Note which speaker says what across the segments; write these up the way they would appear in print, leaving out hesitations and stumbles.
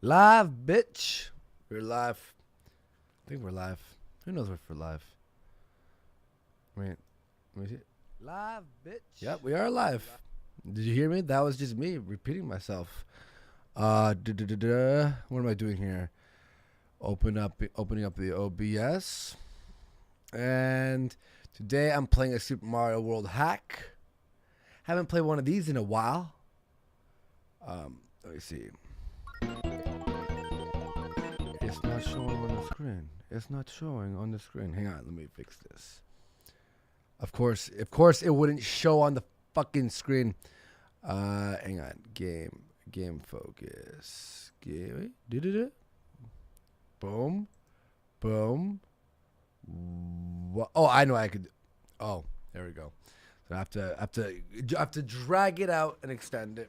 Speaker 1: Live, bitch. We're live. I think we're live. Who knows if we're live? Wait. Let me see. Live, bitch. Yep, we are live. Did you hear me? That was just me repeating myself. What am I doing here? Opening up the OBS. And today I'm playing a Super Mario World hack. Haven't played one of these in a while. Let me see. It's not showing on the screen. It's not showing on the screen. Hang on, let me fix this. Of course, it wouldn't show on the fucking screen. Hang on. Game focus. Boom. Boom. Oh, I know I could. Oh, there we go. So I have to drag it out and extend it.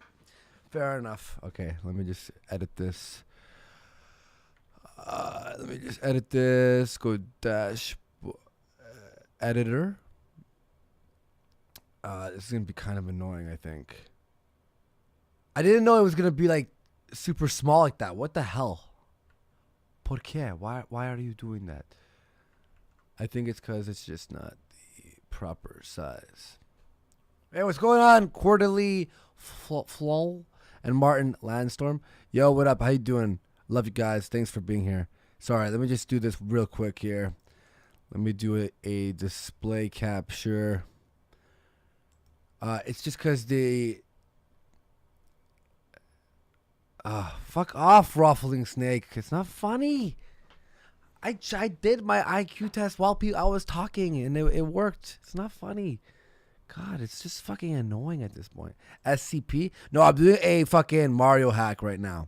Speaker 1: Fair enough. Okay, let me just edit this. Go dash editor. This is gonna be kind of annoying, I think. I didn't know it was gonna be like super small like that. What the hell? ¿Por qué? Why are you doing that? I think it's because it's just not the proper size. Hey, what's going on? Quarterly Flow and Martin Landstorm. Yo, what up? How you doing? Love you guys. Thanks for being here. Sorry, let me just do this real quick here. Let me do a display capture. It's just because fuck off, ruffling snake. It's not funny. I did my IQ test while I was talking, and it worked. It's not funny. God, it's just fucking annoying at this point. SCP? No, I'm doing a fucking Mario hack right now.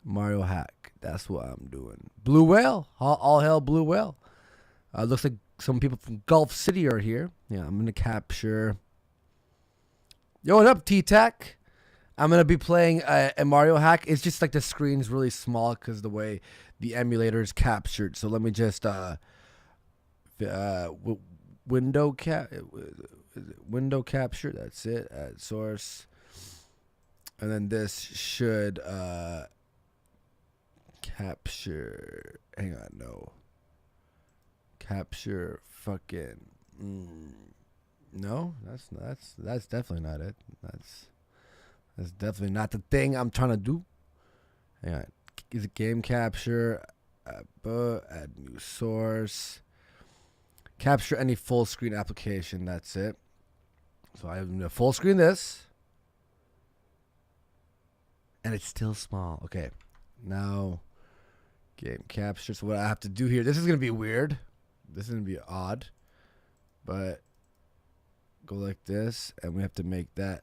Speaker 1: Mario hack. That's what I'm doing. Blue Whale. All hell Blue Whale. Looks like some people from Gulf City are here. Yeah, I'm going to capture. Yo, what up, T-Tech? I'm going to be playing a Mario hack. It's just like the screen's really small because the way the emulator is captured. So let me just window capture. That's it. Add source. And then this should capture. Hang on, no. Capture fucking. No, that's definitely not it. That's definitely not the thing I'm trying to do. Hang on. Is it game capture? Add new source. Capture any full screen application. That's it. So I'm going to full screen this. And it's still small. Okay. Now, game capture. So what I have to do here. This is going to be weird. This is going to be odd. But go like this. And we have to make that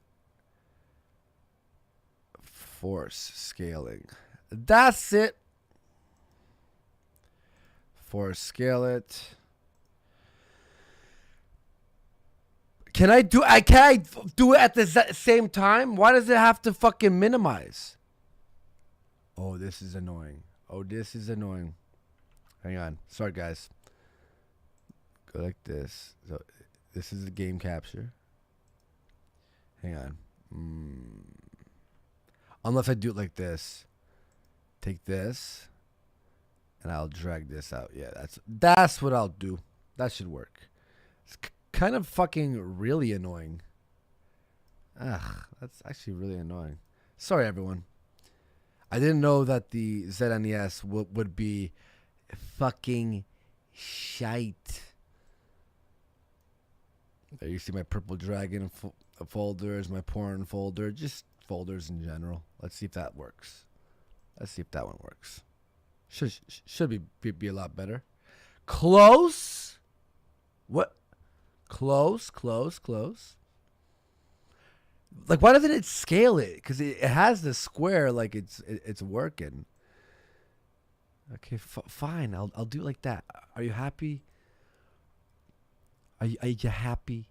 Speaker 1: force scaling. That's it. Force scale it. Can I do it at the same time? Why does it have to fucking minimize? Oh, this is annoying. Hang on. Sorry, guys. Go like this. So this is the game capture. Hang on. Unless I do it like this. Take this. And I'll drag this out. Yeah, that's what I'll do. That should work. It's kind of fucking really annoying. That's actually really annoying. Sorry, everyone. I didn't know that the ZNES would be fucking shite. There you see my purple dragon folders, my porn folder, just folders in general. Let's see if that works. Let's see if that one works. Should be a lot better. Close. What? Close. Like, why doesn't it scale it? Because it has the square, like it's working. Okay, fine. I'll do it like that. Are you happy? Are you happy?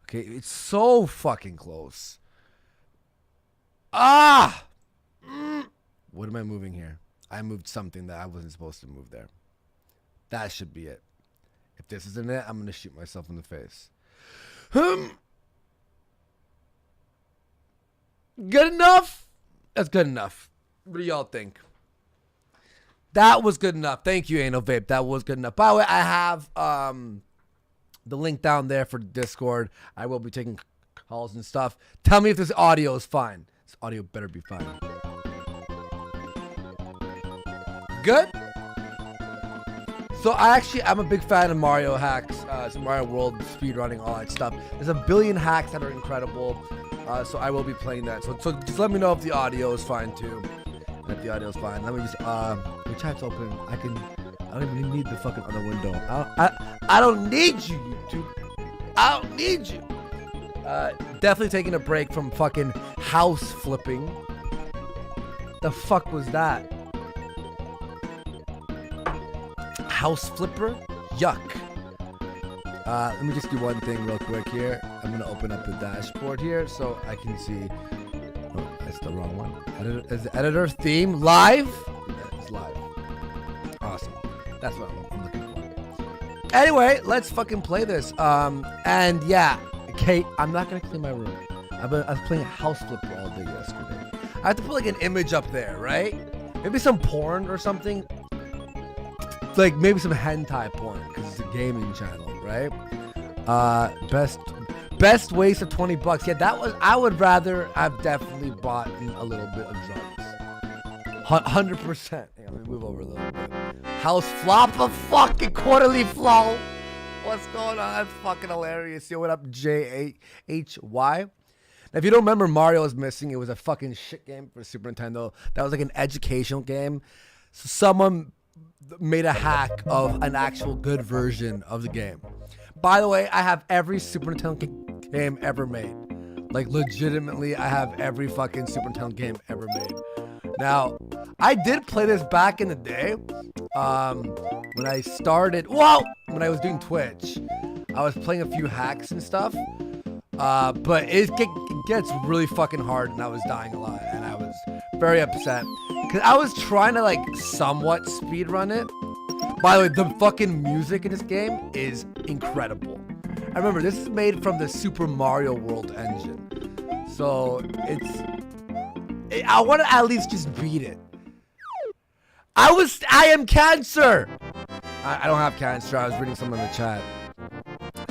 Speaker 1: Okay, it's so fucking close. What am I moving here? I moved something that I wasn't supposed to move there. That should be it. If this isn't it, I'm going to shoot myself in the face. Good enough? That's good enough. What do y'all think? That was good enough. Thank you, Anal Vape. That was good enough. By the way, I have the link down there for Discord. I will be taking calls and stuff. Tell me if this audio is fine. This audio better be fine. Good? So I'm a big fan of Mario hacks, Mario World, speedrunning, all that stuff. There's a billion hacks that are incredible. So I will be playing that. So just let me know if the audio is fine too. If the audio is fine. Let me just the chat's open. I don't even need the fucking other window. I don't need you, YouTube. I don't need you. Definitely taking a break from fucking house flipping. The fuck was that? House flipper? Yuck. Let me just do one thing real quick here. I'm gonna open up the dashboard here so I can see. Oh, that's the wrong one. Editor theme live? Yeah, it's live. Awesome. That's what I'm looking for. Anyway, let's fucking play this. And yeah, Kate, I'm not gonna clean my room. I was playing House Flipper all day yesterday. I have to put like an image up there, right? Maybe some porn or something. Like maybe some hentai porn because it's a gaming channel, right? Best waste of $20. Yeah, I would rather have definitely bought a little bit of drugs. 100%. Let me move over a little bit. House flop a fucking quarterly flow. What's going on? That's fucking hilarious. Yo, what up, JHY? Now, if you don't remember, Mario is Missing. It was a fucking shit game for Super Nintendo. That was like an educational game. So someone made a hack of an actual good version of the game. By the way, I have every Super Nintendo game ever made. Like, legitimately, I have every fucking Super Nintendo game ever made. Now, I did play this back in the day. When I started, when I was doing Twitch, I was playing a few hacks and stuff. But it gets really fucking hard, and I was dying a lot, and I was very upset. Because I was trying to, like, somewhat speedrun it. By the way, the fucking music in this game is incredible. I remember, this is made from the Super Mario World engine. So, I want to at least just beat it. I am cancer! I don't have cancer. I was reading something in the chat.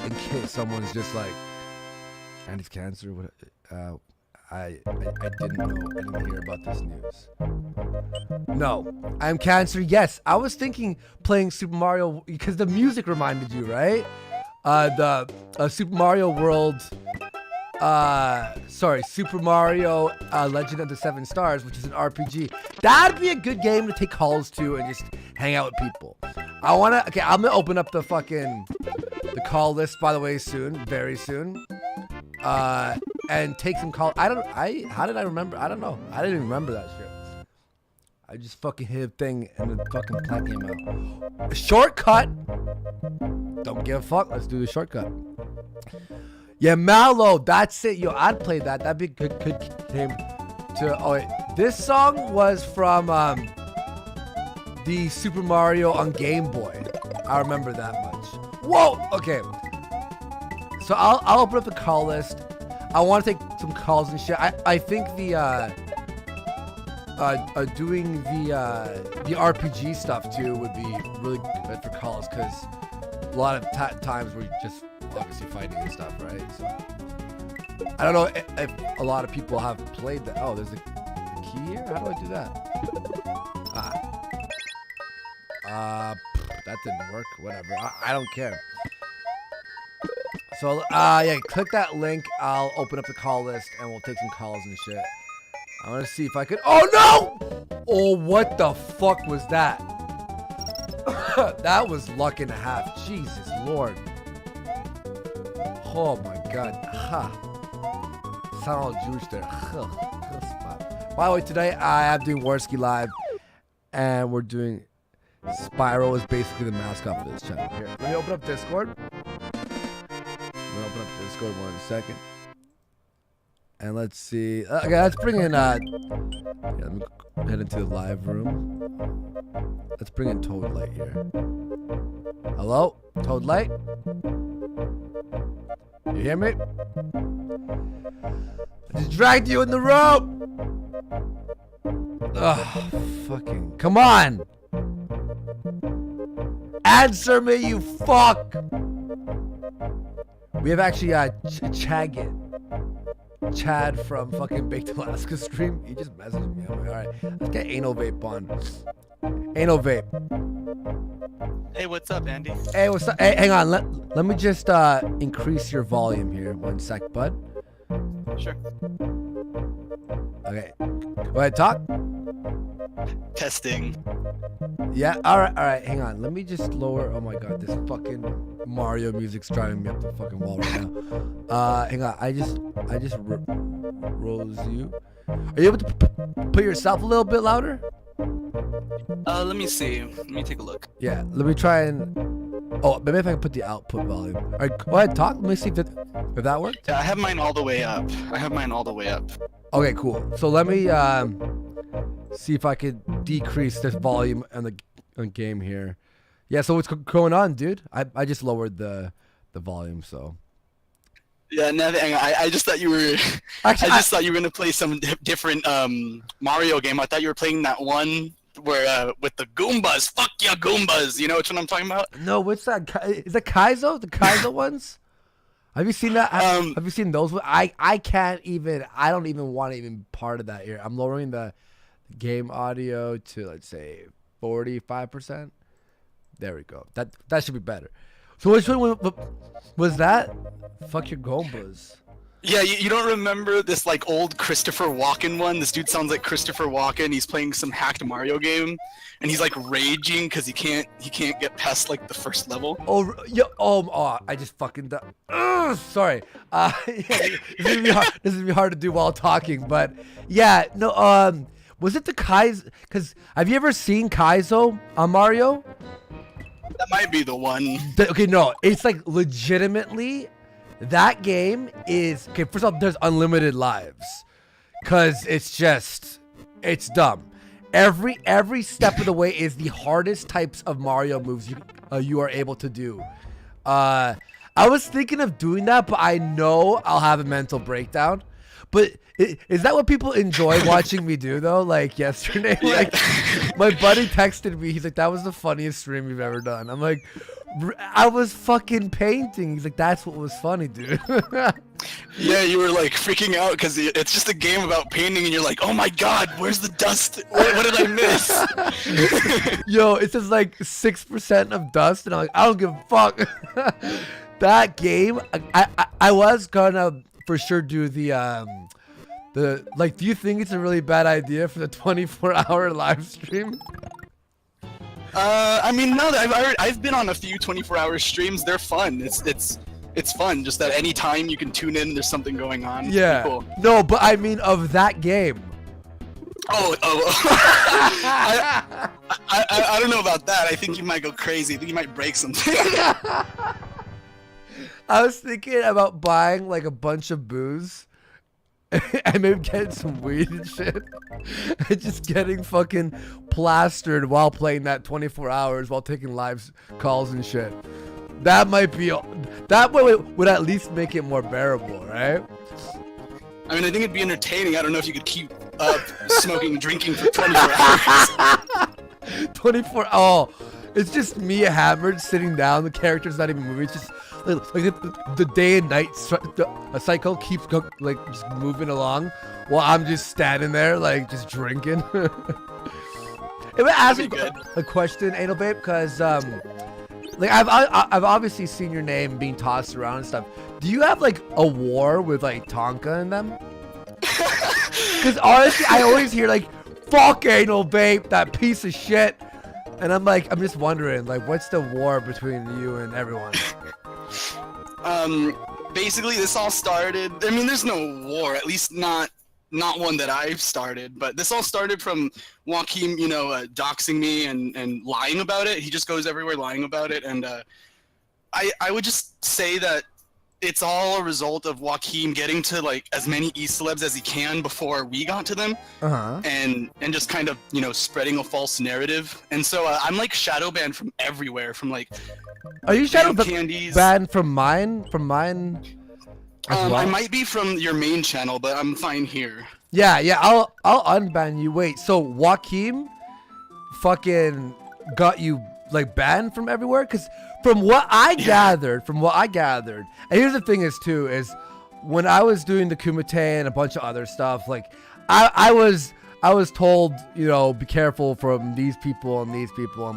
Speaker 1: In case someone's just like, Andy's cancer? What? I didn't know. I didn't hear about this news. No, I'm cancer. Yes, I was thinking playing Super Mario because the music reminded you, right? The Super Mario World. Super Mario Legend of the Seven Stars, which is an RPG. That'd be a good game to take calls to and just hang out with people. I'm gonna open up the call list, by the way, very soon. And take some calls. How did I remember? I don't know. I didn't even remember that shit. I just fucking hit a thing and the fucking plat came out. A shortcut. Don't give a fuck. Let's do the shortcut. Yeah, Mallow, that's it. Yo, I'd play that. That'd be a good game to. Oh wait, this song was from the Super Mario on Game Boy. I remember that much. Whoa. Okay. So I'll open up the call list. I want to take some calls and shit. I think doing the RPG stuff too would be really good for calls because a lot of times we're just obviously fighting and stuff, right? So I don't know if a lot of people have played that. Oh, there's a key here. How do I do that? That didn't work. Whatever. I don't care. So yeah, click that link. I'll open up the call list and we'll take some calls and shit. I want to see if I could. Oh no! Oh, what the fuck was that? That was luck and a half. Jesus Lord. Oh my God. Sound all Jewish there. By the way, today I am doing Warski live, and we're doing Spyro is basically the mascot for this channel. Here, let me open up Discord. Open up Discord 1 second. And let's see. Okay, let's bring in let me head into the live room. Let's bring in Toad Light here. Hello? Toad Light? You hear me? I just dragged you in the room! Ugh, fucking, come on! Answer me, you fuck! We have actually Chad from fucking Baked Alaska stream. He just messaged me. I'm like, alright, let's get Anal Vape on. Anal Vape.
Speaker 2: Hey, what's up, Andy?
Speaker 1: Hey, what's up? Hey, hang on. Let me just increase your volume here. 1 sec, bud.
Speaker 2: Sure.
Speaker 1: Okay. Go ahead, talk.
Speaker 2: Testing.
Speaker 1: Yeah, alright, hang on. Let me just lower. Oh my god, this fucking Mario music's driving me up the fucking wall right now. Hang on. I just rose you. Are you able to put yourself a little bit louder?
Speaker 2: Let me see. Let me take a look.
Speaker 1: Yeah, let me try and. Oh, maybe if I can put the output volume. All right, go ahead, talk. Let me see if that worked.
Speaker 2: Yeah, I have mine all the way up.
Speaker 1: Okay, cool. So let me see if I could decrease this volume on the game here. Yeah. So what's going on, dude? I just lowered the volume. So.
Speaker 2: Yeah, nothing. I just thought you were. Actually, I just thought you were gonna play some different Mario game. I thought you were playing that one where with the Goombas. Fuck yeah, Goombas. You know which one I'm talking about?
Speaker 1: No, what's that? Is that Kaizo? The Kaizo ones? Have you seen that? Have you seen those? I can't even. I don't even want to even part of that here. I'm lowering the game audio to, let's say, 45%. There we go. That should be better. So which one was that? Fuck your Goombas.
Speaker 2: Yeah, you don't remember this like old Christopher Walken one? This dude sounds like Christopher Walken. He's playing some hacked Mario game, and he's like raging because he can't get past like the first level.
Speaker 1: Oh, yeah. Oh, I just fucking. Sorry. Yeah, this is gonna be hard. This is gonna be hard to do while talking, but yeah, no. Was it the Kaizo? Because have you ever seen Kaizo on Mario?
Speaker 2: That might be the one.
Speaker 1: Okay, no, it's like legitimately. That game is okay. First off, there's unlimited lives, cause it's dumb. Every step of the way is the hardest types of Mario moves you are able to do. I was thinking of doing that, but I know I'll have a mental breakdown. But is that what people enjoy watching me do though? Like yesterday, like my buddy texted me. He's like, "That was the funniest stream you've ever done." I'm like, I was fucking painting. He's like, "That's what was funny, dude."
Speaker 2: Yeah, you were like freaking out because it's just a game about painting, and you're like, "Oh my god, where's the dust? What did I miss?"
Speaker 1: Yo, it says like 6% of dust, and I'm like, I don't give a fuck. That game, I was gonna for sure do the like. Do you think it's a really bad idea for the 24-hour live stream?
Speaker 2: I mean, no. I've been on a few 24-hour streams. They're fun. It's fun. Just that any time you can tune in, there's something going on.
Speaker 1: Yeah.
Speaker 2: Cool.
Speaker 1: No, but I mean of that game.
Speaker 2: Oh. I don't know about that. I think you might go crazy. I think you might break something.
Speaker 1: I was thinking about buying like a bunch of booze and maybe getting some weed and shit and just getting fucking plastered while playing that 24 hours while taking live calls and shit. That might be, that would at least make it more bearable, right?
Speaker 2: I mean, I think it'd be entertaining. I don't know if you could keep up smoking and drinking for 24 hours.
Speaker 1: 24, oh, it's just me hammered sitting down. The character's not even moving. It's just like the day and night cycle keeps like just moving along while I'm just standing there like just drinking. If I ask you a question, Anal Vape, because like I've obviously seen your name being tossed around and stuff. Do you have like a war with like Tonka in them? Because honestly, I always hear like, "Fuck Anal Vape, that piece of shit," and I'm just wondering, like, what's the war between you and everyone?
Speaker 2: Basically, this all started. I mean, there's no war, at least not one that I've started. But this all started from Joachim, doxing me and lying about it. He just goes everywhere lying about it, and I would just say that it's all a result of Joachim getting to like as many e-celebs as he can before we got to them, and just kind of spreading a false narrative. And so I'm like shadow banned from everywhere, from like.
Speaker 1: Are you shadow banned from mine? From mine? as well?
Speaker 2: I might be from your main channel, but I'm fine here.
Speaker 1: Yeah, I'll unban you. Wait, so Joachim fucking got you like banned from everywhere? Because from what I gathered, and here's the thing is too, is when I was doing the Kumite and a bunch of other stuff, like I was told, you know, be careful from these people and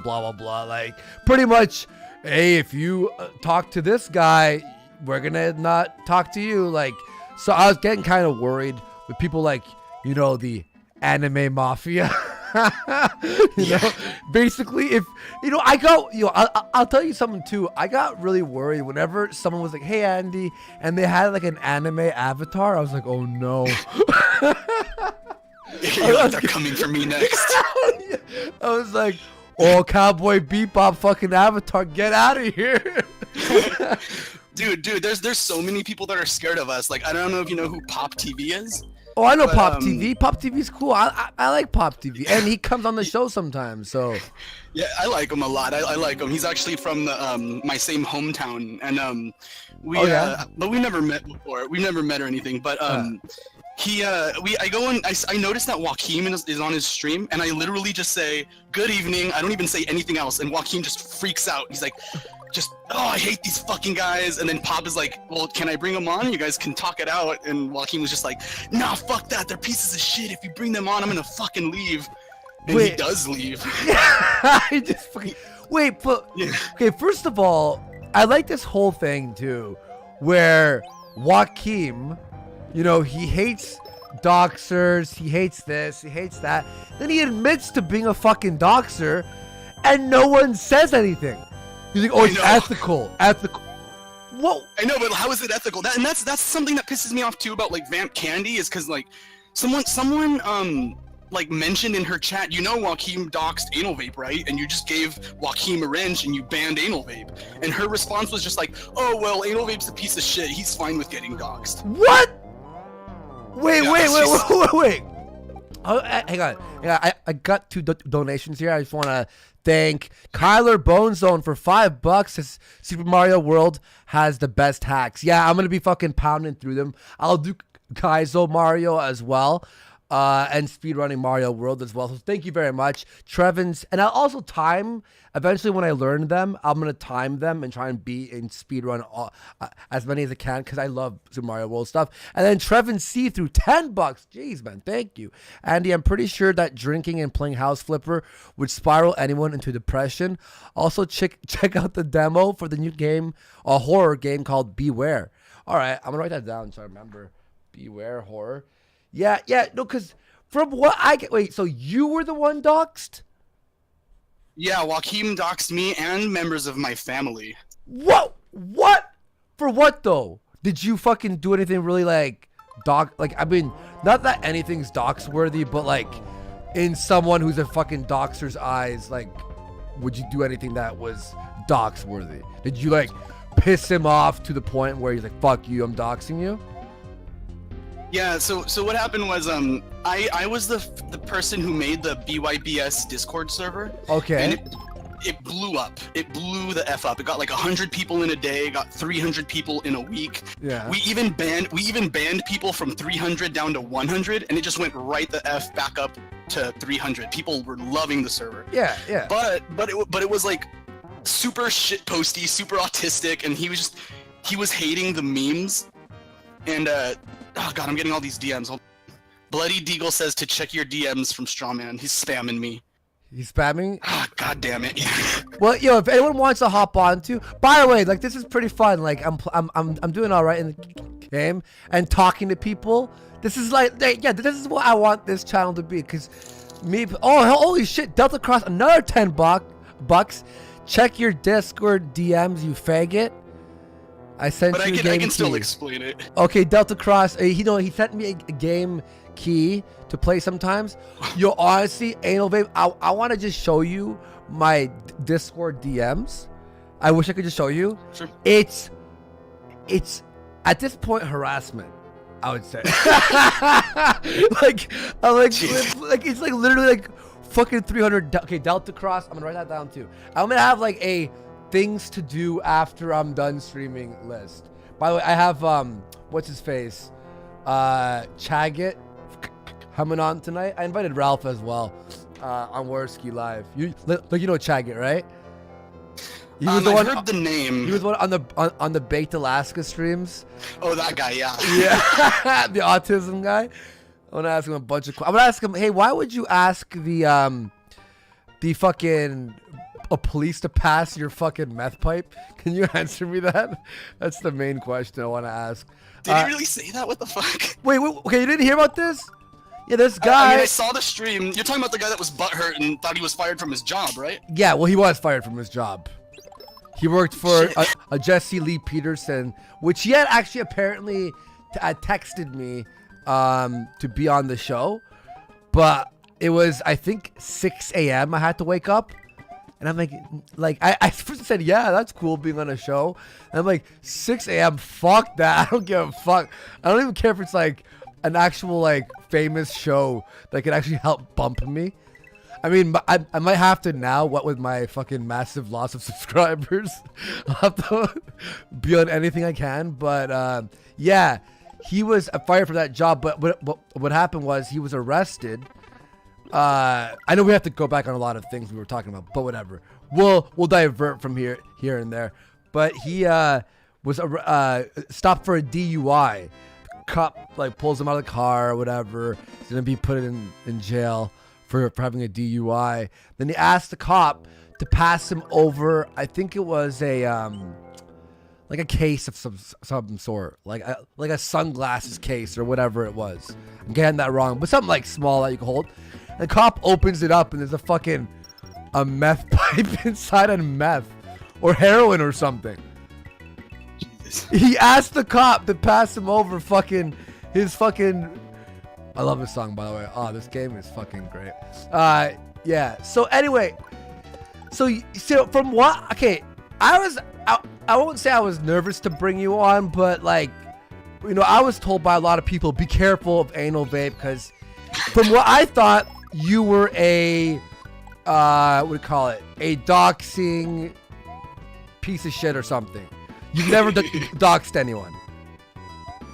Speaker 1: blah blah blah. Like pretty much, hey, if you talk to this guy, we're gonna not talk to you. Like, so I was getting kind of worried with people like, you know, the anime mafia. you know, basically, if you know, I got, you know, I'll tell you something too. I got really worried whenever someone was like, "Hey, Andy," and they had like an anime avatar. I was like, "Oh no."
Speaker 2: They're coming for me next.
Speaker 1: I was like, "Oh, Cowboy Bebop fucking avatar, get out of here."
Speaker 2: Dude, there's so many people that are scared of us. Like, I don't know if you know who Pop TV is.
Speaker 1: Oh, I know Pop TV. Pop TV's cool. I like Pop TV, and he comes on the show sometimes. So,
Speaker 2: yeah, I like him a lot. I like him. He's actually from the my same hometown, and but we never met before. We never met or anything. But I noticed that Joachim is on his stream, and I literally just say good evening. I don't even say anything else, and Joachim just freaks out. He's like, I hate these fucking guys. And then Pop is like, well, can I bring them on? You guys can talk it out. And Joaquin was just like, nah, fuck that. They're pieces of shit. If you bring them on, I'm gonna fucking leave. And he does leave.
Speaker 1: I just fucking wait, but okay, first of all, I like this whole thing too, where Joachim, you know, he hates doxers, he hates this, he hates that. Then he admits to being a fucking doxer, and no one says anything. He's like, oh, it's ethical. Whoa.
Speaker 2: I know, but how is it ethical? That's something that pisses me off too about like Vamp Candy is because like someone like mentioned in her chat, you know, Joachim doxed Anal Vape, right? And you just gave Joachim a wrench and you banned Anal Vape. And her response was just like, oh well, Anal Vape's a piece of shit. He's fine with getting doxed.
Speaker 1: What? Wait. Oh, hang on. Yeah, I got 2 donations here. I just want to thank Kyler Bonezone for $5. Says Super Mario World has the best hacks. Yeah, I'm gonna be fucking pounding through them. I'll do Kaizo Mario as well, and speedrunning Mario World as well. So thank you very much, Trevins. And I'll also time. Eventually, when I learn them, I'm gonna time them and try and beat and speedrun as many as I can because I love Super Mario World stuff. And then Trevin C through $10. Jeez, man, thank you, Andy. I'm pretty sure that drinking and playing House Flipper would spiral anyone into depression. Also, check out the demo for the new game, a horror game called Beware. All right, I'm gonna write that down so I remember. Beware horror. Yeah, no, because from what I get, wait, so you were the one doxed?
Speaker 2: Yeah, Joachim doxed me and members of my family.
Speaker 1: What? What? For what though? Did you fucking do anything really like like, I mean, not that anything's dox worthy, but like in someone who's a fucking doxer's eyes, like, would you do anything that was dox worthy? Did you like piss him off to the point where he's like, fuck you, I'm doxing you?
Speaker 2: Yeah, so what happened was I was the person who made the BYBS Discord server.
Speaker 1: Okay.
Speaker 2: And it blew up. It blew the F up. It got like 100 people in a day, got 300 people in a week.
Speaker 1: Yeah.
Speaker 2: We even banned people from 300 down to 100, and it just went right the F back up to 300. People were loving the server.
Speaker 1: Yeah.
Speaker 2: But it was like super shit posty, super autistic, and he was hating the memes. And oh god, I'm getting all these DMs. Bloody Deagle says to check your DMs from Strawman. He's spamming me.
Speaker 1: He's spamming?
Speaker 2: Ah, oh, god damn it.
Speaker 1: Well, yo, if anyone wants to hop on too. By the way, like, this is pretty fun. Like, I'm doing all right in the game and talking to people. This is like, yeah, this is what I want this channel to be. Cause me, oh holy shit, Delta Cross, another 10 bucks. Check your Discord DMs, you faggot. I sent you a game key.
Speaker 2: I can still explain it.
Speaker 1: Okay, Delta Cross, he sent me a game key to play sometimes. Yo, honestly, Anal Vape, I want to just show you my Discord DMs. I wish I could just show you.
Speaker 2: Sure.
Speaker 1: It's at this point harassment, I would say. like it's like literally like fucking 300. Okay, Delta Cross. I'm gonna write that down too. I'm gonna have like a things to do after I'm done streaming list. By the way, I have what's his face, Chaggett coming on tonight. I invited Ralph as well on Warski Live. You know Chaggett, right? He was
Speaker 2: I heard the name.
Speaker 1: He was one on the Baked Alaska streams.
Speaker 2: Oh, that guy, yeah.
Speaker 1: Yeah, the autism guy. I want to ask him a bunch of. I'm gonna ask him, hey, why would you ask the fucking a police to pass your fucking meth pipe? Can you answer me that? That's the main question I want to ask.
Speaker 2: Did he really say that? What the fuck?
Speaker 1: Wait, okay, you didn't hear about this? Yeah, this guy.
Speaker 2: I mean, I saw the stream. You're talking about the guy that was butthurt and thought he was fired from his job, right?
Speaker 1: Yeah, well, he was fired from his job. He worked for a Jesse Lee Peterson, which he had actually apparently texted me to be on the show, but it was, I think, 6 a.m. I had to wake up, and I'm like I first said, yeah, that's cool being on a show, and I'm like, 6 a.m. fuck that. I don't give a fuck. I don't even care if it's like an actual like famous show that could actually help bump me. I mean, I might have to now, what with my fucking massive loss of subscribers. I'll have to be on anything I can. But yeah, he was fired from that job. But what happened was he was arrested. I know we have to go back on a lot of things we were talking about, but whatever. We'll divert from here and there. But he was stopped for a DUI. The cop like pulls him out of the car or whatever. He's gonna be put in jail for having a DUI. Then he asked the cop to pass him over. I think it was a like a case of some sort, like a sunglasses case or whatever it was. I'm getting that wrong, but something like small that you can hold. And the cop opens it up and there's a meth pipe inside of meth or heroin or something. Jesus. He asked the cop to pass him over his fucking. I love this song, by the way. Oh, this game is fucking great. Yeah. So anyway, so from what? Okay, I won't say I was nervous to bring you on, but like, you know, I was told by a lot of people, be careful of Anal Vape, because from what I thought, you were a what do you call it? A doxing piece of shit or something. You've never doxed anyone.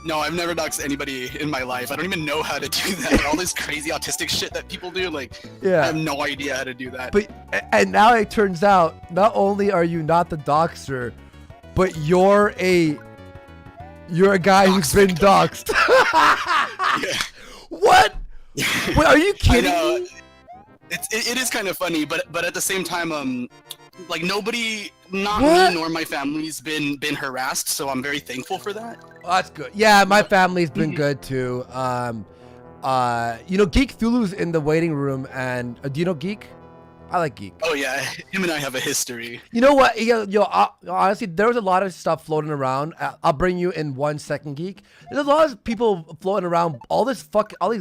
Speaker 2: No, I've never doxed anybody in my life. I don't even know how to do that. All this crazy autistic shit that people do, like, yeah. I have no idea how to do that.
Speaker 1: But and now it turns out, not only are you not the doxer, but you're a guy who's been doxed. Yeah. What? Wait, are you kidding me?
Speaker 2: It is kind of funny, but at the same time, like nobody, not
Speaker 1: what?
Speaker 2: me nor my family's been harassed, so I'm very thankful for that.
Speaker 1: Oh, that's good. Yeah, my family's been good too. You know, Geekthulhu's in the waiting room, and do you know Geek? I like Geek.
Speaker 2: Oh yeah, him and I have a history.
Speaker 1: You know what? Honestly, there was a lot of stuff floating around. I'll bring you in 1 second, Geek. There's a lot of people floating around all these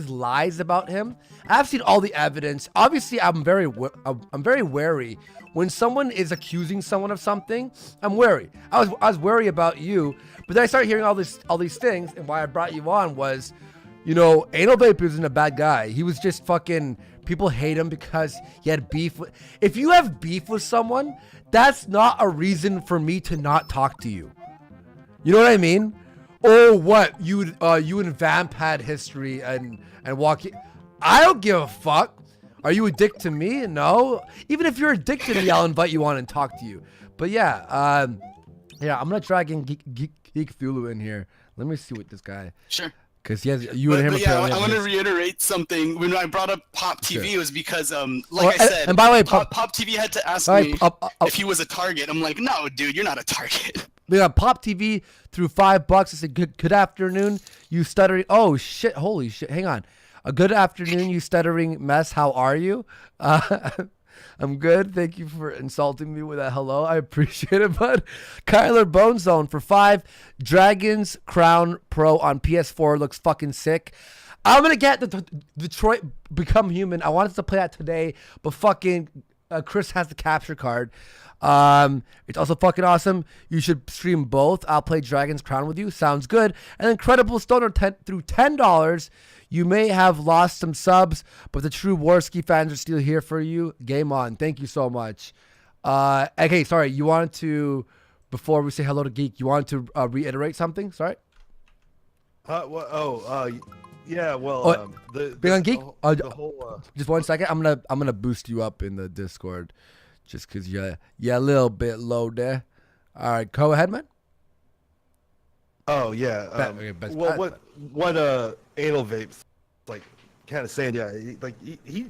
Speaker 1: lies about him. I've seen all the evidence. Obviously, I'm very wary when someone is accusing someone of something. I'm wary. I was wary about you, but then I started hearing all these things, and why I brought you on was, you know, Anal Vape isn't a bad guy. He was just fucking. People hate him because he had beef with. If you have beef with someone, that's not a reason for me to not talk to you. You know what I mean? Oh, what you and Vamp had history and walking. I don't give a fuck. Are you a dick to me? No. Even if you're a dick to me, I'll invite you on and talk to you. But yeah, I'm gonna drag in Geekthulhu in here. Let me see what this guy.
Speaker 2: Sure.
Speaker 1: Because he has you and him.
Speaker 2: Yeah, I want to reiterate something. When I brought up Pop TV, it was because, like I said,
Speaker 1: and by the way,
Speaker 2: Pop TV had to ask me if he was a target. I'm like, no, dude, you're not a target.
Speaker 1: We got Pop TV through $5. I said, good afternoon, you stuttering. Oh shit! Holy shit! Hang on. A good afternoon, you stuttering mess. How are you? I'm good. Thank you for insulting me with that hello. I appreciate it, bud. Kyler Bone Zone for 5. Dragon's Crown Pro on PS4 looks fucking sick. I'm going to get the Detroit Become Human. I wanted to play that today, but fucking Chris has the capture card. It's also fucking awesome. You should stream both. I'll play Dragon's Crown with you. Sounds good. And Incredible Stoner through $10. You may have lost some subs, but the true Warski fans are still here for you. Game on. Thank you so much. Okay, sorry. You wanted to before we say hello to Geek, you wanted to reiterate something? Sorry.
Speaker 3: Yeah. Well,
Speaker 1: being on Geek.
Speaker 3: the whole.
Speaker 1: Just 1 second. I'm gonna boost you up in the Discord, just cause you're a little bit low there. All right, go ahead, man.
Speaker 3: Oh yeah. What Anal Vape's like kind of saying? Yeah, he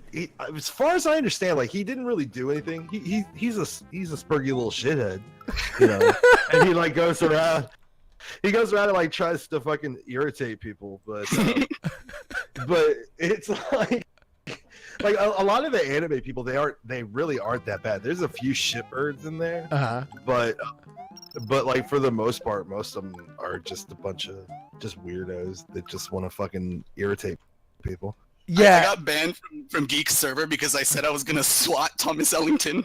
Speaker 3: as far as I understand, like he didn't really do anything. He's a spurgy little shithead, you know, and he like goes around. He goes around and like tries to fucking irritate people, but it's like a lot of the anime people, they really aren't that bad. There's a few shitbirds in there, but like for the most part, most of them are just a bunch of just weirdos that just want to fucking irritate people.
Speaker 1: Yeah,
Speaker 2: I got banned from Geek's server because I said I was gonna swat Thomas Ellington.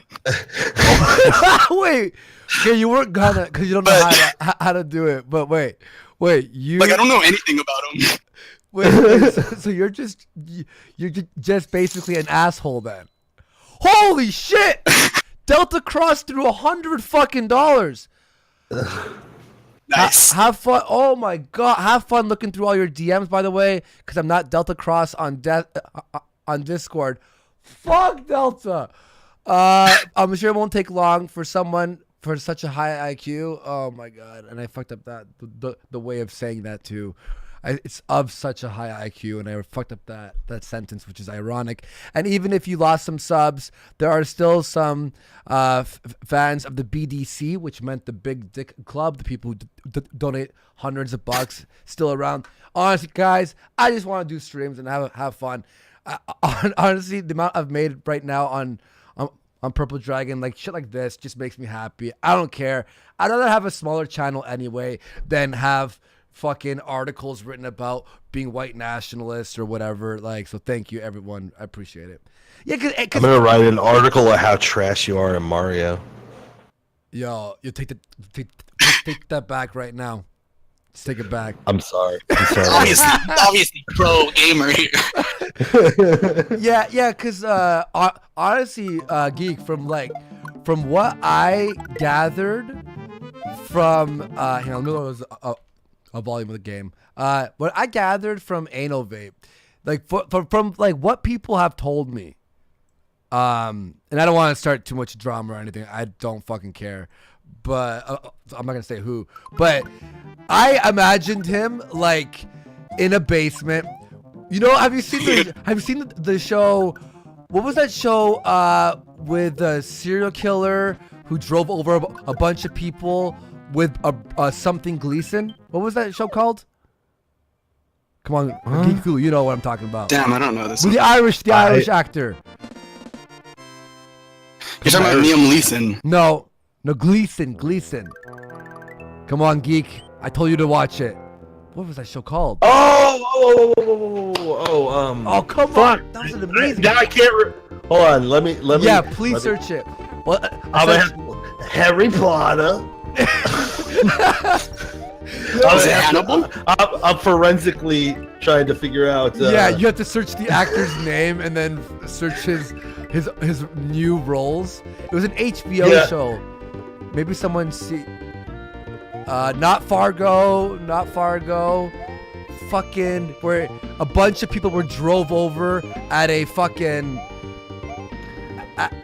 Speaker 1: Wait, okay, you weren't gonna because you don't know how to do it. But wait, you
Speaker 2: I don't know anything about him.
Speaker 1: Wait, so you're just basically an asshole then. Holy shit! Delta Cross threw $100 fucking.
Speaker 2: Nice.
Speaker 1: Have fun. Oh my god. Have fun looking through all your DMs, by the way, because I'm not Delta Cross on Discord. Fuck Delta. I'm sure it won't take long for someone for such a high IQ. Oh my god. And I fucked up the way of saying that too. It's of such a high IQ, and I fucked up that sentence, which is ironic. And even if you lost some subs, there are still some fans of the BDC, which meant the Big Dick Club, the people who donate hundreds of bucks, still around. Honestly, guys, I just want to do streams and have fun. Honestly, the amount I've made right now on Purple Dragon, like shit like this, just makes me happy. I don't care. I'd rather have a smaller channel anyway than have fucking articles written about being white nationalists or whatever. Like, so thank you everyone. I appreciate it. Yeah, cause
Speaker 3: I'm gonna write an article of how trash you are in Mario.
Speaker 1: Yo, you take that back right now. Just take it back.
Speaker 3: I'm sorry.
Speaker 2: Obviously pro gamer here.
Speaker 1: Yeah, cause honestly, Geek, from what I gathered from hang on, it was a volume of the game. What I gathered from Anal Vape, like from like what people have told me, and I don't want to start too much drama or anything. I don't fucking care, but I'm not gonna say who. But I imagined him like in a basement. You know, have you seen the show? What was that show with a serial killer who drove over a bunch of people with a something Gleason? What was that show called? Come on, Geekthulhu, you know what I'm talking about.
Speaker 2: Damn, I don't know this.
Speaker 1: With the Irish actor.
Speaker 2: You're talking about Liam Neeson.
Speaker 1: No, Gleason. Come on, Geek. I told you to watch it. What was that show called?
Speaker 3: Oh,
Speaker 1: come on. That was an amazing.
Speaker 3: Now I can't. Hold on. Let me.
Speaker 1: Yeah, please search it. Well,
Speaker 3: Harry Potter. I'm forensically trying to figure out.
Speaker 1: Yeah, you have to search the actor's name and then search his new roles. It was an HBO show. Maybe someone see. Not Fargo. Fucking where a bunch of people were drove over at a fucking.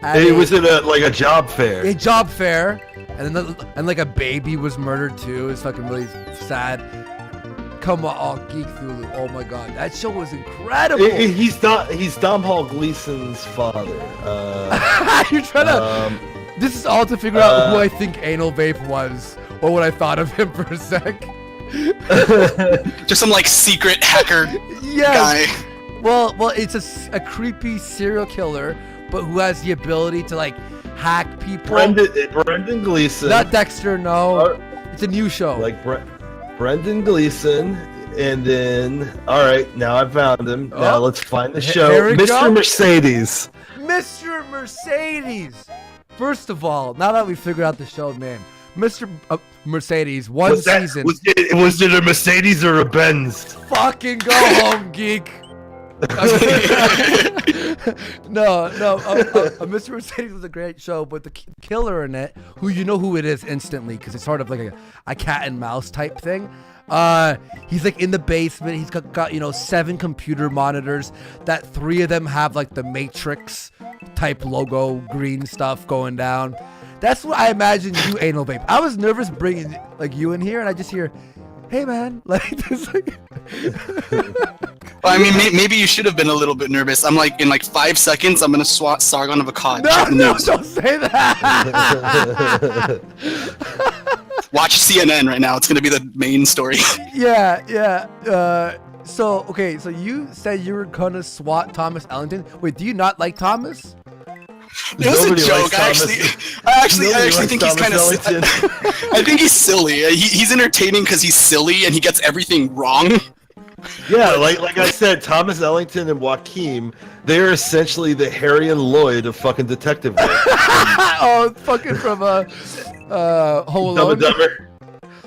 Speaker 3: It was at a job fair.
Speaker 1: A job fair. And then like a baby was murdered too. It's fucking really sad. Come on, Geekthulhu. Oh my god, that show was incredible.
Speaker 3: He's Dom Hall Gleason's father.
Speaker 1: You're trying to. This is all to figure out who I think Anal Vape was, or what I thought of him for a sec.
Speaker 2: Just some like secret hacker guy.
Speaker 1: Well, it's a creepy serial killer, but who has the ability to like hack people.
Speaker 3: Brendan Gleeson.
Speaker 1: Not Dexter, no. It's a new show.
Speaker 3: Like Brendan Gleeson, and then alright, now I found him. Now let's find the show. Mr. Mercedes.
Speaker 1: Mr. Mercedes. First of all, now that we figured out the show name, Mr. Mercedes, season.
Speaker 3: Was it a Mercedes or a Benz?
Speaker 1: Fucking go home, Geek. No, Mr. Mercedes was a great show, but the killer in it, who you know who it is instantly, because it's sort of like a cat and mouse type thing. He's like in the basement. He's got 7 computer monitors. That 3 of them have like the Matrix type logo, green stuff going down. That's what I imagine you, Anal Vape. I was nervous bringing like you in here, and I just hear, "Hey man," like this.
Speaker 2: Well, I mean, maybe you should have been a little bit nervous. I'm like, in like 5 seconds, I'm gonna swat Sargon of Akkad.
Speaker 1: No, don't say that.
Speaker 2: Watch CNN right now. It's gonna be the main story.
Speaker 1: Yeah. So you said you were gonna swat Thomas Ellington. Wait, do you not like Thomas?
Speaker 2: It was a joke. I actually think he's kind of. I think he's silly. He's entertaining because he's silly and he gets everything wrong.
Speaker 3: Yeah, like I said, Thomas Ellington and Joachim, they're essentially the Harry and Lloyd of fucking detective work.
Speaker 1: Oh, fucking from Home Alone.
Speaker 3: Dumb and Dumber.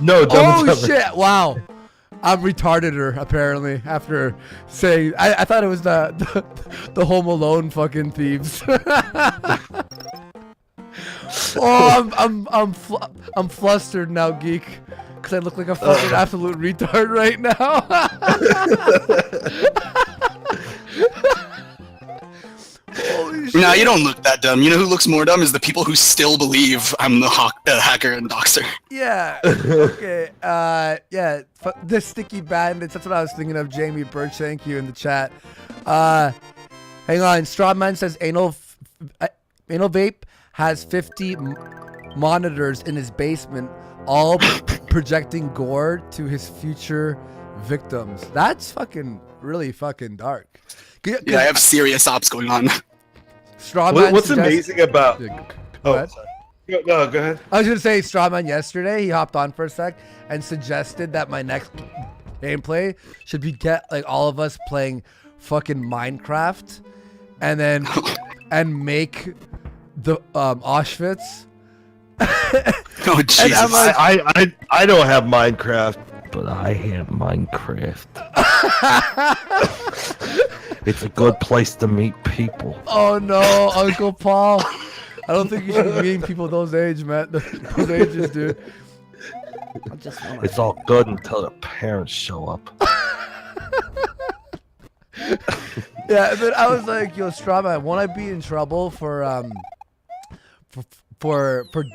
Speaker 3: No, Dumb and Dumber.
Speaker 1: Oh shit! Wow. I'm retarded her apparently after saying I thought it was the Home Alone fucking thieves. Oh, I'm flustered now, geek, because I look like a fucking absolute retard right now.
Speaker 2: No, you don't look that dumb. You know who looks more dumb is the people who still believe I'm the hacker and doxer.
Speaker 1: Yeah. Okay. Yeah. The Sticky Bandits. That's what I was thinking of. Jamie Birch. Thank you in the chat. Hang on. Strawman says Anal Vape has 50 monitors in his basement, all projecting gore to his future victims. That's fucking really fucking dark.
Speaker 2: Yeah, I have serious ops going on.
Speaker 3: What's amazing about?
Speaker 1: Go ahead.
Speaker 3: No, go ahead.
Speaker 1: I was gonna say Strawman yesterday. He hopped on for a sec and suggested that my next gameplay should be get like all of us playing fucking Minecraft, and then make the Auschwitz.
Speaker 2: Oh Jesus!
Speaker 1: Like,
Speaker 3: I don't have Minecraft, but I have Minecraft. It's a good place to meet people.
Speaker 1: Oh no, Uncle Paul. I don't think you should be meeting people those age, man. Those ages, dude.
Speaker 3: It's all good until the parents show up.
Speaker 1: Yeah, but I was like, yo, Strawman, won't I be in trouble for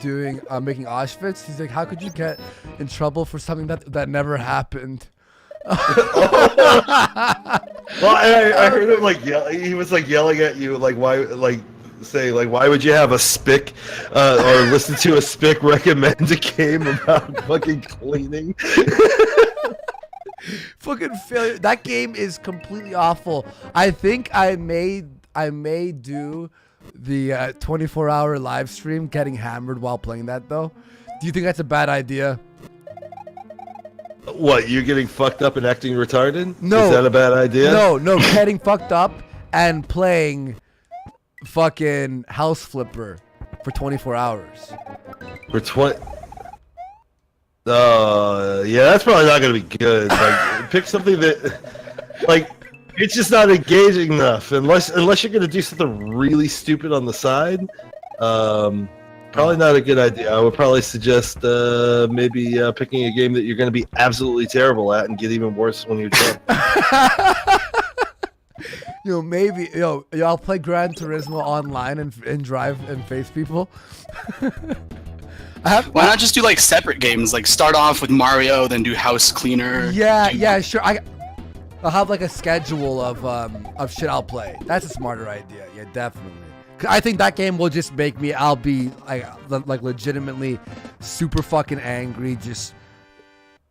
Speaker 1: doing making Auschwitz? He's like, how could you get in trouble for something that never happened?
Speaker 3: Well, I heard him like he was like yelling at you like why why would you have a spick or listen to a spick recommend a game about fucking cleaning?
Speaker 1: Fucking failure. That game is completely awful. I think I may do the 24-hour live stream getting hammered while playing that though. Do you think that's a bad idea?
Speaker 3: What, you're getting fucked up and acting retarded?
Speaker 1: No.
Speaker 3: Is that a bad idea?
Speaker 1: No, getting fucked up and playing fucking House Flipper for 24 hours.
Speaker 3: For 20... yeah, that's probably not gonna be good. Like, pick something that... Like, it's just not engaging enough. Unless you're gonna do something really stupid on the side. Probably not a good idea. I would probably suggest maybe picking a game that you're going to be absolutely terrible at and get even worse when you're done.
Speaker 1: Maybe I'll play Gran Turismo online and drive and face people.
Speaker 2: Why not just do like separate games? Like start off with Mario, then do House Cleaner.
Speaker 1: Yeah, sure. I'll have like a schedule of shit I'll play. That's a smarter idea. Yeah, definitely. I think that game will just make me. I'll be like legitimately super fucking angry, just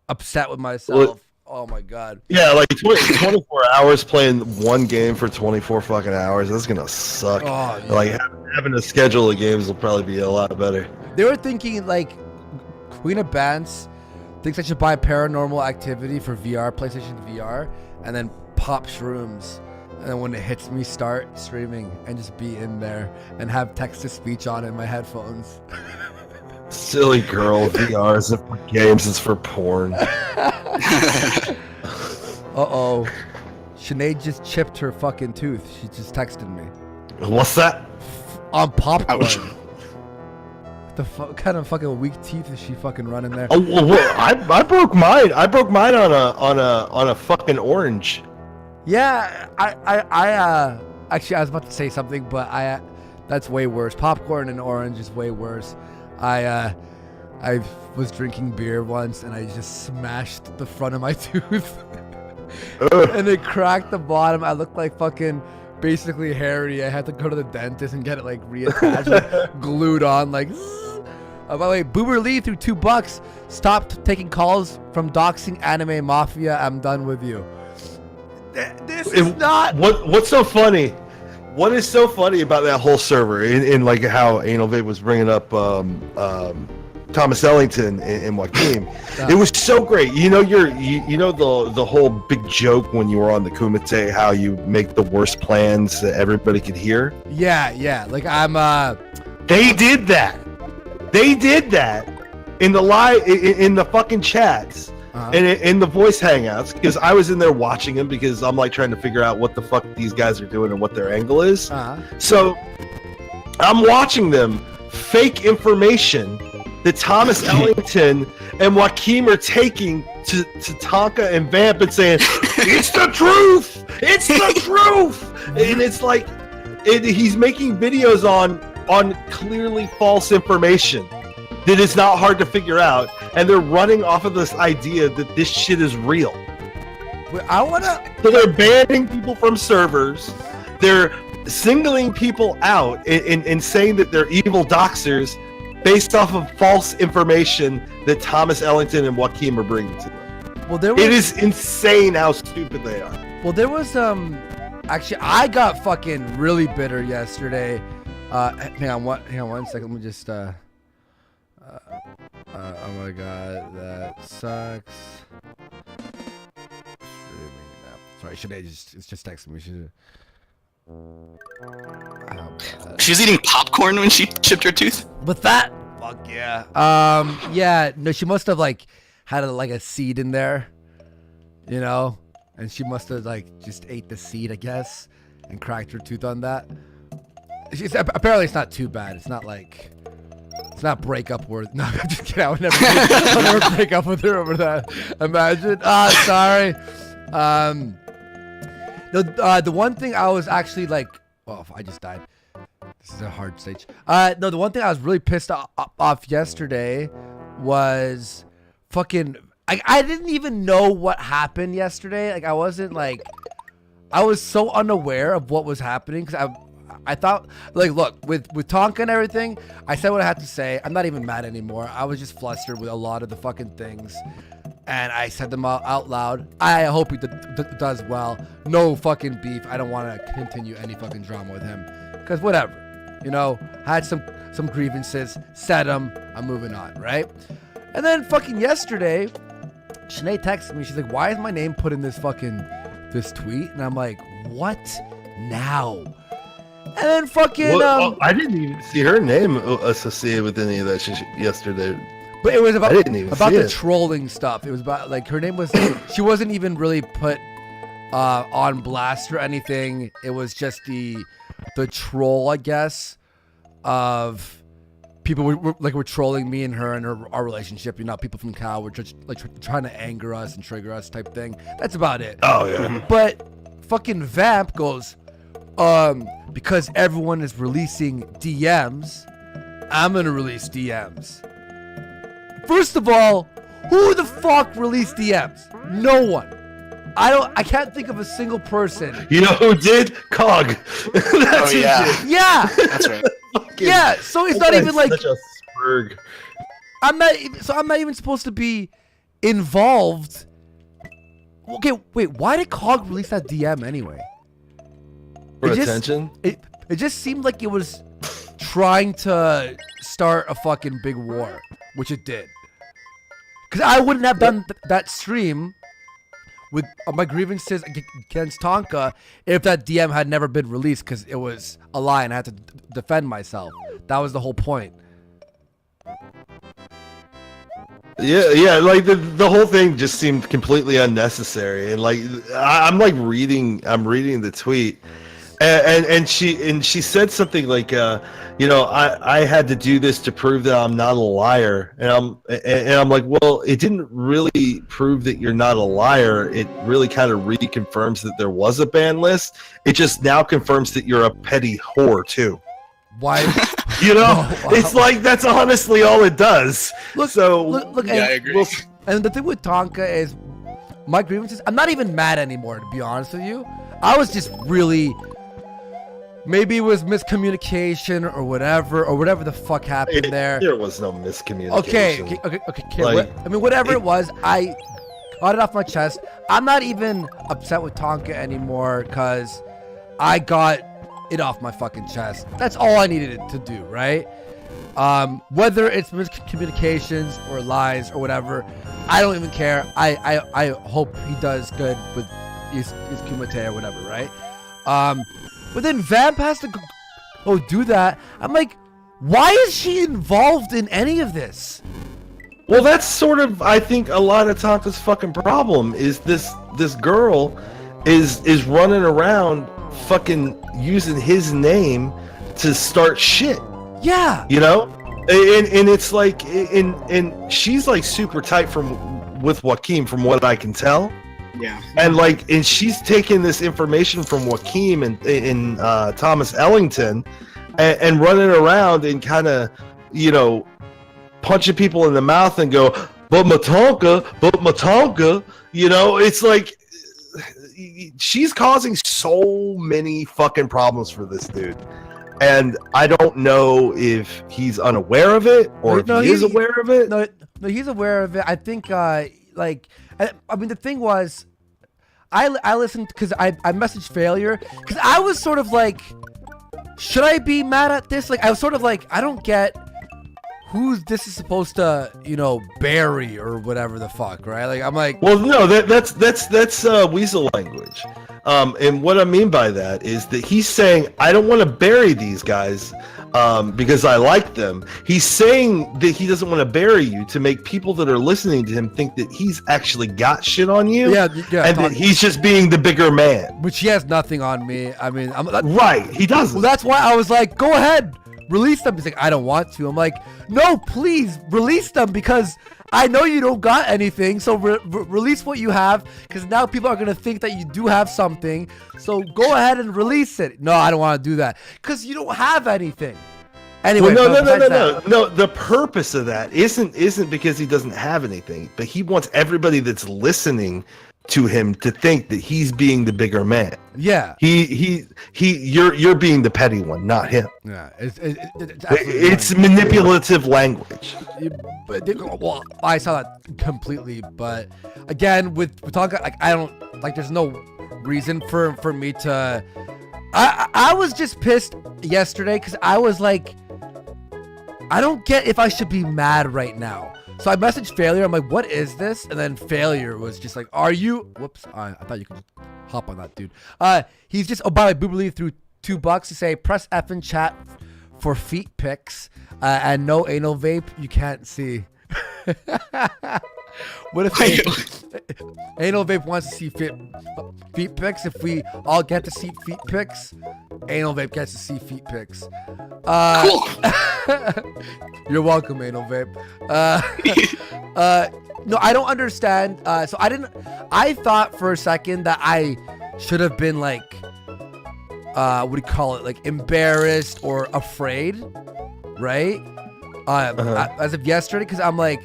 Speaker 1: upset with myself. Oh my god.
Speaker 3: Yeah, like 24 hours playing one game for 24 fucking hours. That's gonna suck. Oh, yeah. Like having a schedule of games will probably be a lot better.
Speaker 1: They were thinking like Queen of Bants thinks I should buy Paranormal Activity for VR, PlayStation VR, and then pop shrooms. And then when it hits me, start streaming and just be in there and have text-to-speech on in my headphones.
Speaker 3: Silly girl, VR isn't for games, it's for porn.
Speaker 1: Uh-oh. Sinead just chipped her fucking tooth. She just texted me.
Speaker 3: What's that?
Speaker 1: On popcorn.
Speaker 2: Ouch.
Speaker 1: What kind of fucking weak teeth is she fucking running there?
Speaker 3: Oh, well, I broke mine. I broke mine on a fucking orange.
Speaker 1: Yeah, actually I was about to say something, but that's way worse. Popcorn and orange is way worse. I was drinking beer once and I just smashed the front of my tooth. And it cracked the bottom. I looked like fucking basically Harry. I had to go to the dentist and get it like reattached, like, glued on like. By the way, Boober Lee threw $2. Stopped taking calls from doxing anime mafia. I'm done with you. This is not.
Speaker 3: What's so funny? What is so funny about that whole server in like how Anal Vape was bringing up Thomas Ellington and Joachim? It was so great. You know the whole big joke when you were on the Kumite, how you make the worst plans that everybody could hear.
Speaker 1: Yeah. Like I'm.
Speaker 3: They did that. They did that in the live in the fucking chats. And in the voice hangouts, because I was in there watching them because I'm like trying to figure out what the fuck these guys are doing and what their angle is. So I'm watching them fake information that Thomas Ellington and Joachim are taking to Tonka and Vamp and saying, it's the truth! It's the truth! And it's like, he's making videos on clearly false information that is not hard to figure out, and they're running off of this idea that this shit is real. So they're banning people from servers, they're singling people out and saying that they're evil doxers based off of false information that Thomas Ellington and Joachim are bringing to them. It is insane how stupid they are.
Speaker 1: Well, there was actually I got fucking really bitter yesterday. Hang on one second. Let me just oh my god, that sucks. Sorry, Sinead is just texting me.
Speaker 2: She was eating popcorn when she chipped her tooth.
Speaker 1: But that, fuck yeah. Yeah, no, she must have like had a seed in there, you know, and she must have like just ate the seed, I guess, and cracked her tooth on that. Apparently, it's not too bad. It's not like. It's not breakup worth. No, I'm just kidding. I'll never break up with her over that. Imagine. Sorry. The one thing I was actually like, oh, I just died. This is a hard stage. No, the one thing I was really pissed off yesterday was fucking. I didn't even know what happened yesterday. Like I wasn't like, I was so unaware of what was happening because I thought, like, look, with Tonka and everything, I said what I had to say. I'm not even mad anymore. I was just flustered with a lot of the fucking things. And I said them out loud. I hope he does well. No fucking beef. I don't want to continue any fucking drama with him. Because whatever. You know, had some grievances. Said them. I'm moving on, right? And then fucking yesterday, Sinead texted me. She's like, why is my name put in this tweet? And I'm like, what now? And then fucking
Speaker 3: I didn't even see her name associated with any of that shit yesterday.
Speaker 1: But it was about the
Speaker 3: it.
Speaker 1: trolling stuff. It was about like her name was she wasn't even really put on blast or anything. It was just the troll, I guess, of people were trolling me and her and our relationship. You know, people from Cal were just like trying to anger us and trigger us type thing. That's about it.
Speaker 3: Oh yeah.
Speaker 1: But fucking Vamp goes, because everyone is releasing DMs, I'm gonna release DMs. First of all, who the fuck released DMs? No one. I can't think of a single person.
Speaker 3: You know who did? Cog.
Speaker 2: That's yeah.
Speaker 1: Yeah.
Speaker 2: That's right.
Speaker 1: Yeah, so it's not even like
Speaker 3: such a spurg.
Speaker 1: I'm not even supposed to be involved. Okay, wait, why did Cog release that DM anyway?
Speaker 3: For attention?
Speaker 1: It just seemed like it was trying to start a fucking big war, which it did. Because I wouldn't have done that stream with my grievances against Tonka if that DM had never been released, because it was a lie and I had to defend myself. That was the whole point.
Speaker 3: Yeah, like the whole thing just seemed completely unnecessary, and like I'm reading the tweet, and she said something like, you know, I had to do this to prove that I'm not a liar, and I'm like, well, it didn't really prove that you're not a liar. It really kind of reconfirms that there was a ban list. It just now confirms that you're a petty whore too.
Speaker 1: Why?
Speaker 3: You know, it's like that's honestly all it does.
Speaker 1: Look,
Speaker 2: yeah, I agree.
Speaker 1: And the thing with Tonka is, my grievances. I'm not even mad anymore, to be honest with you. I was just really, maybe it was miscommunication or whatever the fuck happened there.
Speaker 3: There was no miscommunication.
Speaker 1: Okay. I mean, whatever it was, I got it off my chest. I'm not even upset with Tonka anymore because I got it off my fucking chest. That's all I needed it to do, right? Whether it's miscommunications or lies or whatever, I don't even care. I hope he does good with his Kumite or whatever, right? But then Vamp has to go do that. I'm like, why is she involved in any of this?
Speaker 3: Well, that's sort of, I think, a lot of Tonka's fucking problem is this girl is running around fucking using his name to start shit.
Speaker 1: Yeah.
Speaker 3: You know? And it's like, and she's like super tight with Joachim from what I can tell.
Speaker 2: Yeah.
Speaker 3: And she's taking this information from Joachim and Thomas Ellington and running around and kind of, you know, punching people in the mouth and go, but Tonka, you know, it's like, she's causing so many fucking problems for this dude, and I don't know if he's unaware of it or if he is aware of it.
Speaker 1: No, he's aware of it. I think, I mean, the thing was, I listened because I messaged Failure because I was sort of like, should I be mad at this? Like, I was sort of like, I don't get who this is supposed to, you know, bury or whatever the fuck, right? Like, I'm like,
Speaker 3: well, no, that's weasel language. And what I mean by that is that he's saying, I don't want to bury these guys because I like them. He's saying that he doesn't want to bury you to make people that are listening to him think that he's actually got shit on you.
Speaker 1: Yeah,
Speaker 3: and that he's just being the bigger man.
Speaker 1: Which he has nothing on me. I mean,
Speaker 3: right, he doesn't.
Speaker 1: Well, that's why I was like, go ahead. Release them. He's like, I don't want to. I'm like, no, please release them because I know you don't got anything. So release what you have because now people are going to think that you do have something. So go ahead and release it. No, I don't want to do that because you don't have anything. Anyway,
Speaker 3: well, no. The purpose of that isn't because he doesn't have anything, but he wants everybody that's listening to him to think that he's being the bigger man.
Speaker 1: Yeah.
Speaker 3: You're being the petty one, not him.
Speaker 1: Yeah.
Speaker 3: It's manipulative language.
Speaker 1: Well, I saw that completely, but again, with Tonka, like, I don't like. There's no reason for me to. I was just pissed yesterday because I was like, I don't get if I should be mad right now. So I messaged Failure. I'm like, what is this? And then Failure was just like, are you? Whoops. I thought you could hop on that, dude. He's just, oh, by the way, Booberly threw $2 to say, press F in chat for feet pics and no anal vape you can't see. What if Anal Vape wants to see feet pics? If we all get to see feet pics, Anal Vape gets to see feet pics.
Speaker 2: Cool.
Speaker 1: You're welcome, Anal Vape. No, I don't understand. So I thought for a second that I should have been like, what do you call it? Like embarrassed or afraid, right? As of yesterday, because I'm like,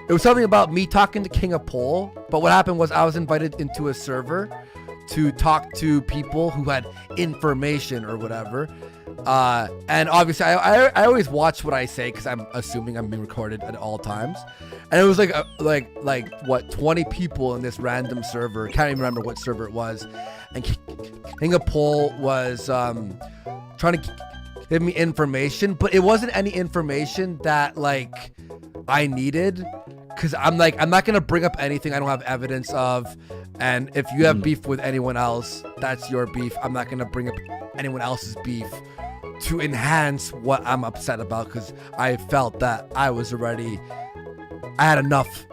Speaker 1: it was something about me talking to King of Pole, but what happened was I was invited into a server to talk to people who had information or whatever. And obviously I always watch what I say because I'm assuming I'm being recorded at all times. And it was like what, 20 people in this random server. Can't even remember what server it was. And King of Pole was trying to give me information, but it wasn't any information that like I needed. Because I'm like, I'm not going to bring up anything I don't have evidence of. And if you have beef with anyone else, that's your beef. I'm not going to bring up anyone else's beef to enhance what I'm upset about. Because I felt that I was already I had enough.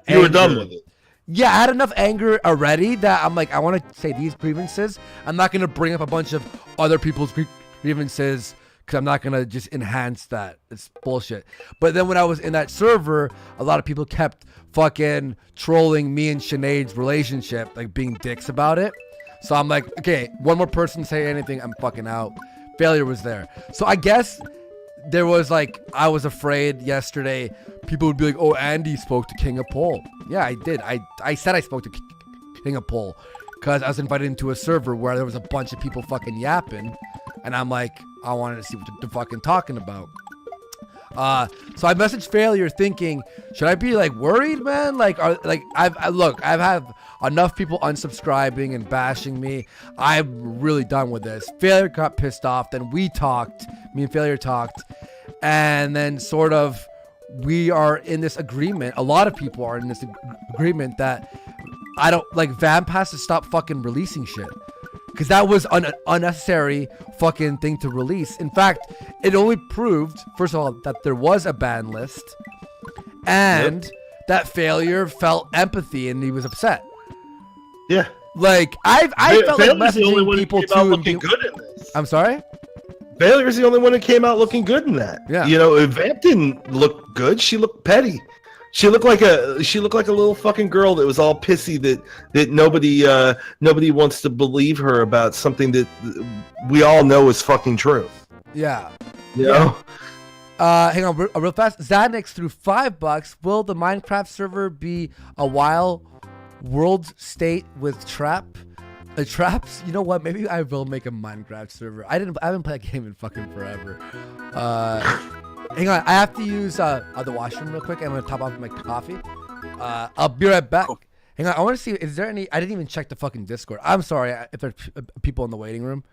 Speaker 3: You were done with it.
Speaker 1: Yeah, I had enough anger already that I'm like, I want to say these grievances. I'm not going to bring up a bunch of other people's grievances because I'm not going to just enhance that. It's bullshit. But then when I was in that server, a lot of people kept fucking trolling me and Sinead's relationship, like being dicks about it. So I'm like, okay, one more person say anything, I'm fucking out. Failure was there. So I guess there was like, I was afraid yesterday people would be like, oh, Andy spoke to King of Pole. Yeah, I did. I said I spoke to King of Pole because I was invited into a server where there was a bunch of people fucking yapping. And I'm like, I wanted to see what they're fucking talking about. So I messaged Failure thinking, should I be like worried, man? Like, I've had enough people unsubscribing and bashing me. I'm really done with this. Failure got pissed off. Then we talked. Me and Failure talked. And then sort of we are in this agreement. A lot of people are in this agreement that I don't like Vamp has to stop fucking releasing shit. Because that was an unnecessary fucking thing to release. In fact, it only proved, first of all, that there was a ban list. And that Failure felt empathy and he was upset.
Speaker 3: Yeah.
Speaker 1: Like, I felt like messaging people too.
Speaker 3: Looking good in this.
Speaker 1: I'm sorry?
Speaker 3: Failure's the only one that came out looking good in that.
Speaker 1: Yeah.
Speaker 3: You know, Vamp didn't look good. She looked petty. She looked like a little fucking girl that was all pissy that nobody wants to believe her about something that we all know is fucking true.
Speaker 1: Yeah.
Speaker 3: You know?
Speaker 1: Hang on, real fast. Xanax threw $5. Will the Minecraft server be a wild world state with traps? You know what? Maybe I will make a Minecraft server. I haven't played a game in fucking forever. Hang on, I have to use the washroom real quick. I'm gonna top off my coffee. I'll be right back.
Speaker 2: Cool.
Speaker 1: Hang on, I want to see. Is there any? I didn't even check the fucking Discord. I'm sorry if there's people in the waiting room.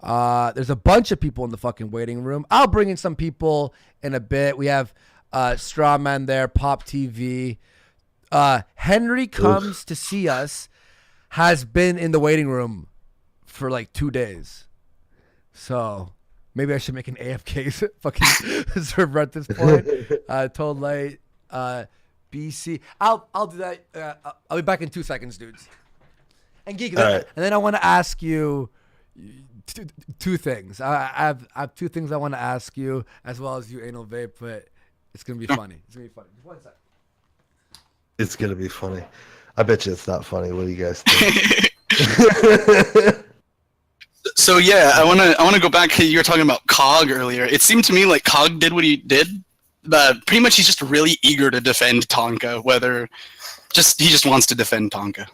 Speaker 1: There's a bunch of people in the fucking waiting room. I'll bring in some people in a bit. We have Strawman there, Pop TV. Henry comes to see us. Has been in the waiting room for like 2 days. So maybe I should make an AFK fucking server at this point. Told Light, BC. I'll do that. I'll be back in 2 seconds, dudes. And Geek, and then I want to ask you two things. I have 2 things I want to ask you, as well as you, Anal Vape, but it's gonna be funny. It's gonna be funny. Just 1 sec.
Speaker 3: It's gonna be funny. I bet you it's not funny. What do you guys think?
Speaker 2: So yeah, I wanna go back. You were talking about Cog earlier. It seemed to me like Cog did what he did. Pretty much, he's just really eager to defend Tonka. He just wants to defend Tonka.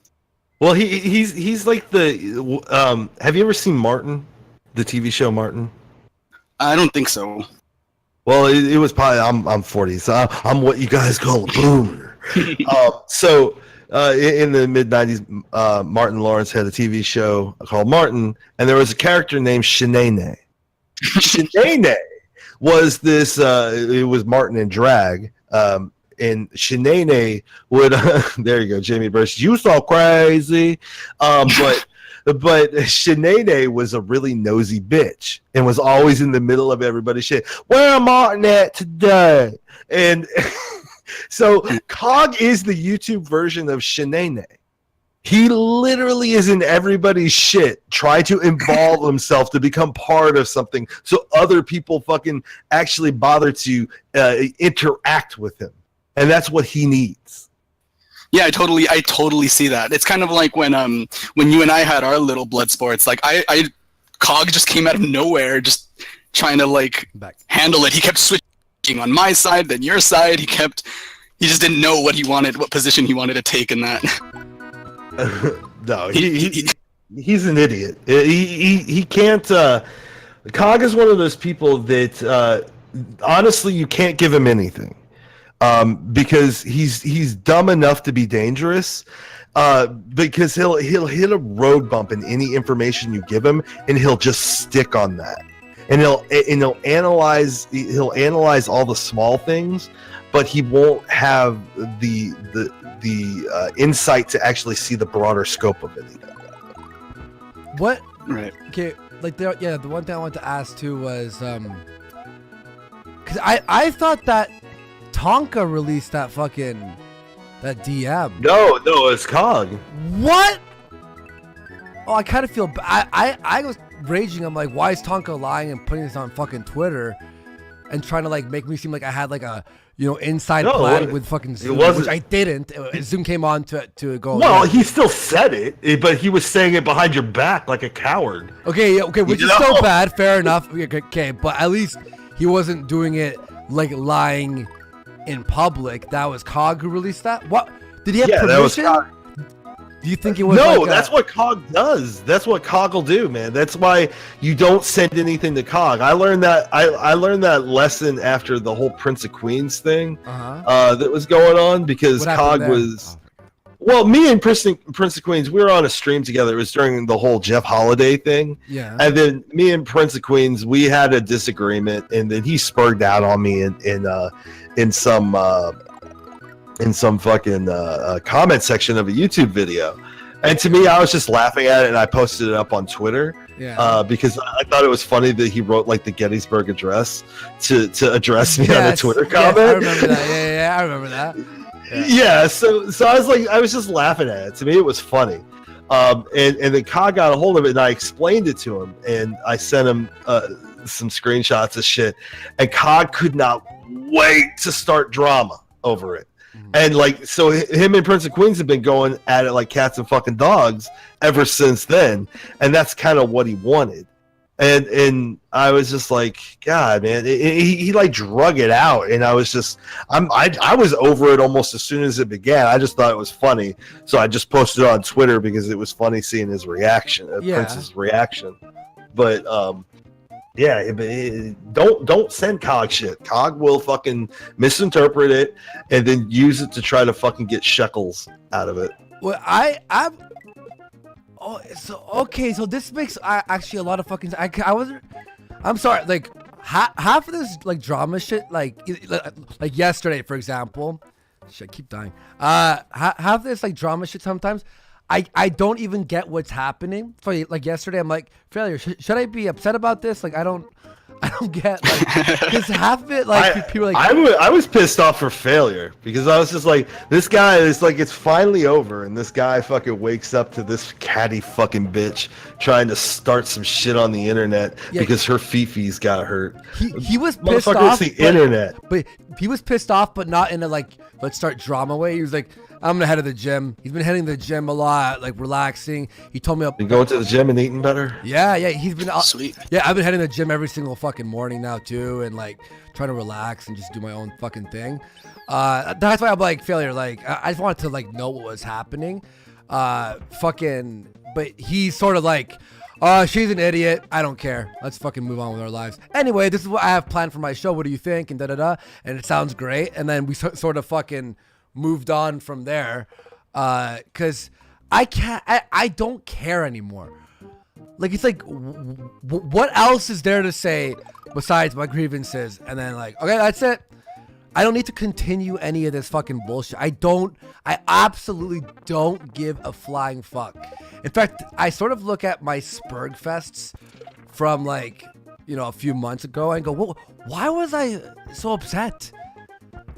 Speaker 3: Well, he's like the. Have you ever seen Martin, the TV show Martin?
Speaker 2: I don't think so.
Speaker 3: Well, it was probably I'm 40, so I'm what you guys call a boomer. In the mid-90s, Martin Lawrence had a TV show called Martin, and there was a character named Shanae. Shanae was this, it was Martin in drag, and Shanae would, there you go, Jamie Burst, you so crazy, but Shanae was a really nosy bitch, and was always in the middle of everybody's shit. Where am Martin at today? And... So Cog is the YouTube version of Shanae. He literally is in everybody's shit, try to involve himself to become part of something so other people fucking actually bother to interact with him. And that's what he needs.
Speaker 2: Yeah, I totally see that. It's kind of like when you and I had our little blood sports. Like Cog just came out of nowhere, just trying to like handle it. He kept switching on my side, then your side. He just didn't know what position he wanted to take in that.
Speaker 3: No, he's an idiot. He can't. Cog is one of those people that honestly you can't give him anything because he's dumb enough to be dangerous. Because he'll hit a road bump in any information you give him, and he'll just stick on that. And he'll analyze all the small things, but he won't have the insight to actually see the broader scope of it.
Speaker 1: What?
Speaker 2: Right.
Speaker 1: Okay. Like the one thing I wanted to ask too was because I thought that Tonka released that fucking that DM.
Speaker 3: No, it's Cog.
Speaker 1: What? Oh, I kind of feel. I was raging. I'm like, why is Tonka lying and putting this on fucking Twitter, and trying to like make me seem like I had like a inside plan with fucking Zoom, which I didn't. Zoom came on to go.
Speaker 3: Well, he still said it, but he was saying it behind your back like a coward.
Speaker 1: Okay, which is still bad. Fair enough. Okay, but at least he wasn't doing it like lying in public. That was Cog who released that. What did he have permission?
Speaker 3: That was Cog.
Speaker 1: Do you think it was?
Speaker 3: No, that's what Cog does. That's what Cog will do, man. That's why you don't send anything to Cog. I learned that. I learned that lesson after the whole Prince of Queens thing that was going on because Cog was. Well, me and Prince of Queens, we were on a stream together. It was during the whole Jeff Holiday thing.
Speaker 1: Yeah.
Speaker 3: And then me and Prince of Queens, we had a disagreement, and then he spurred out on me in some fucking comment section of a YouTube video. And to me, I was just laughing at it, and I posted it up on Twitter because I thought it was funny that he wrote like the Gettysburg Address to address me on a Twitter comment.
Speaker 1: I remember that. Yeah, I remember that.
Speaker 3: Yeah, so I was just laughing at it. To me, it was funny. And then Cog got a hold of it, and I explained it to him, and I sent him some screenshots of shit, and Cog could not wait to start drama over it. And like, so him and Prince of Queens have been going at it like cats and fucking dogs ever since then, and that's kind of what he wanted. And I was just like, God, man, he like drug it out, and I was just, I was over it almost as soon as it began. I just thought it was funny, so I just posted it on Twitter because it was funny seeing his reaction, Prince's reaction. But yeah, don't send Cog shit. Cog will fucking misinterpret it and then use it to try to fucking get shekels out of it.
Speaker 1: Well, so this makes actually a lot of fucking. I'm sorry, like half of this like drama shit, like yesterday, for example. Shit, I keep dying. Half this like drama shit sometimes. I don't even get what's happening. So like yesterday, I'm like, failure. Should I be upset about this? Like I don't get like because half of it like people are like
Speaker 3: I was pissed off for failure because I was just like, this guy is like, it's finally over, and this guy fucking wakes up to this catty fucking bitch trying to start some shit on the internet because her Fifi's got hurt.
Speaker 1: He was pissed off.
Speaker 3: The internet.
Speaker 1: But he was pissed off, but not in a like let's start drama way. He was like, I'm gonna head to the gym. He's been heading to the gym a lot, like relaxing. He told me
Speaker 3: been going to the gym and eating better.
Speaker 1: Yeah, he's been
Speaker 2: sweet.
Speaker 1: Yeah, I've been heading to the gym every single fucking morning now too, and like trying to relax and just do my own fucking thing. That's why I'm like failure. Like I just wanted to like know what was happening. But he's sort of like, she's an idiot. I don't care. Let's fucking move on with our lives. Anyway, this is what I have planned for my show. What do you think? And and it sounds great. And then we sort of fucking moved on from there, because I don't care anymore. Like it's like, what else is there to say besides my grievances? And then like, okay, that's it. I don't need to continue any of this fucking bullshit. I absolutely don't give a flying fuck. In fact, I sort of look at my Spurgfests from like, a few months ago and go, well, why was I so upset?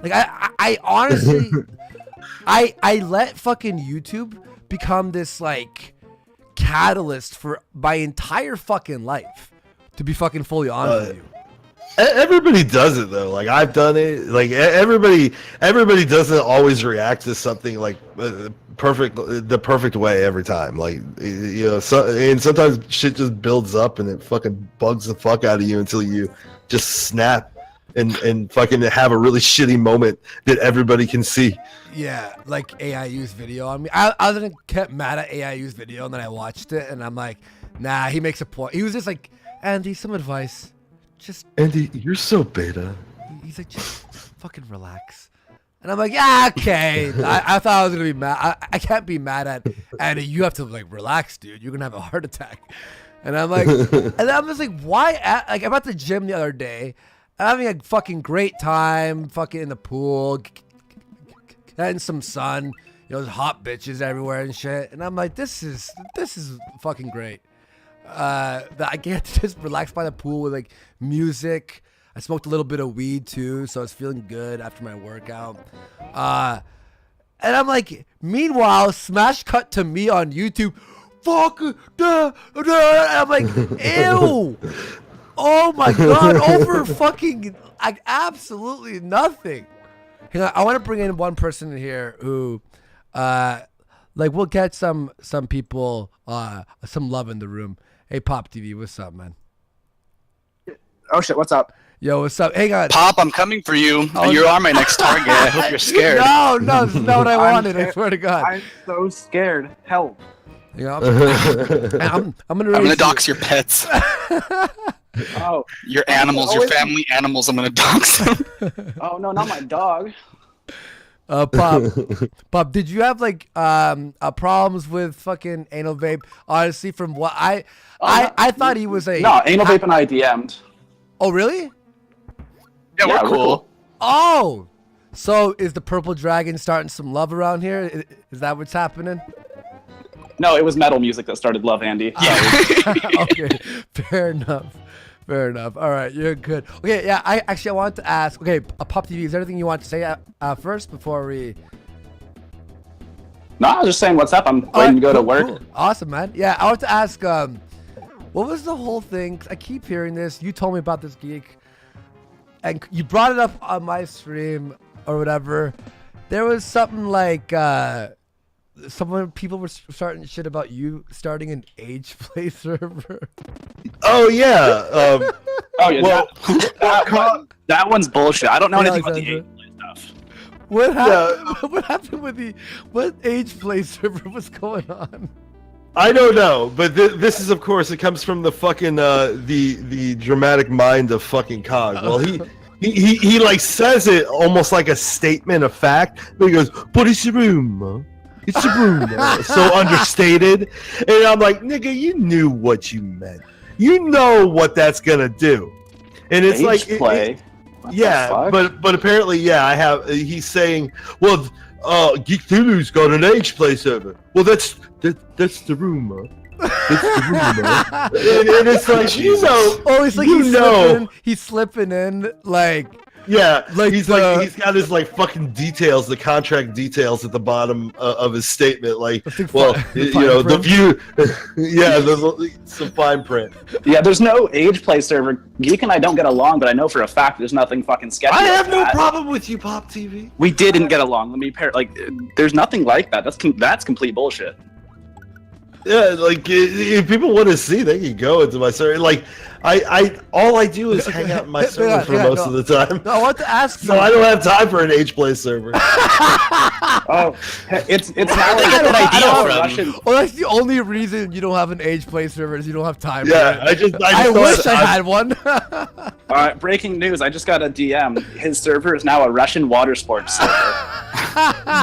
Speaker 1: Like I honestly, I let fucking YouTube become this like catalyst for my entire fucking life, to be fucking fully honest with you.
Speaker 3: Everybody does it though. Like I've done it. Like everybody doesn't always react to something like the perfect way every time. Like and sometimes shit just builds up and it fucking bugs the fuck out of you until you just snap and fucking have a really shitty moment that everybody can see.
Speaker 1: Yeah, like AIU's video on me. I was kept mad at AIU's video, and then I watched it, and I'm like, nah, he makes a point. He was just like, Andy, some advice. Just
Speaker 3: Andy, you're so beta.
Speaker 1: He's like, just fucking relax. And I'm like, yeah, okay. I thought I was gonna be mad. I can't be mad at Andy. You have to like relax, dude. You're gonna have a heart attack. And I'm like, and then I'm just like, why? Like I'm at the gym the other day. I'm having a fucking great time, fucking in the pool, getting some sun. There's hot bitches everywhere and shit. And I'm like, this is fucking great. That I get to just relax by the pool with like music. I smoked a little bit of weed too, so I was feeling good after my workout. And I'm like, meanwhile, smash cut to me on YouTube. Fuck, and I'm like, ew. Oh my God, over fucking, like, absolutely nothing. Hang on, I want to bring in one person in here who, like, we'll get some people, some love in the room. Hey, Pop TV, what's up, man?
Speaker 4: Oh shit, what's up?
Speaker 1: Yo, what's up? Hang on.
Speaker 2: Pop, I'm coming for you.
Speaker 1: Oh,
Speaker 2: You are my next target. I hope you're scared.
Speaker 1: No, this is not what I wanted. I swear to God.
Speaker 4: I'm so scared. Help.
Speaker 1: You know, I'm gonna
Speaker 2: dox your pets.
Speaker 4: Oh.
Speaker 2: Your animals, your family animals. I'm gonna dox them.
Speaker 4: Oh no, not my dog.
Speaker 1: Pop, did you have like problems with fucking Anal Vape? Honestly, from what I thought he was a
Speaker 4: Anal Vape and I DM'd.
Speaker 1: Oh really?
Speaker 2: Yeah, we're cool.
Speaker 1: Oh, so is the Purple Dragon starting some love around here? Is that what's happening?
Speaker 4: No, it was metal music that started Love Andy.
Speaker 2: Yeah.
Speaker 1: Okay, fair enough. All right, you're good. Okay, yeah, I wanted to ask. Okay, Pop TV, is there anything you want to say first before we?
Speaker 4: No, I was just saying what's up. I'm waiting to go to work.
Speaker 1: Cool. Awesome, man. Yeah, I want to ask. What was the whole thing? 'Cause I keep hearing this. You told me about this geek, and you brought it up on my stream or whatever. There was something like people were starting shit about you starting an age play server.
Speaker 3: Oh yeah.
Speaker 4: Oh yeah.
Speaker 3: Well,
Speaker 4: that one's bullshit. I don't know anything about the age play stuff.
Speaker 1: What happened? What happened with what age play server was going on?
Speaker 3: I don't know, but this is, of course, it comes from the fucking the dramatic mind of fucking Cog. Well, he like says it almost like a statement of fact, but he goes, "But it's a rumor. It's a rumor." So understated, and I'm like, "Nigga, you knew what you meant. You know what that's gonna do." And it's like,
Speaker 4: play.
Speaker 3: Yeah, but apparently, yeah, I have. He's saying, "Well, Geekthulhu's got an age play server." Well, that's the rumor. That's the rumor. and it's like, you know,
Speaker 1: oh, it's like he's slipping in, like.
Speaker 3: Yeah,
Speaker 1: like
Speaker 3: he's got his like fucking details, the contract details at the bottom of his statement. Like, well, you know, the view. Yeah, there's some fine print.
Speaker 4: Yeah, there's no age play server. Geek and I don't get along, but I know for a fact there's nothing fucking sketchy.
Speaker 3: I have no problem with you, Pop TV.
Speaker 4: We didn't get along. Let me like, there's nothing like that. That's complete bullshit.
Speaker 3: Yeah, like if people want to see, they can go into my server. Like, all I do is hang out in my server for most of the time.
Speaker 1: No, I want to ask.
Speaker 3: So I don't have time for an age play server.
Speaker 4: Oh, it's not
Speaker 2: like get that idea from.
Speaker 1: Well, that's the only reason you don't have an age play server is you don't have time.
Speaker 3: Yeah,
Speaker 1: I wish I had one.
Speaker 4: All right, breaking news! I just got a DM. His server is now a Russian water sports server.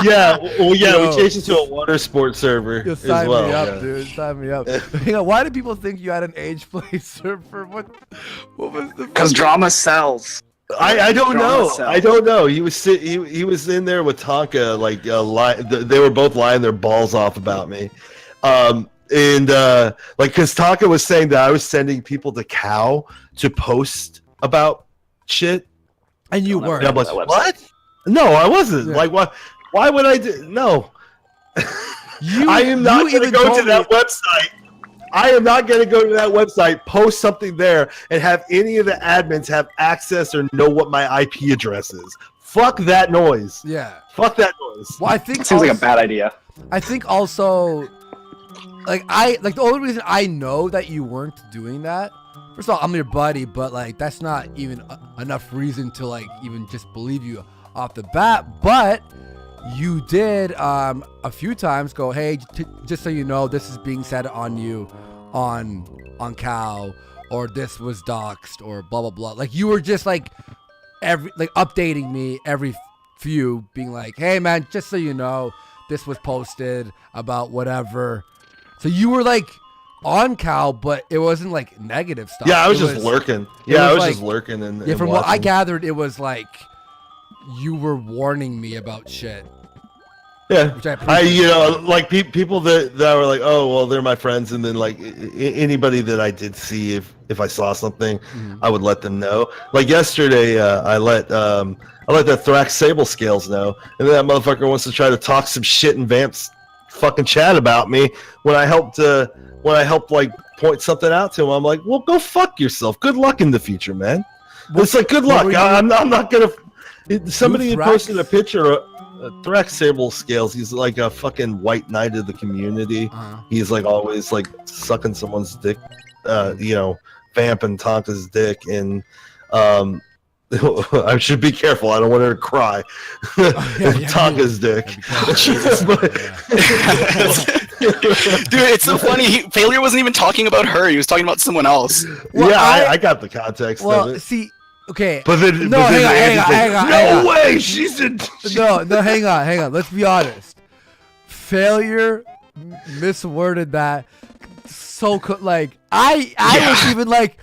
Speaker 3: Yeah, well, yeah, we changed it to a water sports server as well.
Speaker 1: Me up, dude. Sign me up. You know, why do people think you had an age play server? What was the?
Speaker 4: Because drama sells.
Speaker 3: I don't know. I don't know. He was in there with Tonka, like they were both lying their balls off about me, and like because Tonka was saying that I was sending people to Cow to post about shit,
Speaker 1: and you weren't.
Speaker 3: And I'm like, what? No, I wasn't. Yeah. Like, what? Why would I do? No, I am not going to go to that website. I am not going to go to that website, post something there, and have any of the admins have access or know what my IP address is. Fuck that noise.
Speaker 1: Yeah.
Speaker 3: Fuck that noise.
Speaker 1: Well, I think
Speaker 4: seems like a bad idea.
Speaker 1: I think also, like the only reason I know that you weren't doing that. First of all, I'm your buddy, but like that's not even enough reason to like even just believe you off the bat. But you did a few times go, hey, just so you know, this is being said on you on Cal, or this was doxed, or blah blah blah. Like you were just like updating me every few, being like, hey man, just so you know, this was posted about whatever. So you were like on Cal, but it wasn't like negative stuff.
Speaker 3: Yeah, I was just lurking. Yeah, I was just lurking and
Speaker 1: yeah. From
Speaker 3: watching.
Speaker 1: What I gathered, it was like you were warning me about shit.
Speaker 3: Yeah,
Speaker 1: Which I appreciate.
Speaker 3: like people that were like, oh, well, they're my friends, and then like anybody that I did see, if I saw something, I would let them know. Like yesterday, I let the Thrax Sable Scales know, and then that motherfucker wants to try to talk some shit in Vamp's fucking chat about me when I helped like point something out to him. I'm like, well, go fuck yourself. Good luck in the future, man. It's like, good luck. I'm not gonna. Somebody had posted a picture. Thrax Sable Scales, he's like a fucking white knight of the community. He's like always like sucking someone's dick, Vamp and Tonka's dick, and I should be careful. I don't want her to cry. Tonka's dick.
Speaker 2: Dude, it's so funny. Failure wasn't even talking about her. He was talking about someone else.
Speaker 3: Well, I got the context of it.
Speaker 1: See, okay.
Speaker 3: But then,
Speaker 1: hang on.
Speaker 3: No way, she's in.
Speaker 1: No, hang on. Let's be honest. Failure misworded that. So like I was even like,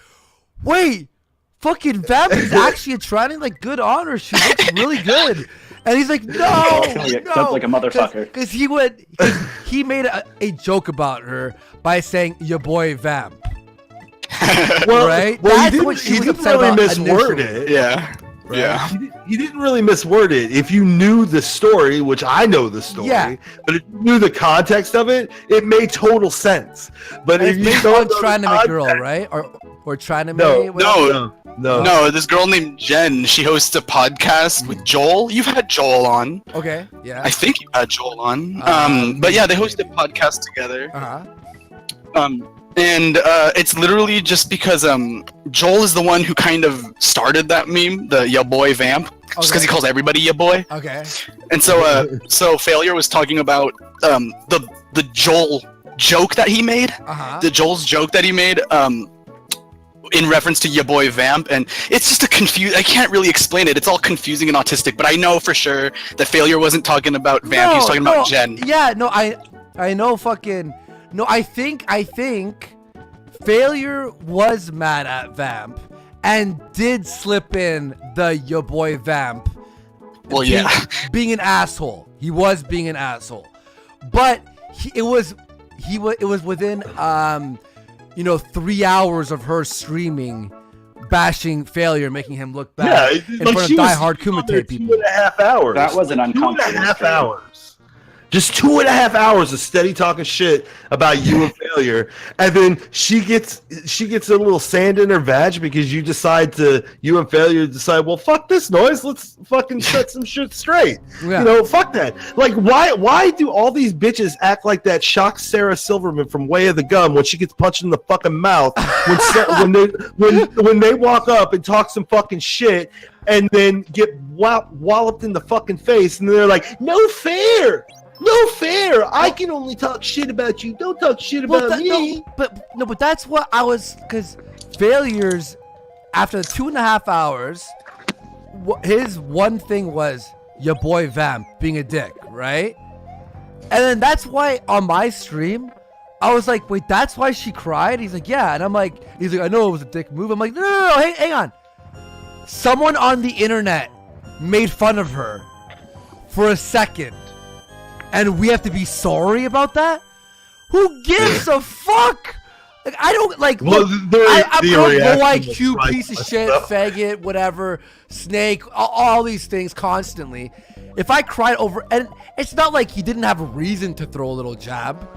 Speaker 1: wait, fucking Vamp is actually a tranny, like good on her. She looks really good. And he's like, no,
Speaker 4: like a motherfucker.
Speaker 1: Because he made a joke about her by saying your boy Vamp.
Speaker 3: Well,
Speaker 1: right?
Speaker 3: Well,
Speaker 1: That's
Speaker 3: he
Speaker 1: what she was
Speaker 3: didn't
Speaker 1: upset
Speaker 3: really
Speaker 1: about
Speaker 3: misword
Speaker 1: initially.
Speaker 3: it.
Speaker 2: Yeah.
Speaker 1: Right?
Speaker 2: Yeah.
Speaker 3: He didn't really misword it. If you knew the story, which I know the story, but if you knew the context of it, it made total sense. But if you don't know
Speaker 1: trying to make girl, right? Or trying to make
Speaker 2: No, this girl named Jen, she hosts a podcast with Joel. You've had Joel on.
Speaker 1: Okay, yeah.
Speaker 2: I think you had Joel on. But yeah, they host a podcast together. And it's literally just because Joel is the one who kind of started that meme, the ya boy Vamp, just because he calls everybody ya boy.
Speaker 1: Okay.
Speaker 2: And so Failure was talking about the Joel joke that he made, Joel's joke that he made, in reference to your boy Vamp, and it's just I can't really explain it. It's all confusing and autistic, but I know for sure that Failure wasn't talking about Vamp. He was talking about Jen.
Speaker 1: Yeah, no, I know fucking... No, I think Failure was mad at Vamp and did slip in the your boy Vamp.
Speaker 2: Well,
Speaker 1: being an asshole. He was being an asshole, but it was within 3 hours of her streaming, bashing Failure, making him look bad in front of diehard Kumite people.
Speaker 3: 2.5 hours.
Speaker 4: That was an uncomfortable.
Speaker 3: 2.5 hours. Just 2.5 hours of steady talking shit about you and Failure, and then she gets a little sand in her vag because you and Failure decide, well, fuck this noise, let's fucking set some shit straight. Yeah. Fuck that. Like, why do all these bitches act like that shocked Sarah Silverman from Way of the Gum when she gets punched in the fucking mouth when they walk up and talk some fucking shit and then get walloped in the fucking face, and they're like, no fair. No fair! I can only talk shit about you. Don't talk shit about me.
Speaker 1: But that's what I was, because Failure's, after 2.5 hours, his one thing was your boy Vamp being a dick, right? And then that's why on my stream, I was like, wait, that's why she cried? He's like, yeah. And he's like, I know it was a dick move. I'm like, no, hang on. Someone on the internet made fun of her for a second. And we have to be sorry about that? Who gives a fuck? Like, I don't like.
Speaker 3: Well,
Speaker 1: I'm a low IQ piece of shit, faggot, whatever, snake, all these things constantly. If I cried over, and it's not like he didn't have a reason to throw a little jab.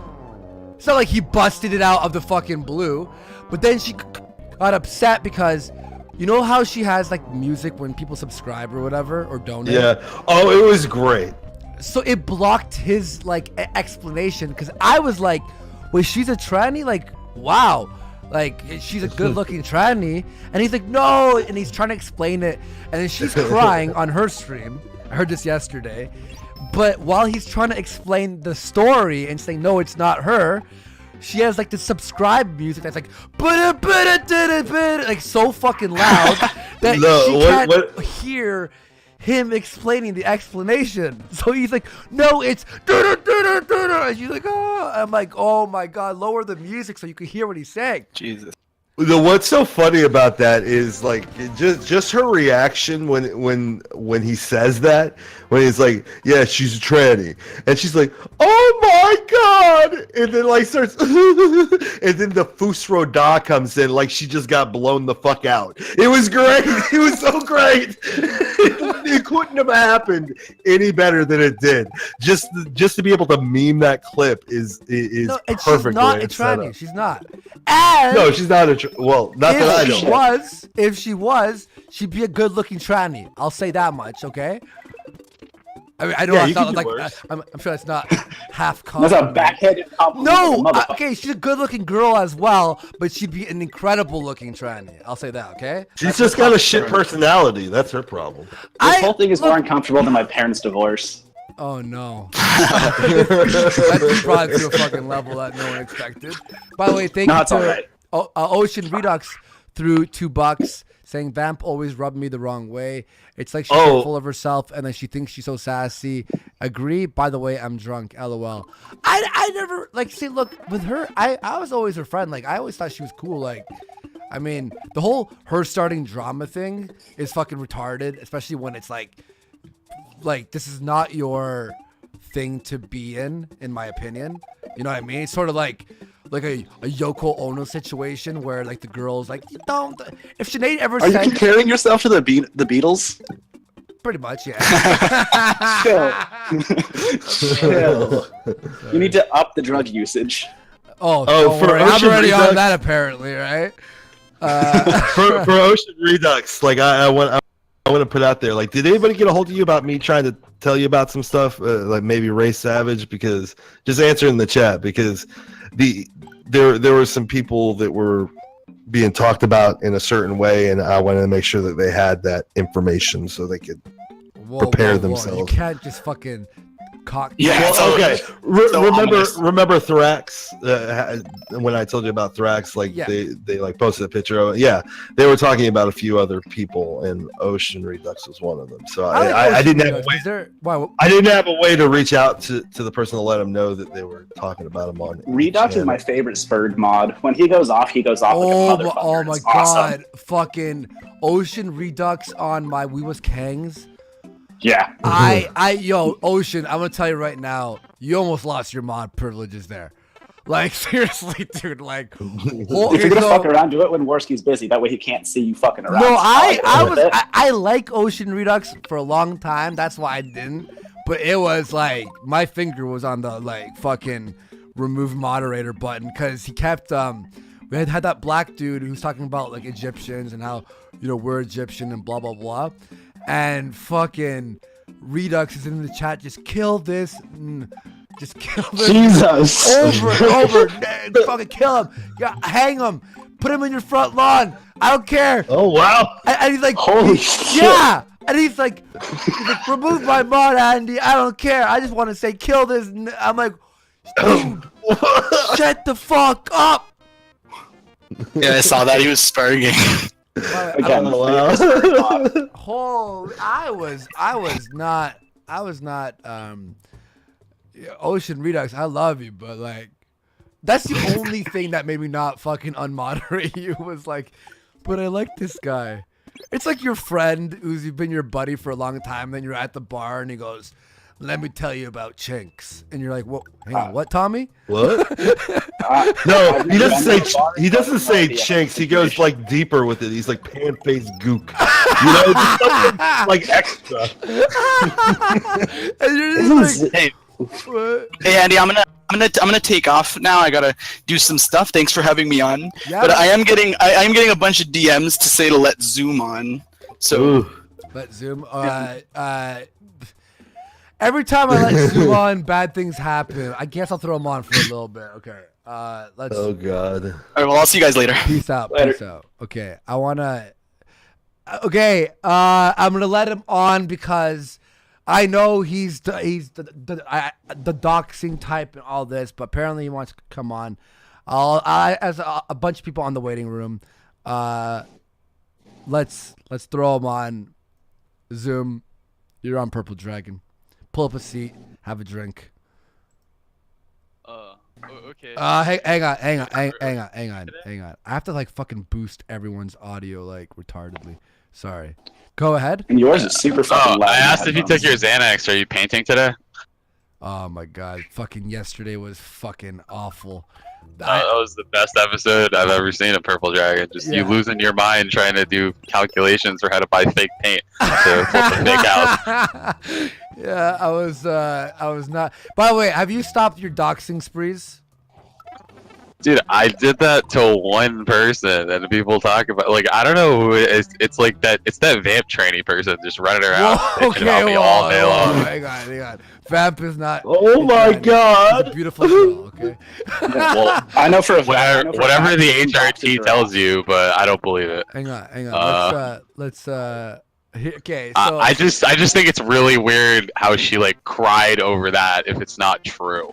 Speaker 1: It's not like he busted it out of the fucking blue. But then she got upset because, you know how she has like music when people subscribe or whatever or donate.
Speaker 3: Yeah. Oh, it was great.
Speaker 1: So it blocked his like explanation, because I was like, wait, she's a tranny? Like, wow, like she's a good looking tranny. And he's like, no, and he's trying to explain it, and then she's crying on her stream. I heard this yesterday. But while he's trying to explain the story and saying, no, it's not her, she has like the subscribe music that's like like so fucking loud that she can't hear him explaining the explanation. So he's like, no, it's and she's like, oh. I'm like, oh my god, lower the music so you can hear what he's saying.
Speaker 2: Jesus.
Speaker 3: What's so funny about that is like just her reaction when he says that, when he's like, yeah, she's a tranny, and she's like, oh my god, and then like starts and then the Fusro Da comes in like she just got blown the fuck out. It was great. It was so great. It couldn't have happened any better than it did. Just to be able to meme that clip is
Speaker 1: no,
Speaker 3: perfect.
Speaker 1: She's not a tranny. She's not. And
Speaker 3: no, she's not a well, not that I know.
Speaker 1: If she was, she'd be a good-looking tranny. I'll say that much, okay? I mean, I know it's not like I'm sure it's not half compliment.
Speaker 4: That's a backhanded compliment.
Speaker 1: No, okay, she's a good-looking girl as well, but she'd be an incredible-looking tranny. I'll say that, okay?
Speaker 3: She's just got a shit personality. That's her problem.
Speaker 4: This whole thing is more uncomfortable than my parents' divorce.
Speaker 1: Oh no! That's brought to a fucking level that no one expected. By the way, thank you to Ocean Redux through $2 saying Vamp always rubbed me the wrong way. It's like she's so full of herself and then she thinks she's so sassy. Agree. By the way, I'm drunk. LOL. I never see. Look, with her, I was always her friend. Like I always thought she was cool. Like. I mean, the whole her starting drama thing is fucking retarded, especially when it's like this is not your thing to be in my opinion. You know what I mean? It's sort of like a Yoko Ono situation where like the girl's like, don't. If Sinead ever
Speaker 4: said, are you comparing yourself to the Beatles?
Speaker 1: Pretty much, yeah.
Speaker 4: Chill. You need to up the drug usage.
Speaker 1: Oh, I'm already on that apparently, right?
Speaker 3: For Ocean Redux, like I want to put out there, like, did anybody get a hold of you about me trying to tell you about some stuff, like maybe Ray Savage? Because just answer in the chat, because there were some people that were being talked about in a certain way, and I wanted to make sure that they had that information so they could prepare themselves.
Speaker 1: You can't just fucking cock.
Speaker 2: Yeah.
Speaker 3: Well, okay. Remember Thrax? When I told you about Thrax, like they like posted a picture of it. Yeah, they were talking about a few other people, and Ocean Redux was one of them. So I didn't have I didn't have a way to reach out to the person to let them know that they were talking about him on.
Speaker 4: Redux is my favorite Spurred mod. When he goes off like a motherfucker.
Speaker 1: Oh my
Speaker 4: god!
Speaker 1: Awesome. Fucking Ocean Redux on my We Was Kangs.
Speaker 4: Yeah.
Speaker 1: Yo, Ocean, I'm gonna tell you right now, you almost lost your mod privileges there. Like, seriously, dude, like...
Speaker 4: If you're gonna fuck around, do it when Warski's busy. That way he can't see you fucking around.
Speaker 1: No, I like Ocean Redux for a long time. That's why I didn't. But it was like, my finger was on the, like, fucking remove moderator button. Because he kept, we had that black dude who was talking about, like, Egyptians and how, we're Egyptian and blah, blah, blah. And fucking Redux is in the chat. Just kill this. Just kill this.
Speaker 4: Jesus.
Speaker 1: Over and over. Fucking kill him. Yeah, hang him. Put him in your front lawn. I don't care.
Speaker 3: Oh, wow.
Speaker 1: And he's like,
Speaker 4: holy shit.
Speaker 1: Yeah. And he's like, remove my mod, Andy. I don't care. I just want to say kill this. I'm like, dude, shut the fuck up.
Speaker 2: Yeah, I saw that. He was spurring.
Speaker 4: Again,
Speaker 1: I was not Ocean Redux, I love you, but like that's the only thing that made me not fucking unmoderate you was like, but I like this guy. It's like your friend who's been your buddy for a long time, then you're at the bar and he goes, let me tell you about chinks, and you're like, "What? Hang on, what, Tommy?
Speaker 3: What?" No, he doesn't say chinks. He goes like deeper with it. He's like pan-faced gook, like extra.
Speaker 1: And you're just like,
Speaker 2: hey, Andy, I'm gonna take off now. I gotta do some stuff. Thanks for having me on. Yeah, but I am getting a bunch of DMs to say to let Zoom on. So
Speaker 1: let Zoom. Every time I let Zoom on, bad things happen. I guess I'll throw him on for a little bit. Okay. Let's.
Speaker 3: Oh God.
Speaker 2: All right. Well, I'll see you guys later.
Speaker 1: Peace out. Later. Peace out. Okay. I wanna. Okay. I'm gonna let him on because I know he's the doxing type and all this, but apparently he wants to come on. As a bunch of people on the waiting room. Let's throw him on. Zoom. You're on Purple Dragon. Pull up a seat, have a drink.
Speaker 5: Okay.
Speaker 1: Hang on. I have to like fucking boost everyone's audio like retardedly. Sorry. Go ahead.
Speaker 4: And yours is super fucking loud.
Speaker 5: I asked if you took your Xanax. Are you painting today?
Speaker 1: Oh my god, fucking yesterday was fucking awful.
Speaker 5: That was the best episode I've ever seen of Purple Dragon. Just you losing your mind trying to do calculations for how to buy fake paint to flip a fake house.
Speaker 1: Yeah, I was not. By the way, have you stopped your doxing sprees?
Speaker 5: Dude, I did that to one person, and people talk about like I don't know who it is. It's like that. It's that vamp trainee person just running around bitching about me all day long.
Speaker 1: Hang on. Vamp is not.
Speaker 3: Oh my god!
Speaker 1: It's a beautiful girl. Okay.
Speaker 4: Well, I know for a fact.
Speaker 5: Whatever the HRT tells you, but I don't believe it.
Speaker 1: Hang on. Let's. Okay. So
Speaker 5: I just think it's really weird how she like cried over that if it's not true.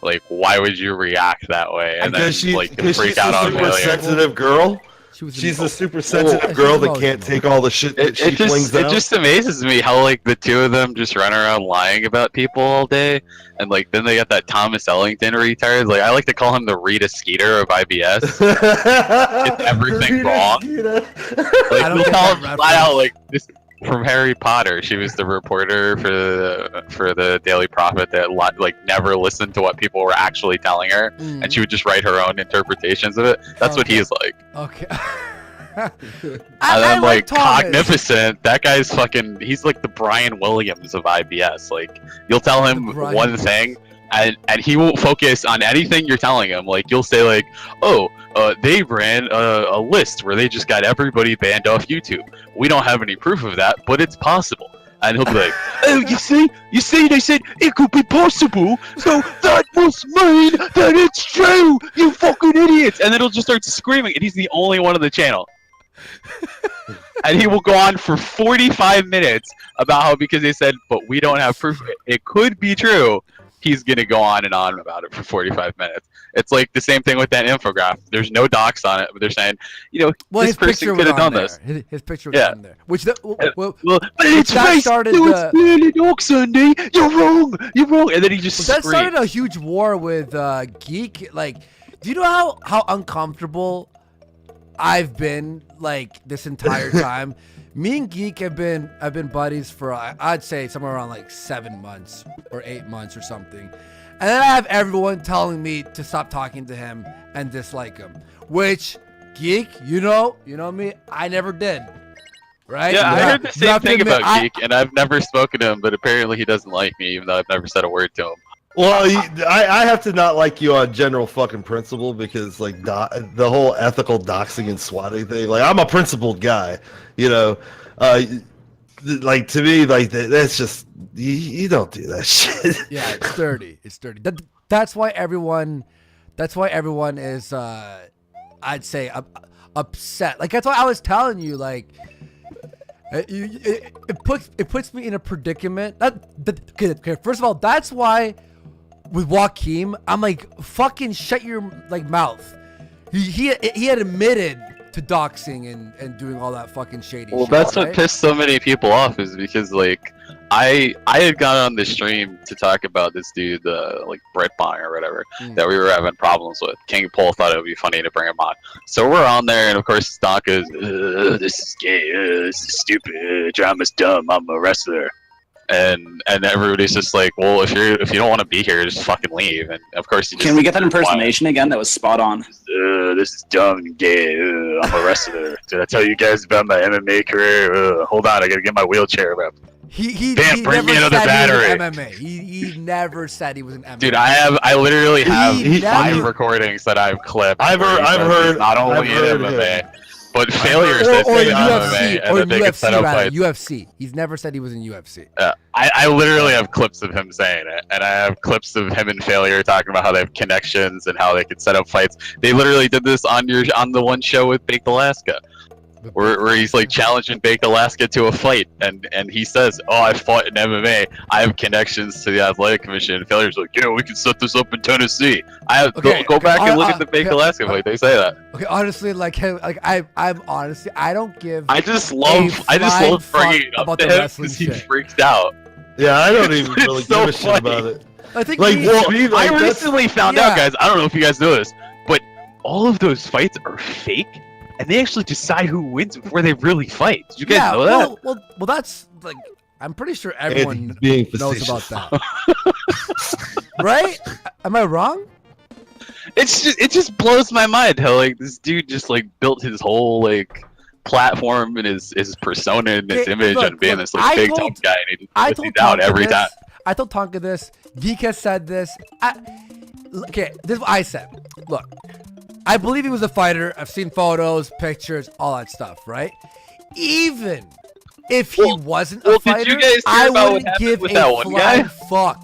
Speaker 5: Like, why would you react that way and then like freak out on
Speaker 3: failure? She's a super sensitive girl. She's a super sensitive girl that can't take all the shit that she flings out.
Speaker 5: It just amazes me how like the two of them just run around lying about people all day, and like then they got that Thomas Ellington retard. Like I like to call him the Rita Skeeter of IBS. It's everything wrong. Like we tell him flat out like this. From Harry Potter, she was the reporter for the Daily Prophet that like never listened to what people were actually telling her, and she would just write her own interpretations of it. That's what he's like.
Speaker 1: Okay.
Speaker 5: I'm like Cognificent. That guy's fucking. He's like the Brian Williams of IBS. Like you'll tell him one thing, and he won't focus on anything you're telling him. Like you'll say like, oh, they ran a list where they just got everybody banned off YouTube. We don't have any proof of that, but it's possible. And he'll be like, oh, you see, they said it could be possible, so that must mean that it's true, you fucking idiots. And then he'll just start screaming, and he's the only one on the channel. And he will go on for 45 minutes about how because they said, but we don't have proof it could be true. He's going to go on and on about it for 45 minutes. It's like the same thing with that infographic. There's no docs on it, but they're saying, you know, this person could have done this.
Speaker 1: His picture was on there. Which but
Speaker 5: it's fake. It's clearly docs, Sunday. You're wrong. And then he just
Speaker 1: that started a huge war with Geek. Like, do you know how uncomfortable I've been like this entire time? Me and Geek have been buddies for I'd say somewhere around like 7 months or 8 months or something, and then I have everyone telling me to stop talking to him and dislike him. Which Geek, you know me, I never did. Right?
Speaker 5: Yeah, I heard the same thing about Geek, and I've never spoken to him, but apparently he doesn't like me, even though I've never said a word to him.
Speaker 3: Well, I have to not like you on general fucking principle because like the whole ethical doxing and swatting thing. Like I'm a principled guy, you know. Like to me, like that's just you don't do that shit.
Speaker 1: Yeah, it's dirty. It's dirty. That's why everyone is I'd say upset. Like that's why I was telling you like. It puts me in a predicament. Okay, first of all, that's why. With Joachim, I'm like, fucking shut your like mouth. He had admitted to doxing and doing all that fucking shady shit.
Speaker 5: Well, that's what pissed so many people off is because like I had gone on the stream to talk about this dude, like Brett Bong or whatever, that we were having problems with. King Pole thought it would be funny to bring him on. So we're on there, and of course Tonka's, this is gay, this is stupid, drama's dumb, I'm a wrestler. And everybody's just like, well, if you don't want to be here, just fucking leave. And of course,
Speaker 4: can we get that impersonation again? That was spot on.
Speaker 5: This is dumb and gay. I'm a wrestler. Did I tell you guys about my MMA career? Hold on, I gotta get my wheelchair wrapped.
Speaker 1: He
Speaker 5: bring me another battery.
Speaker 1: MMA. He never said he was an MMA.
Speaker 5: Dude, I literally have 5 recordings that I've clipped.
Speaker 3: I've heard
Speaker 5: not only in MMA. But failure says
Speaker 1: UFC or UFC. He's never said he was in UFC.
Speaker 5: I literally have clips of him saying it, and I have clips of him and Failure talking about how they have connections and how they could set up fights. They literally did this on the one show with Baked Alaska, where he's like challenging Baked Alaska to a fight, and he says, "Oh, I fought in MMA. I have connections to the Athletic Commission." And Failure's like, "Yeah, we can set this up in Tennessee." Go back and look at the Baked Alaska fight. They say that.
Speaker 1: Okay, honestly, I'm honestly, I don't give.
Speaker 5: I just love bringing it up to him because he freaks out.
Speaker 3: Yeah, I don't even really give a shit about it.
Speaker 1: I think
Speaker 3: like,
Speaker 5: I recently found out, guys. I don't know if you guys know this, but all of those fights are fake, and they actually decide who wins before they really fight. Did you guys know that?
Speaker 1: Well, that's like, I'm pretty sure everyone
Speaker 3: being
Speaker 1: knows about that. Right? Am I wrong?
Speaker 5: It just blows my mind how like this dude just like built his whole like platform and his persona and his image on being this like big tough guy, and he puts it down every time.
Speaker 1: I told Tonka this. Geek has said this. Okay, this is what I said. Look, I believe he was a fighter. I've seen photos, pictures, all that stuff, right? Even if he wasn't a fighter, I wouldn't give a flying fuck.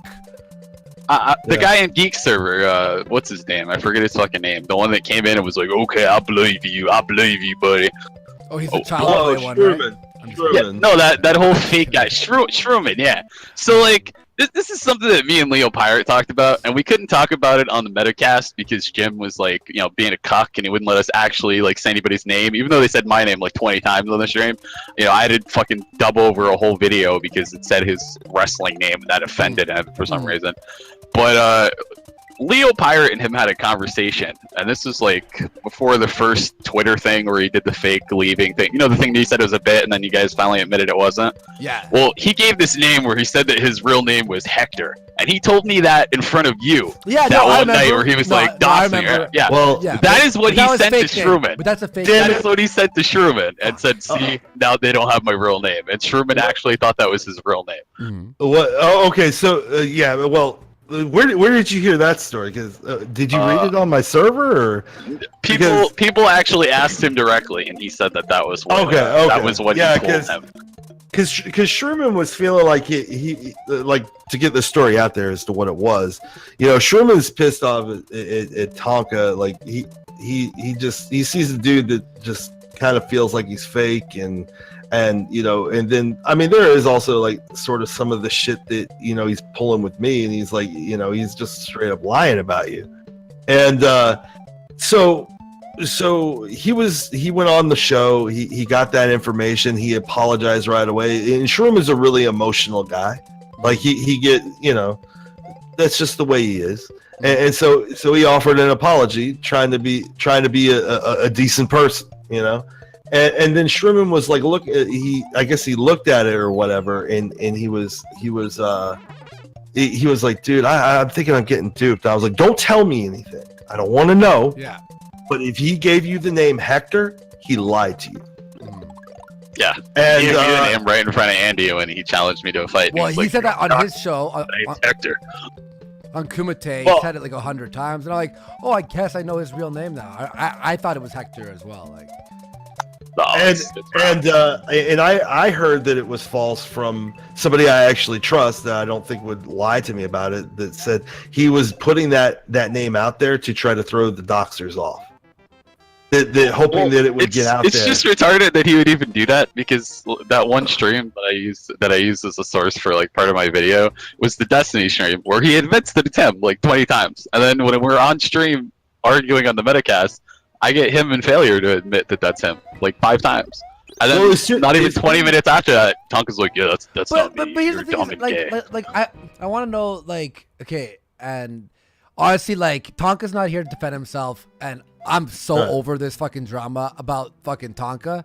Speaker 5: The guy in Geek server, what's his name? I forget his fucking name. The one that came in and was like, "Okay, I believe you, buddy."
Speaker 1: Oh, he's the child play one, right?
Speaker 5: Yeah, no, that whole fake guy, Shrooman, yeah. So like, this is something that me and Leo Pirate talked about, and we couldn't talk about it on the Metacast because Jim was like, being a cuck, and he wouldn't let us actually like say anybody's name, even though they said my name like 20 times on the stream. I had to fucking dub over a whole video because it said his wrestling name, and that offended him for some reason. But Leo Pirate and him had a conversation, and this was like before the first Twitter thing where he did the fake leaving thing. The thing that he said was a bit, and then you guys finally admitted it wasn't?
Speaker 1: Yeah.
Speaker 5: Well, he gave this name where he said that his real name was Hector, and he told me that in front of you.
Speaker 1: Yeah,
Speaker 5: that one night where he was like, doxing her. Yeah.
Speaker 3: Well,
Speaker 5: that is what he sent to Shrooman.
Speaker 1: But that's a fake
Speaker 5: That is what he sent to Shrooman and said, "See, now they don't have my real name." And Shrooman actually thought that was his real name.
Speaker 1: Mm-hmm.
Speaker 3: What? Oh, okay. So yeah. Well. Where did you hear that story? Because did you read it on my server, or
Speaker 5: people actually asked him directly, and he said that was what that was what he told them.
Speaker 3: Because Sherman was feeling like he like to get the story out there as to what it was. Sherman's pissed off at Tonka. Like he sees a dude that just kind of feels like he's fake and then there is also like sort of some of the shit that he's pulling with me, and he's like he's just straight up lying about you, and so he went on the show, he got that information, he apologized right away, and Shroom is a really emotional guy, like he get that's just the way he is, and so he offered an apology, trying to be a decent person, And then Sherman was like, look, I guess he looked at it or whatever, and he was like, dude, I'm thinking I'm getting duped. I was like, don't tell me anything. I don't want to know.
Speaker 1: Yeah.
Speaker 3: But if he gave you the name Hector, he lied to you.
Speaker 5: Yeah.
Speaker 3: And
Speaker 5: he gave me the name right in front of Andy when he challenged me to a fight.
Speaker 1: Well, he said that on his show. On
Speaker 5: Hector.
Speaker 1: On Kumite, he said it like 100 times, and I'm like, oh, I guess I know his real name now. I thought it was Hector as well, like.
Speaker 3: I heard that it was false from somebody I actually trust that I don't think would lie to me about it, that said he was putting that name out there to try to throw the doxers off. Hoping that it would get out there.
Speaker 5: It's just retarded that he would even do that, because that one stream that I used as a source for like part of my video was the Destiny stream where he admits that it's him like 20 times, and then when we're on stream arguing on the Metacast, I get him in failure to admit that that's him like 5 times, and then not even 20 minutes after that, Tonka's like, "Yeah, that's not me.
Speaker 1: But here's
Speaker 5: You're
Speaker 1: the
Speaker 5: dumb
Speaker 1: thing,
Speaker 5: and gay."
Speaker 1: like I want to know, like, okay, and honestly, like, Tonka's not here to defend himself, and I'm so over this fucking drama about fucking Tonka.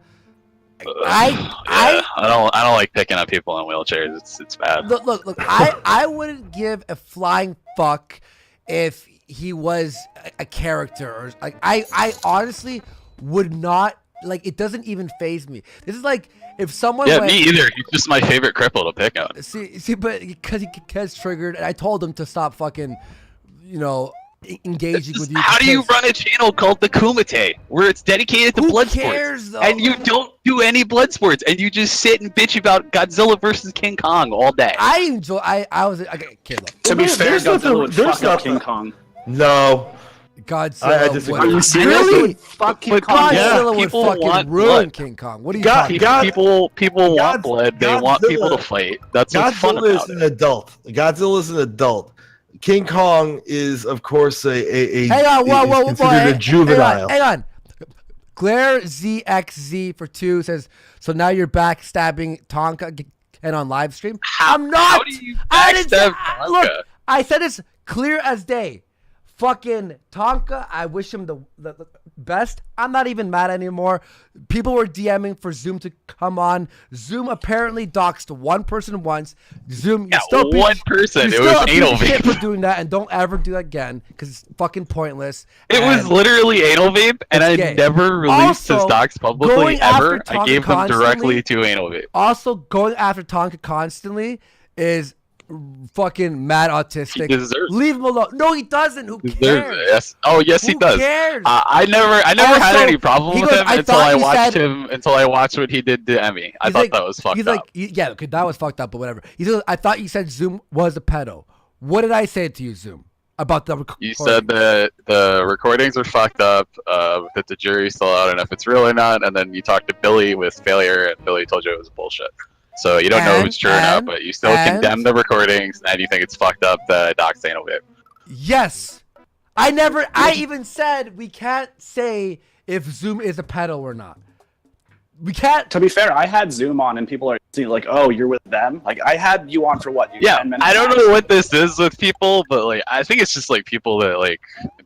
Speaker 5: I don't like picking up people in wheelchairs. It's bad.
Speaker 1: Look. I wouldn't give a flying fuck if he was a character, or like I honestly would not, like, it doesn't even faze me. This is like if someone
Speaker 5: me either. He's just my favorite cripple to pick on.
Speaker 1: See, but because he gets triggered, and I told him to stop fucking, engaging with you.
Speaker 5: How do you run a channel called the Kumite where it's dedicated to blood sports, and you don't do any blood sports, and you just sit and bitch about Godzilla versus King Kong all day?
Speaker 1: I was okay. Look.
Speaker 4: To be fair, Godzilla would fuck up King Kong.
Speaker 3: No.
Speaker 1: Godzilla.
Speaker 3: I disagree.
Speaker 1: Are you
Speaker 4: serious?
Speaker 1: Really?
Speaker 4: Fuck King Kong.
Speaker 1: Godzilla would fucking ruin King Kong. What do you talking about?
Speaker 5: People want blood. They want people to fight. That's what's fun about it.
Speaker 3: Godzilla is an adult. Godzilla is an adult. King Kong is, of course, a juvenile.
Speaker 1: Hang on. Claire ZXZ for 2 says, so now you're backstabbing Tonka and on live stream? I'm not.
Speaker 5: How do you backstab Tonka?
Speaker 1: Look, I said it's clear as day. Fucking Tonka, I wish him the best. I'm not even mad anymore. People were DMing for Zoom to come on. Zoom apparently doxed one person once. Zoom, you still
Speaker 5: one person. It was Anal Vape
Speaker 1: for doing that, and don't ever do that again because it's fucking pointless.
Speaker 5: It was literally Anal Vape, and I never released his docs publicly ever. I gave them directly to Anal Vape.
Speaker 1: Also, going after Tonka constantly is fucking mad autistic. Leave him alone. No, he doesn't. Who cares?
Speaker 5: Yes. Oh, yes, he does.
Speaker 1: Who cares?
Speaker 5: I never had any problem with him until I watched what he did to Emmy. I thought that was fucked up.
Speaker 1: Yeah, okay, that was fucked up, but whatever. I thought you said Zoom was a pedo. What did I say to you, Zoom? About the recording?
Speaker 5: You said that the recordings are fucked up, that the jury's still out and if it's real or not, and then you talked to Billy with Failure, and Billy told you it was bullshit. So you don't know if it's true or not, but you still condemn the recordings, and you think it's fucked up that I doxed Anal Vape.
Speaker 1: Yes. I even said we can't say if Zoom is a pedo or not. We can't.
Speaker 4: To be fair, I had Zoom on, and people are like, "Oh, you're with them." Like, I had you on for what? 10 minutes
Speaker 5: I don't know what this is with people, but like, I think it's just like people that like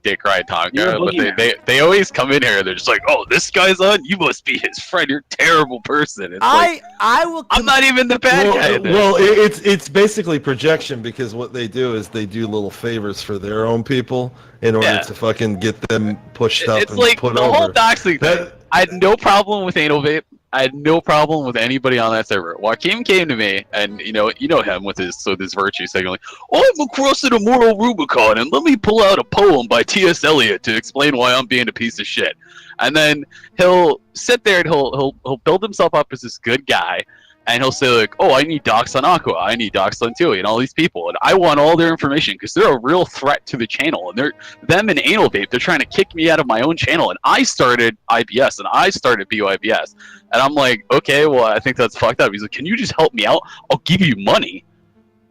Speaker 5: dick ride Tonka, but they always come in here. They're just like, "Oh, this guy's on. You must be his friend. You're a terrible person." It's I'm not even the bad guy.
Speaker 3: Well, it's basically projection because what they do is they do little favors for their own people in order to fucking get them pushed up and
Speaker 5: like
Speaker 3: put
Speaker 5: the
Speaker 3: over.
Speaker 5: Whole doxing thing. I had no problem with Anal Vape. I had no problem with anybody on that server. Joachim came to me, and you know him with his virtue signaling. I'm crossing a moral Rubicon, and let me pull out a poem by T.S. Eliot to explain why I'm being a piece of shit. And then he'll sit there and he'll build himself up as this good guy, and he'll say like, "Oh, I need docs on Aqua, I need docs on Tui, and all these people, and I want all their information because they're a real threat to the channel, and them and Anal Vape, they're trying to kick me out of my own channel, and I started IBS, and I started BYBS." And I'm like, okay, well, I think that's fucked up. He's like, "Can you just help me out? I'll give you money.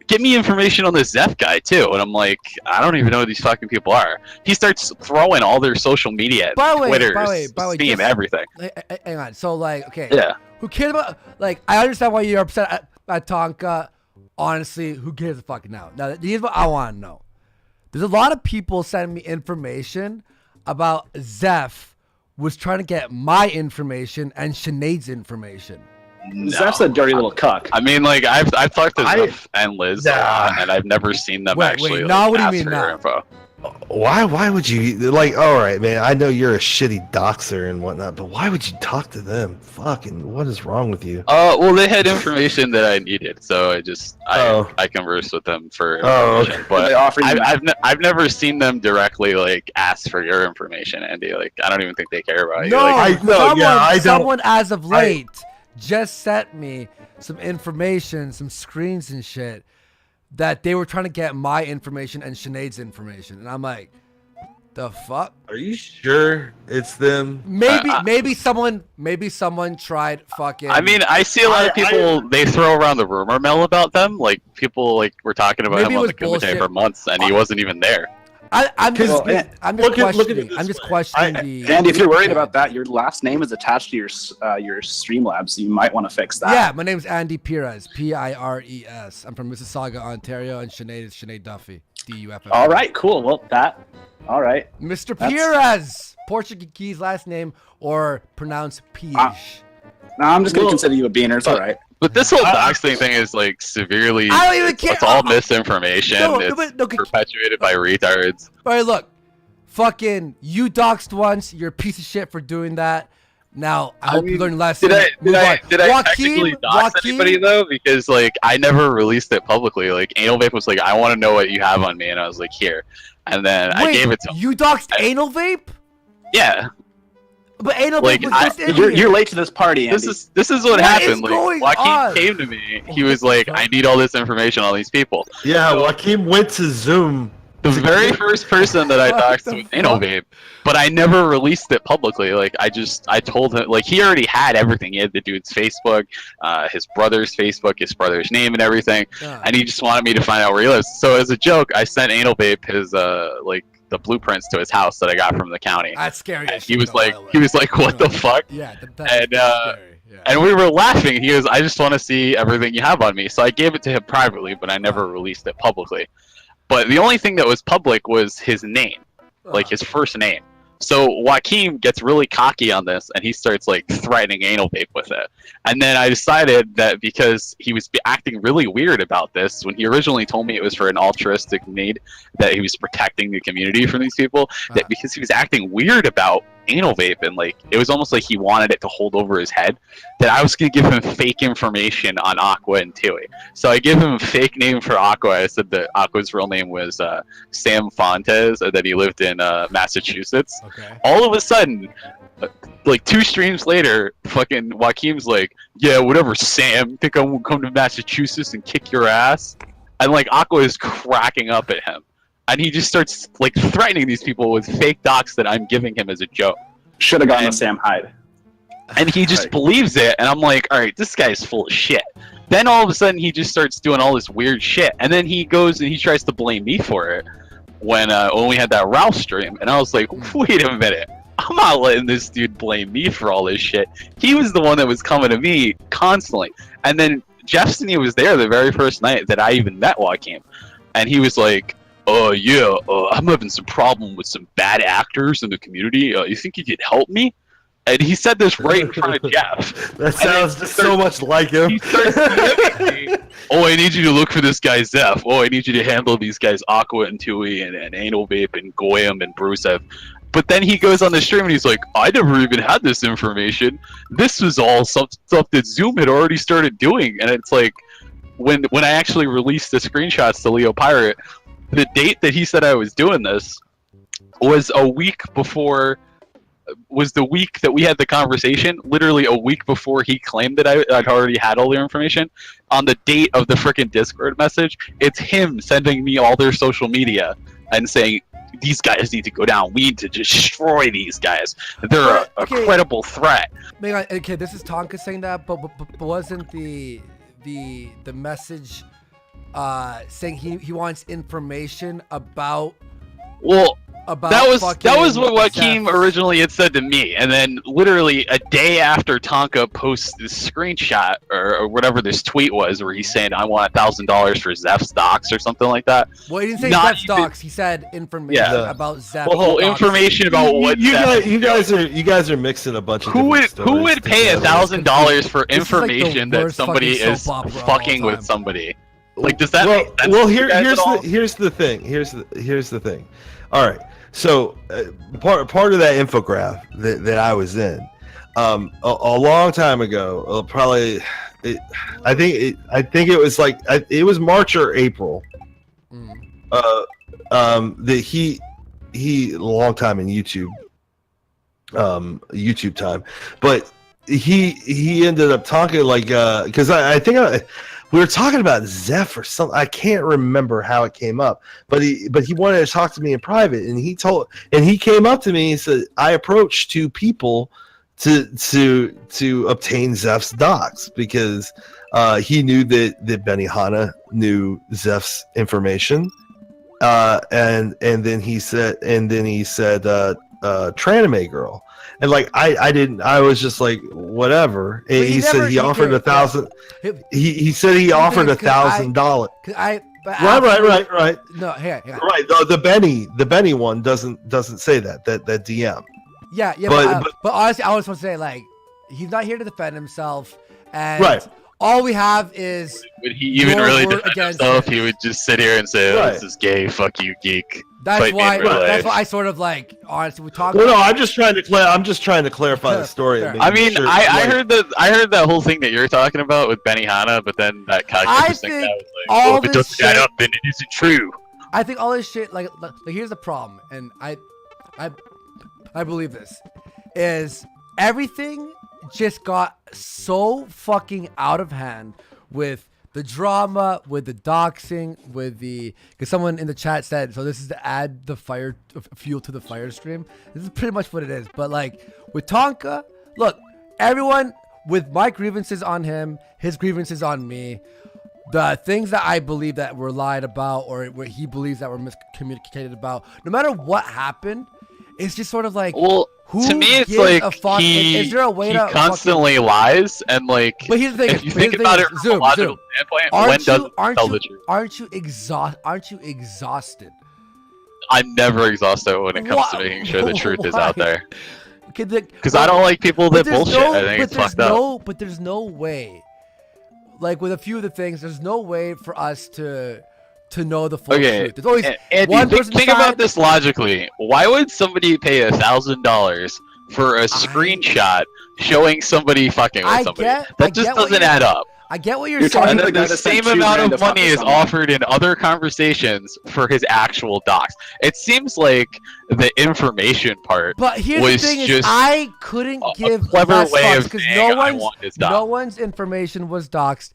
Speaker 5: Get me information on this Zeph guy too." And I'm like, I don't even know who these fucking people are. He starts throwing all their social media, Twitter, Steam, everything.
Speaker 1: Hang on. So like, okay.
Speaker 5: Yeah.
Speaker 1: Who cares about, like, I understand why you're upset at Tonka. Honestly, who cares a fuck now? Now, here's what I want to know. There's a lot of people sending me information about Zeph was trying to get my information and Sinead's information.
Speaker 4: No. Zeph's a dirty little cuck.
Speaker 5: I mean, like, I've talked to Zeph and Liz a lot, and I've never seen them actually
Speaker 1: now, what do you
Speaker 5: ask
Speaker 1: mean
Speaker 5: for
Speaker 1: now?
Speaker 5: info.
Speaker 3: Why would you, like, all right, man, I know you're a shitty doxer and whatnot, but why would you talk to them? Fucking, what is wrong with you?
Speaker 5: Well, they had information that I needed, so I conversed with them for information. But I've never seen them directly, like, ask for your information, Andy. Like, I don't even think they care about you.
Speaker 1: Like, someone as of late just sent me some information, some screens and shit, that they were trying to get my information and Sinead's information, and I'm like, the fuck?
Speaker 3: Are you sure it's them?
Speaker 1: Maybe someone tried fucking.
Speaker 5: I mean, I see a lot of people. They throw around the rumor mill about them. Like people like were talking about him on the Kumite for months, and he wasn't even there.
Speaker 1: I'm just questioning. I'm just questioning the.
Speaker 4: Andy, if you're worried about that, your last name is attached to your Streamlabs, so you might want to fix that.
Speaker 1: Yeah, my name's Andy Pires, Pires. I'm from Mississauga, Ontario, and Sinead is Sinead Duffy, DUFF.
Speaker 4: All right, cool. Well, all right.
Speaker 1: Mr. Pires, Portuguese last name, or pronounced Pige.
Speaker 4: No, I'm just gonna consider you a beaner. It's all right.
Speaker 5: But this whole doxing thing is like severely.
Speaker 1: I don't even care.
Speaker 5: It's all misinformation. It's perpetuated by retards.
Speaker 1: All right, look, fucking you doxed once. You're a piece of shit for doing that. Now I hope you learn lessons.
Speaker 5: Did I technically dox anybody though? Because like I never released it publicly. Like Anal Vape was like, "I want to know what you have on me," and I was like, "Here," and then I gave it to him.
Speaker 1: You doxed Anal Vape?
Speaker 5: Yeah.
Speaker 1: But Anal Vape was just in
Speaker 4: you're late to this party, Andy.
Speaker 5: This is what happened. Like Joachim came to me. He was like, "I need all this information on these people."
Speaker 3: Yeah, Joachim went to Zoom.
Speaker 5: The very first person that I doxed was Anal Vape, but I never released it publicly. Like I told him, like he already had everything. He had the dude's Facebook, his brother's Facebook, his brother's name and everything, and he just wanted me to find out where he lives. So as a joke, I sent Anal Vape his like the blueprints to his house that I got from the county.
Speaker 1: That's scary.
Speaker 5: And he was like, "What the fuck?"
Speaker 1: Yeah,
Speaker 5: and and we were laughing. He goes, "I just want to see everything you have on me." So I gave it to him privately, but I never released it publicly. But the only thing that was public was his name, like his first name. So Joachim gets really cocky on this, and he starts like threatening Anal Vape with it. And then I decided that because he was acting really weird about this, when he originally told me it was for an altruistic need, that he was protecting the community from these people, that because he was acting weird about Anal Vape, and like it was almost like he wanted it to hold over his head, that I was going to give him fake information on Aqua and Tui. So I gave him a fake name for Aqua. I said that Aqua's real name was Sam Fontes, and that he lived in Massachusetts.
Speaker 1: Okay.
Speaker 5: All of a sudden, like 2 streams later, fucking Joaquim's like, yeah, whatever, Sam, think I won't come to Massachusetts and kick your ass? And like Aqua is cracking up at him. And he just starts like threatening these people with fake docs that I'm giving him as a joke.
Speaker 4: Should have gone to Sam Hyde.
Speaker 5: And he just believes it, and I'm like, all right, this guy's full of shit. Then all of a sudden he just starts doing all this weird shit, and then he goes and he tries to blame me for it when we had that Ralph stream, and I was like, wait a minute, I'm not letting this dude blame me for all this shit. He was the one that was coming to me constantly. And then Jeffsony was there the very first night that I even met Joachim, and he was like, yeah, I'm having some problem with some bad actors in the community. You think you could help me? And he said this right in front of Jeff.
Speaker 3: That sounds just so much like him.
Speaker 5: He starts me. Oh, I need you to look for this guy Zeph. Oh, I need you to handle these guys Aqua and Tui and Anal Vape and Goyam and Brucev. But then he goes on the stream and he's like, I never even had this information. This was all stuff that Zoom had already started doing. And it's like, when I actually released the screenshots to Leo Pirate, the date that he said I was doing this was a week before, was the week that we had the conversation, literally a week before he claimed that I'd already had all their information. On the date of the freaking Discord message, it's him sending me all their social media and saying, these guys need to go down. We need to destroy these guys. They're a credible threat.
Speaker 1: Okay, this is Tonka saying that, but wasn't the message saying he wants information about?
Speaker 5: Well, that was what Joachim originally had said to me, and then literally a day after Tonka posts this screenshot or whatever this tweet was, where he's saying I want $1,000 for Zeph's docs or something like that.
Speaker 1: Well, he didn't say Zeph's docs. He said information about Zeph.
Speaker 5: Well, information about what
Speaker 3: you guys are mixing a bunch of.
Speaker 5: Who would pay $1,000 for information that somebody is fucking with somebody? Like, does that make sense?
Speaker 3: Well, here's the thing. Here's the thing. All right. So part of that infograph that I was in, a long time ago, I think it was like it was March or April. That he a long time in YouTube time, but he ended up talking like because I think we were talking about Zeph or something. I can't remember how it came up, but he wanted to talk to me in private, and he came up to me and said, I approached 2 people to obtain Zeph's docs because he knew that Benihana knew Zeph's information, and then he said Tranime girl. And like I was just like whatever. And he said he offered $1,000. He said he offered $1,000. Right.
Speaker 1: No, here.
Speaker 3: Right. The Benny one doesn't say that DM.
Speaker 1: Yeah. But honestly, I was supposed to say like he's not here to defend himself, and all we have is.
Speaker 5: Would he even really defend himself? He would just sit here and say, "Oh, this is gay. Fuck you, geek."
Speaker 1: That's why I sort of like honestly we talk.
Speaker 3: Well, no, I'm just trying to clarify the story.
Speaker 5: I mean, sure, I heard that whole thing that you're talking about with Benihana, but then that cognitive thing that was like, if it doesn't add up, then it isn't true.
Speaker 1: I think all this shit like here's the problem, and I believe this is everything just got so fucking out of hand with the drama, with the doxing, because someone in the chat said, so this is to add the fuel to the fire stream. This is pretty much what it is. But like with Tonka, look, everyone with my grievances on him, his grievances on me, the things that I believe that were lied about or what he believes that were miscommunicated about, no matter what happened, it's just sort of like, Who
Speaker 5: to me, it's
Speaker 1: gives
Speaker 5: like
Speaker 1: a fuck? Is there a way
Speaker 5: he
Speaker 1: to
Speaker 5: constantly lies, and like,
Speaker 1: But here's the thing.
Speaker 5: if you think about it from a logical standpoint, when does he tell the truth?
Speaker 1: Aren't you exhausted?
Speaker 5: I'm never exhausted when it comes to making sure the truth is out there. Because I don't like people that bullshit. I think it's fucked up.
Speaker 1: But there's no way. Like with a few of the things, there's no way for us to know the full truth. There's always one person.
Speaker 5: Think about this logically. Why would somebody pay $1,000 for a screenshot showing somebody fucking with somebody? That just doesn't add up.
Speaker 1: I get what you're saying.
Speaker 5: And then the same amount of money is offered in other conversations for his actual docs. It seems like the information part
Speaker 1: but here's
Speaker 5: was
Speaker 1: the thing
Speaker 5: just
Speaker 1: is I couldn't give
Speaker 5: a clever way of
Speaker 1: because
Speaker 5: saying I want his docs.
Speaker 1: no one's information was doxed.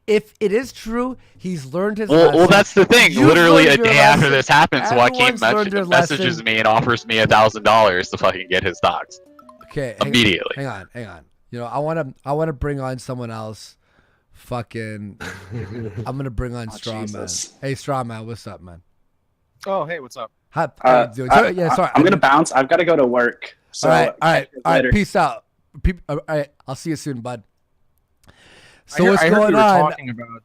Speaker 1: If it is true, he's learned his lesson.
Speaker 5: Well, that's the thing.
Speaker 1: You've
Speaker 5: Literally a
Speaker 1: learned your
Speaker 5: day after this happens,
Speaker 1: Everyone's
Speaker 5: Joachim
Speaker 1: learned their
Speaker 5: messages
Speaker 1: lesson.
Speaker 5: me and offers me $1,000 to fucking get his docs.
Speaker 1: Okay,
Speaker 5: immediately.
Speaker 1: Hang on. You know, I want to bring on someone else. Fucking, I'm gonna bring on Strawman. Hey, Strawman, what's up, man?
Speaker 6: Oh, hey, what's up?
Speaker 1: How you doing? Sorry.
Speaker 4: I'm gonna bounce. I've got to go to work. So
Speaker 1: all right.
Speaker 4: later.
Speaker 1: Peace out. All right, I'll see you soon, bud. So
Speaker 6: I
Speaker 1: what's going on?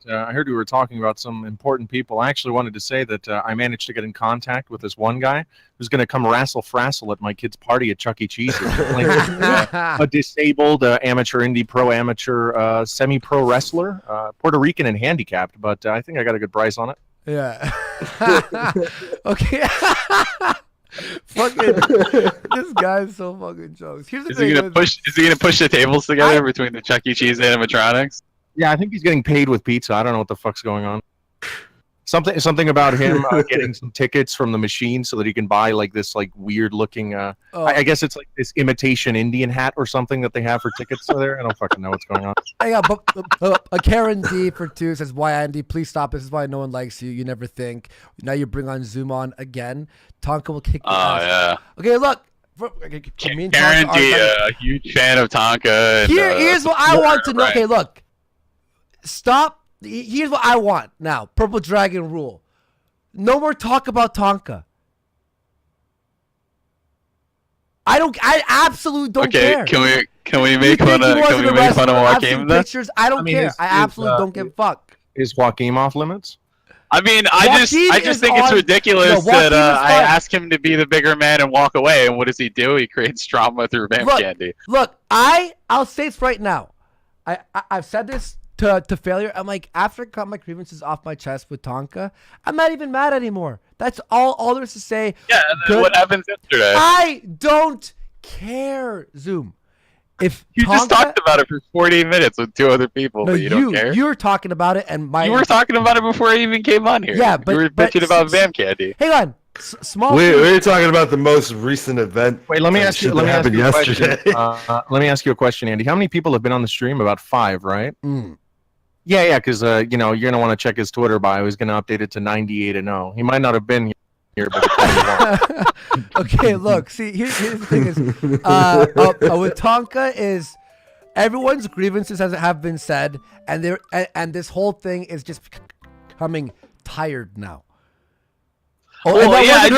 Speaker 6: I heard we were talking about some important people. I actually wanted to say that I managed to get in contact with this one guy who's going to come wrestle-frazzle at my kid's party at Chuck E. Cheese. A disabled amateur, indie pro-amateur, semi-pro wrestler, Puerto Rican and handicapped, but I think I got a good price on it.
Speaker 1: Yeah. Okay. Fucking this guy's so fucking jokes. Here's the thing.
Speaker 5: Is he gonna push the tables together between the Chuck E. Cheese animatronics?
Speaker 6: Yeah, I think he's getting paid with pizza. I don't know what the fuck's going on. Something about him getting some tickets from the machine so that he can buy like this like weird looking I guess it's like this imitation Indian hat or something that they have for tickets there. I don't fucking know what's going on.
Speaker 1: Yeah, but a Karen D for 2 says, "Why Andy? Please stop. This is why no one likes you. You never think. Now you bring on Zoom on again. Tonka will kick your ass."
Speaker 5: Yeah.
Speaker 1: Okay, look.
Speaker 5: Karen D, a huge fan of Tonka. And,
Speaker 1: here's what I want to know. Right. Okay, look. Stop. Here's what I want now. Purple Dragon rule. No more talk about Tonka. I absolutely don't care.
Speaker 5: Okay, can we make fun of Joachim then?
Speaker 1: Pictures, I don't care. I absolutely don't give a fuck.
Speaker 6: Is Joachim off limits?
Speaker 5: I mean, I just think it's ridiculous that I ask him to be the bigger man and walk away, and what does he do? He creates drama through Vamp Candy.
Speaker 1: Look, I'll say this right now. I've said this to failure. I'm like, after I got my grievances off my chest with Tonka, I'm not even mad anymore. That's all there is to say.
Speaker 5: Yeah, and then what happened yesterday?
Speaker 1: I don't care, Zoom. If
Speaker 5: you just talked about it for 40 minutes with 2 other people, but you don't care.
Speaker 1: You were talking about it, and
Speaker 5: you were talking about it before I even came on here.
Speaker 1: Yeah, but
Speaker 5: you were bitching about Vamp Candy.
Speaker 1: Hang on, small.
Speaker 3: We're talking about the most recent event.
Speaker 6: Wait, let me ask you. Let me ask you a question. Let me ask you a question, Andy. How many people have been on the stream? About 5, right? Yeah, because you know, you're gonna want to check his Twitter bio. He's gonna update it to 98-0. He might not have been here, but
Speaker 1: okay. Look, see, here's the thing: is with Tonka is everyone's grievances have been said, and this whole thing is just becoming tired now.
Speaker 5: I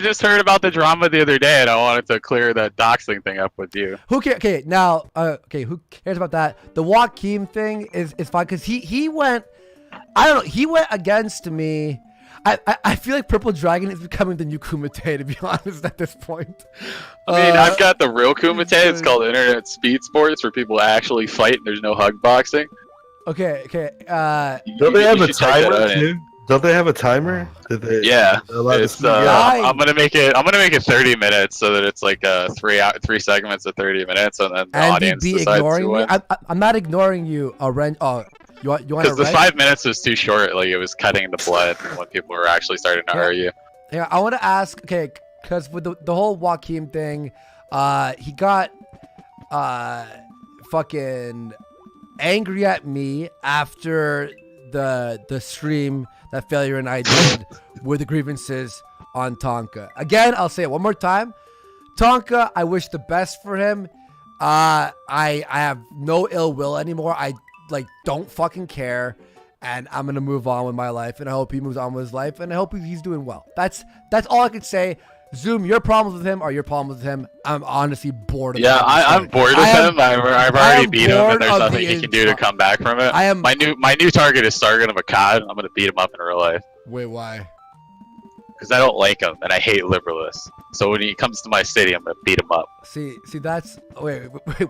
Speaker 5: just heard about the drama the other day, and I wanted to clear that doxing thing up with you.
Speaker 1: Who cares? Okay, now, who cares about that? The Joachim thing is fine because he went. I don't know. He went against me. I feel like Purple Dragon is becoming the new Kumite, to be honest, at this point.
Speaker 5: I mean, I've got the real Kumite. It's called Internet Speed Sports, where people actually fight and there's no hug boxing.
Speaker 1: Okay.
Speaker 3: Don't they have a timer too? Don't they have a timer?
Speaker 5: Yeah, it's, I'm gonna make it 30 minutes so that it's like 3 segments of 30 minutes, and then the audience decides who wins.
Speaker 1: I'm not ignoring you, you want
Speaker 5: because the 5 minutes was too short. Like it was cutting the blood when people were actually starting to argue.
Speaker 1: Yeah, I want to ask. Okay, because with the whole Joachim thing, he got fucking angry at me after the stream that Failure and I did with the grievances on Tonka. Again, I'll say it one more time. Tonka, I wish the best for him. I have no ill will anymore. I don't fucking care, and I'm gonna move on with my life, and I hope he moves on with his life, and I hope he's doing well. That's all I can say. Zoom, your problems with him are your problems with him. I'm honestly bored of him.
Speaker 5: Yeah, I'm bored of him. I've already beat him, and there's nothing he can do to come back from it. My new target is Sargon of Akkad. I'm gonna beat him up in real life.
Speaker 1: Wait, why?
Speaker 5: Because I don't like him, and I hate liberalists. So when he comes to my city, I'm gonna beat him up.
Speaker 1: See, that's wait.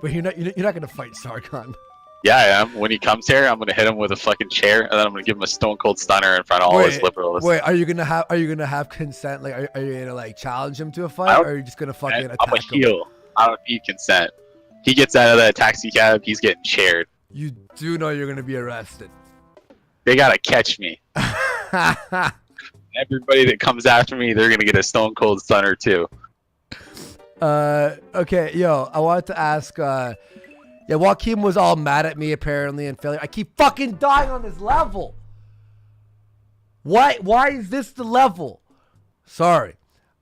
Speaker 1: You're not gonna fight Sargon.
Speaker 5: Yeah, I am. When he comes here, I'm gonna hit him with a fucking chair, and then I'm gonna give him a stone cold stunner in front of all his liberals.
Speaker 1: Wait, are you gonna have consent? Like, are you gonna like challenge him to a fight, or are you just gonna fucking attack him?
Speaker 5: I'm a heel. I don't need consent. He gets out of that taxi cab, he's getting chaired.
Speaker 1: You do know you're gonna be arrested.
Speaker 5: They gotta catch me. Everybody that comes after me, they're gonna get a stone cold stunner too.
Speaker 1: Okay, yo, I wanted to ask. Yeah, Joachim was all mad at me apparently and failure. I keep fucking dying on this level. Why is this the level? Sorry.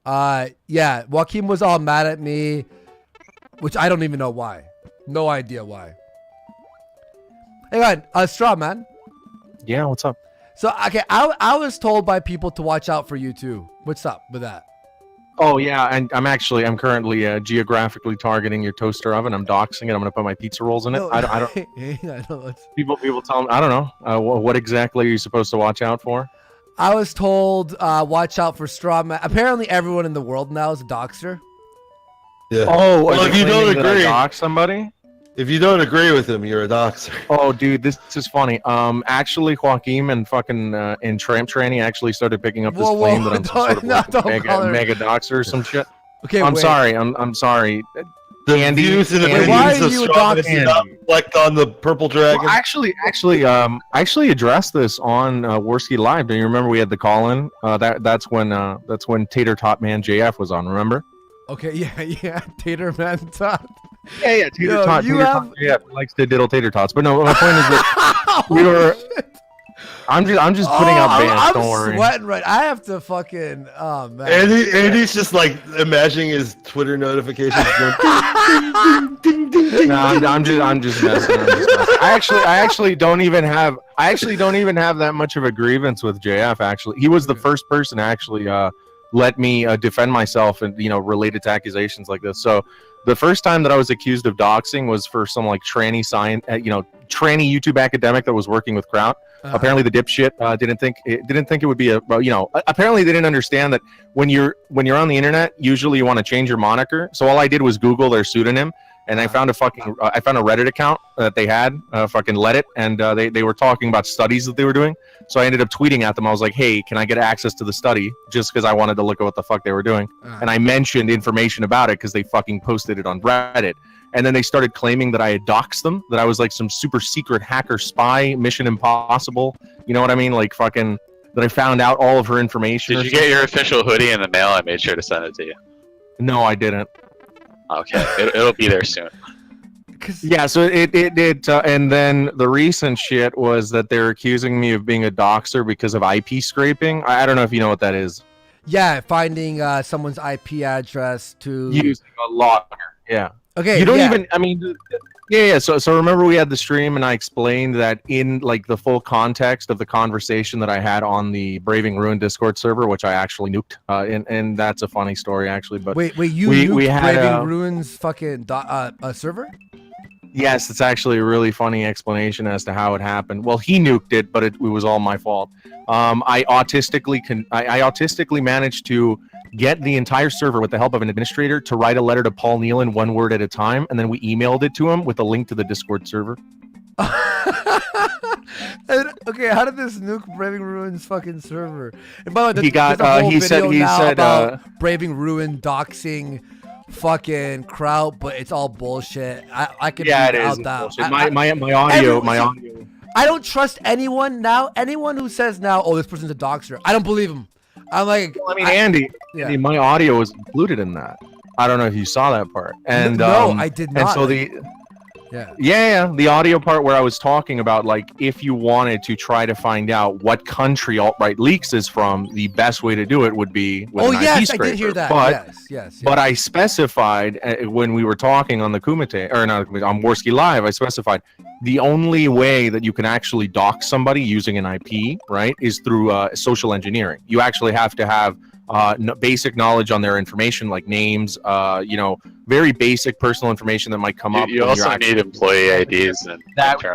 Speaker 1: Yeah, Joachim was all mad at me, which I don't even know why. No idea why. Hang on, Straw Man.
Speaker 6: Yeah, what's up?
Speaker 1: So, okay, I was told by people to watch out for you too. What's up with that?
Speaker 6: Oh yeah, and I'm currently geographically targeting your toaster oven. I'm doxing it. I'm gonna put my pizza rolls in it.
Speaker 1: No,
Speaker 6: I don't.
Speaker 1: I know,
Speaker 6: People tell me. I don't know. What exactly are you supposed to watch out for?
Speaker 1: I was told watch out for Straw Man. Apparently, everyone in the world now is a doxer.
Speaker 3: Yeah.
Speaker 6: Oh,
Speaker 3: well, if you don't agree,
Speaker 6: dox somebody.
Speaker 3: If you don't agree with him, you're a doxer.
Speaker 6: Oh, dude, this is funny. Actually, Joachim and fucking in tramp training actually started picking up this claim that I'm some sort of mega doxer or some shit.
Speaker 1: Okay,
Speaker 6: I'm sorry. I'm sorry.
Speaker 3: The
Speaker 6: Andy,
Speaker 3: views and
Speaker 1: why
Speaker 3: opinions
Speaker 1: are
Speaker 3: of
Speaker 1: you a
Speaker 3: Strong
Speaker 1: doxer?
Speaker 3: not reflect on the purple dragon.
Speaker 6: Well, I actually addressed this on Warski Live. Do you remember we had the call-in? That's when Tater Tot Man JF was on. Remember?
Speaker 1: Okay, yeah, Tater Man Tot.
Speaker 6: Yeah, Tater Tot. Yeah, likes to diddle tater tots. But no, my point is that we were. I'm just putting out bands. Don't worry.
Speaker 1: I'm sweating right. I have to fucking. Oh man.
Speaker 3: Andy's just like imagining his Twitter notifications going. Ding, ding, ding, ding,
Speaker 6: No, I'm just messing. I actually don't even have that much of a grievance with JF. Actually, he was the first person to actually let me defend myself and related to accusations like this. So. The first time that I was accused of doxing was for some like tranny tranny YouTube academic that was working with Kraut. Apparently the dipshit didn't think it would be apparently they didn't understand that when you're on the internet, usually you want to change your moniker. So all I did was Google their pseudonym, and I found a Reddit account that they had, fucking let it, and they were talking about studies that they were doing. So I ended up tweeting at them. I was like, hey, can I get access to the study? Just because I wanted to look at what the fuck they were doing. And I mentioned information about it because they fucking posted it on Reddit. And then they started claiming that I had doxed them, that I was like some super secret hacker spy, Mission Impossible. You know what I mean? Like fucking, that I found out all of her information.
Speaker 5: Did you get your official hoodie in the mail? I made sure to send it to you.
Speaker 6: No, I didn't.
Speaker 5: Okay, it'll be there soon.
Speaker 6: Yeah, so it and then the recent shit was that they're accusing me of being a doxer because of IP scraping. I don't know if you know what that is.
Speaker 1: Yeah, finding someone's IP address to
Speaker 6: using a logger. Yeah.
Speaker 1: Okay.
Speaker 6: You don't even. I mean, yeah. So remember we had the stream and I explained that in like the full context of the conversation that I had on the Braving Ruin Discord server, which I actually nuked. And that's a funny story actually. But
Speaker 1: wait, you nuked Braving Ruin's fucking server?
Speaker 6: Yes, it's actually a really funny explanation as to how it happened. Well, he nuked it, but it was all my fault. I autistically managed to get the entire server with the help of an administrator to write a letter to Paul Nealon one word at a time, and then we emailed it to him with a link to the Discord server.
Speaker 1: Okay, how did this nuke Braving Ruin's fucking server? And by the way,
Speaker 6: he said
Speaker 1: about Braving Ruin doxing fucking Kraut, but it's all bullshit. I can
Speaker 6: it
Speaker 1: out
Speaker 6: is
Speaker 1: that.
Speaker 6: Bullshit. My audio.
Speaker 1: I don't trust anyone now. Anyone who says now, "Oh, this person's a doxer," I don't believe him. I'm like,
Speaker 6: well, Andy, my audio was included in that. I don't know if you saw that part. And
Speaker 1: no, I did not.
Speaker 6: And so the audio part where I was talking about like if you wanted to try to find out what country alt-right leaks is from, the best way to do it would be with an IP scraper.
Speaker 1: I did hear that.
Speaker 6: But,
Speaker 1: yes.
Speaker 6: But I specified when we were talking on the Kumite or not on Warski Live, I specified the only way that you can actually dox somebody using an IP, right, is through social engineering. You actually have to have basic knowledge on their information, like names, very basic personal information that might come up.
Speaker 5: You also need employee IDs and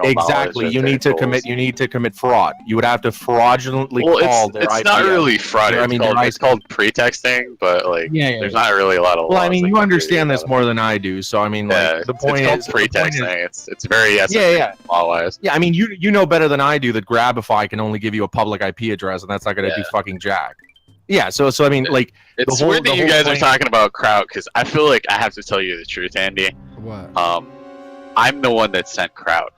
Speaker 6: exactly. You need to commit fraud. You would have to fraudulently call their
Speaker 5: it's
Speaker 6: IP.
Speaker 5: not really fraud. It's called pretexting,
Speaker 6: but
Speaker 5: there's not really a lot of.
Speaker 6: Well, I mean, you understand this more than I do, so I mean, the point is
Speaker 5: pretexting. It's very law-wise.
Speaker 6: Yeah, I mean, you know better than I do that Grabify can only give you a public IP address, and that's not going to do fucking jack. Yeah, so I mean, like,
Speaker 5: it's weird that you guys are talking about Kraut, because I feel like I have to tell you the truth, Andy.
Speaker 1: What?
Speaker 5: I'm the one that sent Kraut.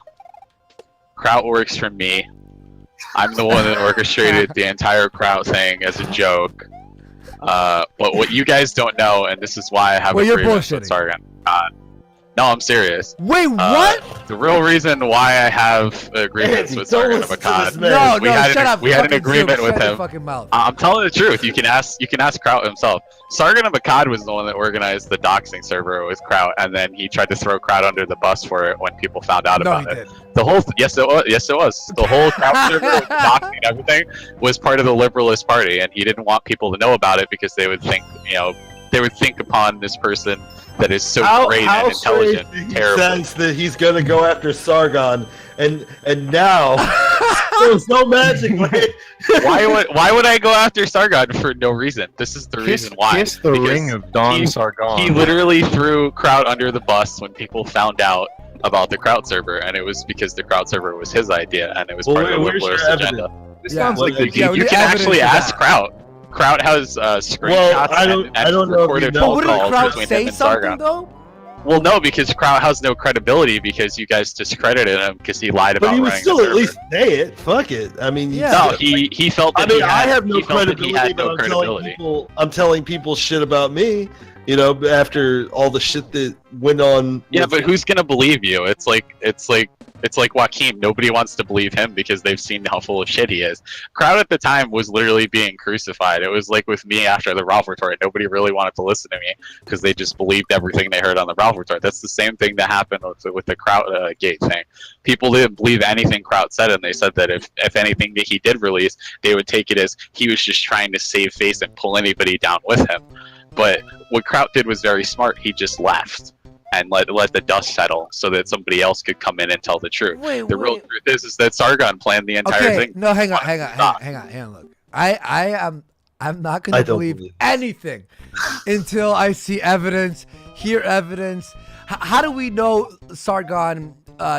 Speaker 5: Kraut works for me. I'm the one that orchestrated the entire Kraut thing as a joke. But what you guys don't know, and this is why I have a grievance with Sargon. No, I'm serious.
Speaker 1: Wait, what?
Speaker 5: The real reason why I have agreements with Sargon of Akkad.
Speaker 1: Shut up.
Speaker 5: We had an agreement with him. I'm telling the truth. You can ask Kraut himself. Sargon of Akkad was the one that organized the doxing server with Kraut, and then he tried to throw Kraut under the bus for it when people found out about it. Yes, it was. The whole Kraut server with doxing and everything was part of the Liberalist Party, and he didn't want people to know about it because they would think, upon this person that is so great and intelligent.
Speaker 3: Terrible. Sense that he's gonna go after Sargon, and now there's no magic.
Speaker 5: Why would I go after Sargon for no reason? This is the reason why.
Speaker 6: Kiss the ring of Don Sargon.
Speaker 5: He literally threw Kraut under the bus when people found out about the Kraut server, and it was because the Kraut server was his idea, and it was part of the Liberalist agenda.
Speaker 6: This sounds like
Speaker 5: you can actually ask Kraut. Kraut has screenshots and recorded phone calls between him and Sargon.
Speaker 1: Though?
Speaker 5: Well, no, because Kraut has no credibility because you guys discredited him because he lied about running the server.
Speaker 3: But he would still at least say it. Fuck it. I mean,
Speaker 5: he felt that
Speaker 3: I have no credibility. I'm telling people shit about me. After all the shit that went on.
Speaker 5: Yeah, but who's gonna believe you? It's like Joachim. Nobody wants to believe him because they've seen how full of shit he is. Kraut at the time was literally being crucified. It was like with me after the Ralph Retort. Nobody really wanted to listen to me because they just believed everything they heard on the Ralph Retort. That's the same thing that happened with the Kraut gate thing. People didn't believe anything Kraut said, and they said that if anything that he did release, they would take it as he was just trying to save face and pull anybody down with him. But what Kraut did was very smart. He just left and let the dust settle so that somebody else could come in and tell the truth. The real truth is that Sargon planned the entire thing.
Speaker 1: No, hang on. Look, I'm not going to believe anything until I see evidence, hear evidence. How do we know Sargon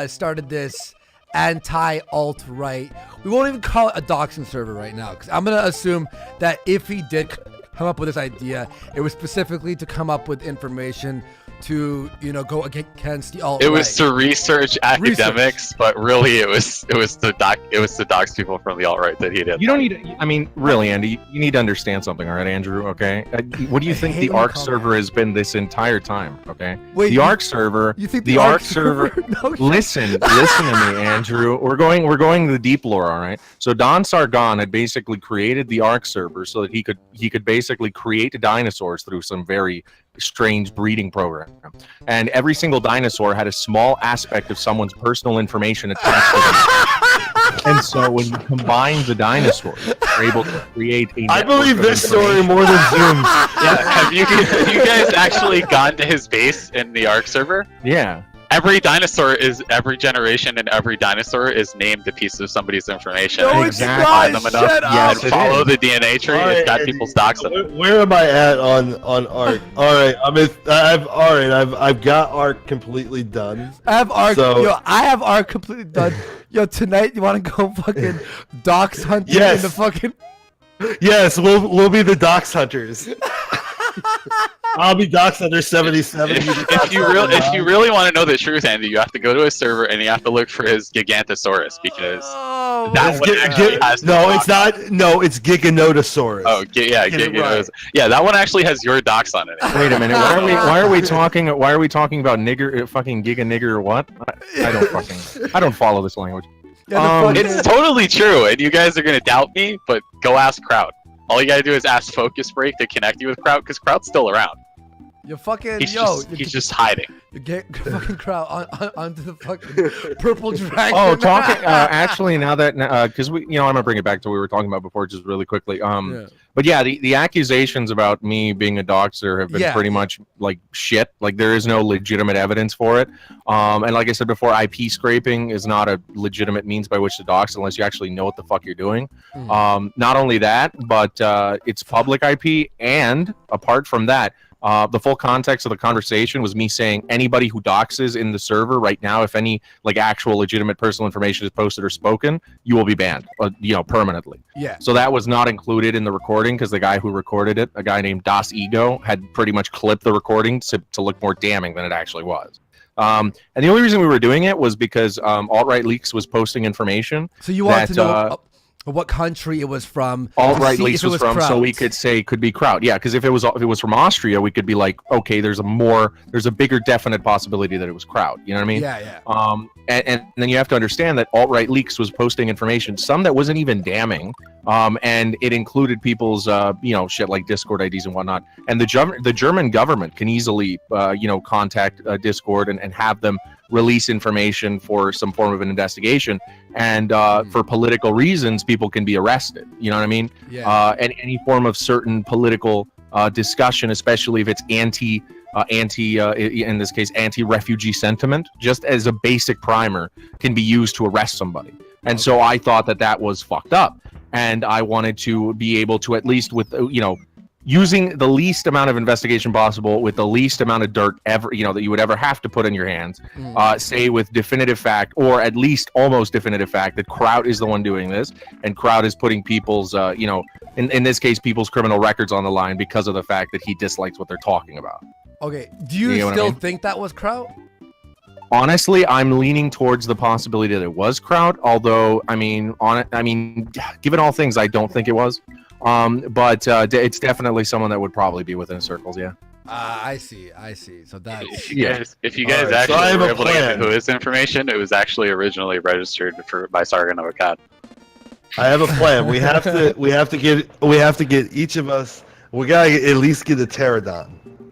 Speaker 1: started this anti-alt-right? We won't even call it a doxing server right now, because I'm going to assume that if he did come up with this idea, it was specifically to come up with information to go against the alt-right.
Speaker 5: It was to research academics, but really it was to dox people from the alt-right that he did.
Speaker 6: You don't need. I mean, really, Andy, you need to understand something, all right, Andrew? Okay, what do you think the ARC server has been this entire time? Okay, the ARC server.
Speaker 1: You think the ARC server?
Speaker 6: No, listen to me, Andrew. We're going the deep lore, all right? So Don Sargon had basically created the ARC server so that he could basically create dinosaurs through some very strange breeding program, and every single dinosaur had a small aspect of someone's personal information attached to them. And so when you combine the dinosaurs, you're able to create a
Speaker 3: I believe this story more than Zoom.
Speaker 5: Yeah, have you guys actually gone to his base in the ARC server?
Speaker 6: Yeah.
Speaker 5: Every generation and every dinosaur is named a piece of somebody's information.
Speaker 1: No, it's not.
Speaker 5: Yes, follow the DNA tree. It's got people's docs in it.
Speaker 3: Where am I at on ARC? All right, I've got ARC completely done.
Speaker 1: I have ARC completely done. Yo, tonight you want to go fucking dox hunting in the fucking?
Speaker 3: Yes, we'll be the dox hunters. I'll be doxed under 77.
Speaker 5: If you really want to know the truth, Andy, you have to go to a server and you have to look for his Gigantosaurus because that one actually has
Speaker 3: it's not. No, it's Giganotosaurus.
Speaker 5: Oh, yeah, Giganotosaurus. Yeah, that one actually has your docs on it.
Speaker 6: Wait a minute. Why are we talking about nigger, fucking giga nigger or what? I don't follow this language.
Speaker 5: It's totally true, and you guys are gonna doubt me, but go ask Kraut. All you gotta do is ask Focus Break to connect you with Kraut, because Kraut's still around.
Speaker 1: You fucking
Speaker 5: he's just hiding.
Speaker 1: You get fucking crowd onto the fucking purple dragon.
Speaker 6: Oh, talking actually now that because we, I'm gonna bring it back to what we were talking about before, just really quickly. But yeah, the accusations about me being a doxer have been pretty much like shit. Like there is no legitimate evidence for it. And like I said before, IP scraping is not a legitimate means by which to dox unless you actually know what the fuck you're doing. Not only that, but it's public IP, and apart from that, the full context of the conversation was me saying anybody who doxes in the server right now, if any like actual legitimate personal information is posted or spoken, you will be banned, permanently.
Speaker 1: Yeah.
Speaker 6: So that was not included in the recording because the guy who recorded it, a guy named Das Ego, had pretty much clipped the recording to look more damning than it actually was. And the only reason we were doing it was because Alt-Right Leaks was posting information.
Speaker 1: So you wanted to know what country it was from.
Speaker 6: Alt-Right Leaks was from, so we could say could be Kraut. Yeah, because if it was from Austria, we could be like, okay, there's a bigger definite possibility that it was Kraut. You know what I mean?
Speaker 1: Yeah.
Speaker 6: And then you have to understand that Alt-Right Leaks was posting information, some that wasn't even damning, and it included people's shit like Discord IDs and whatnot. And the German government can easily contact Discord and have them release information for some form of an investigation, and for political reasons people can be arrested, you know what I mean? And any form of certain political discussion, especially if it's anti in this case anti-refugee sentiment, just as a basic primer, can be used to arrest somebody. And so I thought that was fucked up, and I wanted to be able to, at least with using the least amount of investigation possible with the least amount of dirt ever, that you would ever have to put in your hands, say with definitive fact, or at least almost definitive fact, that Kraut is the one doing this, and Kraut is putting people's, in this case, people's criminal records on the line because of the fact that he dislikes what they're talking about.
Speaker 1: Okay, do you still think that was Kraut?
Speaker 6: Honestly, I'm leaning towards the possibility that it was Kraut, although, given all things, I don't think it was. But it's definitely someone that would probably be within circles, yeah.
Speaker 1: I see. So that's
Speaker 5: if you guys actually were able to get who is information, it was actually originally registered by Sargon of Akkad.
Speaker 3: I have a plan. We have to get each of us. We gotta at least get a pterodon,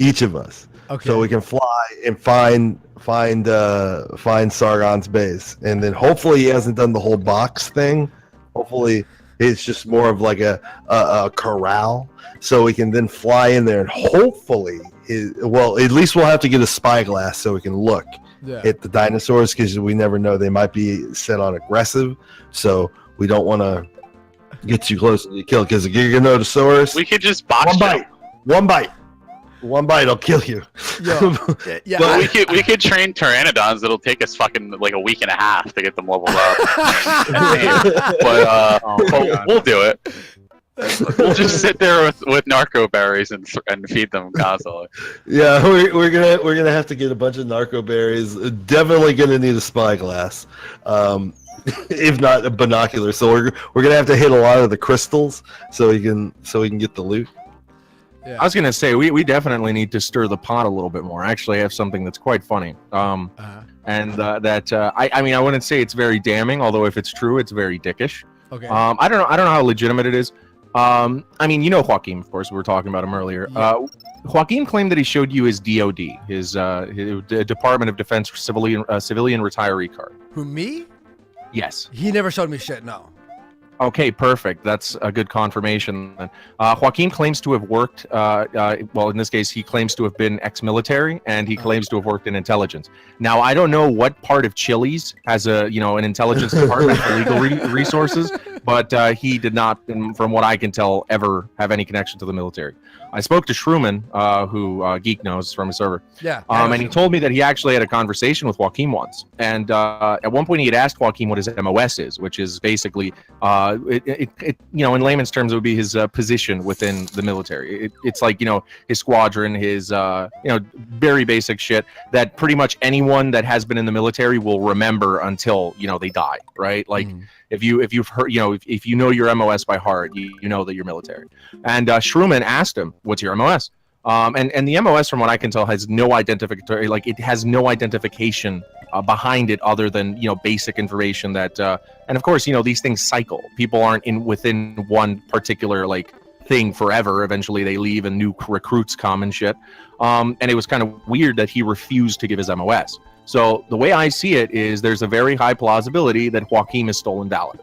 Speaker 3: each of us, so we can fly and find Sargon's base, and then hopefully he hasn't done the whole box thing. Hopefully it's just more of like a corral, so we can then fly in there and hopefully at least we'll have to get a spyglass so we can look at the dinosaurs, because we never know, they might be set on aggressive, so we don't want to get too close and get killed, because the Giganotosaurus,
Speaker 5: we could just box
Speaker 3: one bite will kill you.
Speaker 1: Yeah.
Speaker 5: But we could train pteranodons. It'll take us fucking like a week and a half to get them leveled up. But we'll do it. We'll just sit there with narco berries and feed them constantly.
Speaker 3: Yeah, we're gonna have to get a bunch of narco berries. Definitely gonna need a spyglass, if not a binocular. So we're gonna have to hit a lot of the crystals so we can get the loot.
Speaker 6: Yeah. I was gonna say we definitely need to stir the pot a little bit more. Actually, I have something that's quite funny. I wouldn't say it's very damning, although if it's true, it's very dickish.
Speaker 1: Okay.
Speaker 6: I don't know how legitimate it is. Joachim, of course, we were talking about him earlier. Yeah. Joachim claimed that he showed you his DOD, his Department of Defense civilian retiree card.
Speaker 1: Who, me?
Speaker 6: Yes.
Speaker 1: He never showed me shit. No.
Speaker 6: Okay, perfect. That's a good confirmation. Joachim claims to have worked, in this case, he claims to have been ex-military, and he claims to have worked in intelligence. Now, I don't know what part of Chili's has an intelligence department for legal resources, but he did not, from what I can tell, ever have any connection to the military. I spoke to Shrewman, who Geek knows from his server.
Speaker 1: Yeah.
Speaker 6: And he told me that he actually had a conversation with Joachim once. And at one point he had asked Joachim what his MOS is, which is basically, in layman's terms, it would be his position within the military. It's like, his squadron, his, very basic shit that pretty much anyone that has been in the military will remember until, they die, right? Like, if you've heard, if you know your MOS by heart, you know that you're military. And Shrewman asked him, "What's your MOS?" And the MOS, from what I can tell, has no identificatory, like it has no identification behind it other than basic information that. And of course, these things cycle. People aren't within one particular thing forever. Eventually they leave and new recruits come and shit. And it was kind of weird that he refused to give his MOS. So the way I see it is there's a very high plausibility that Joachim has stolen valor.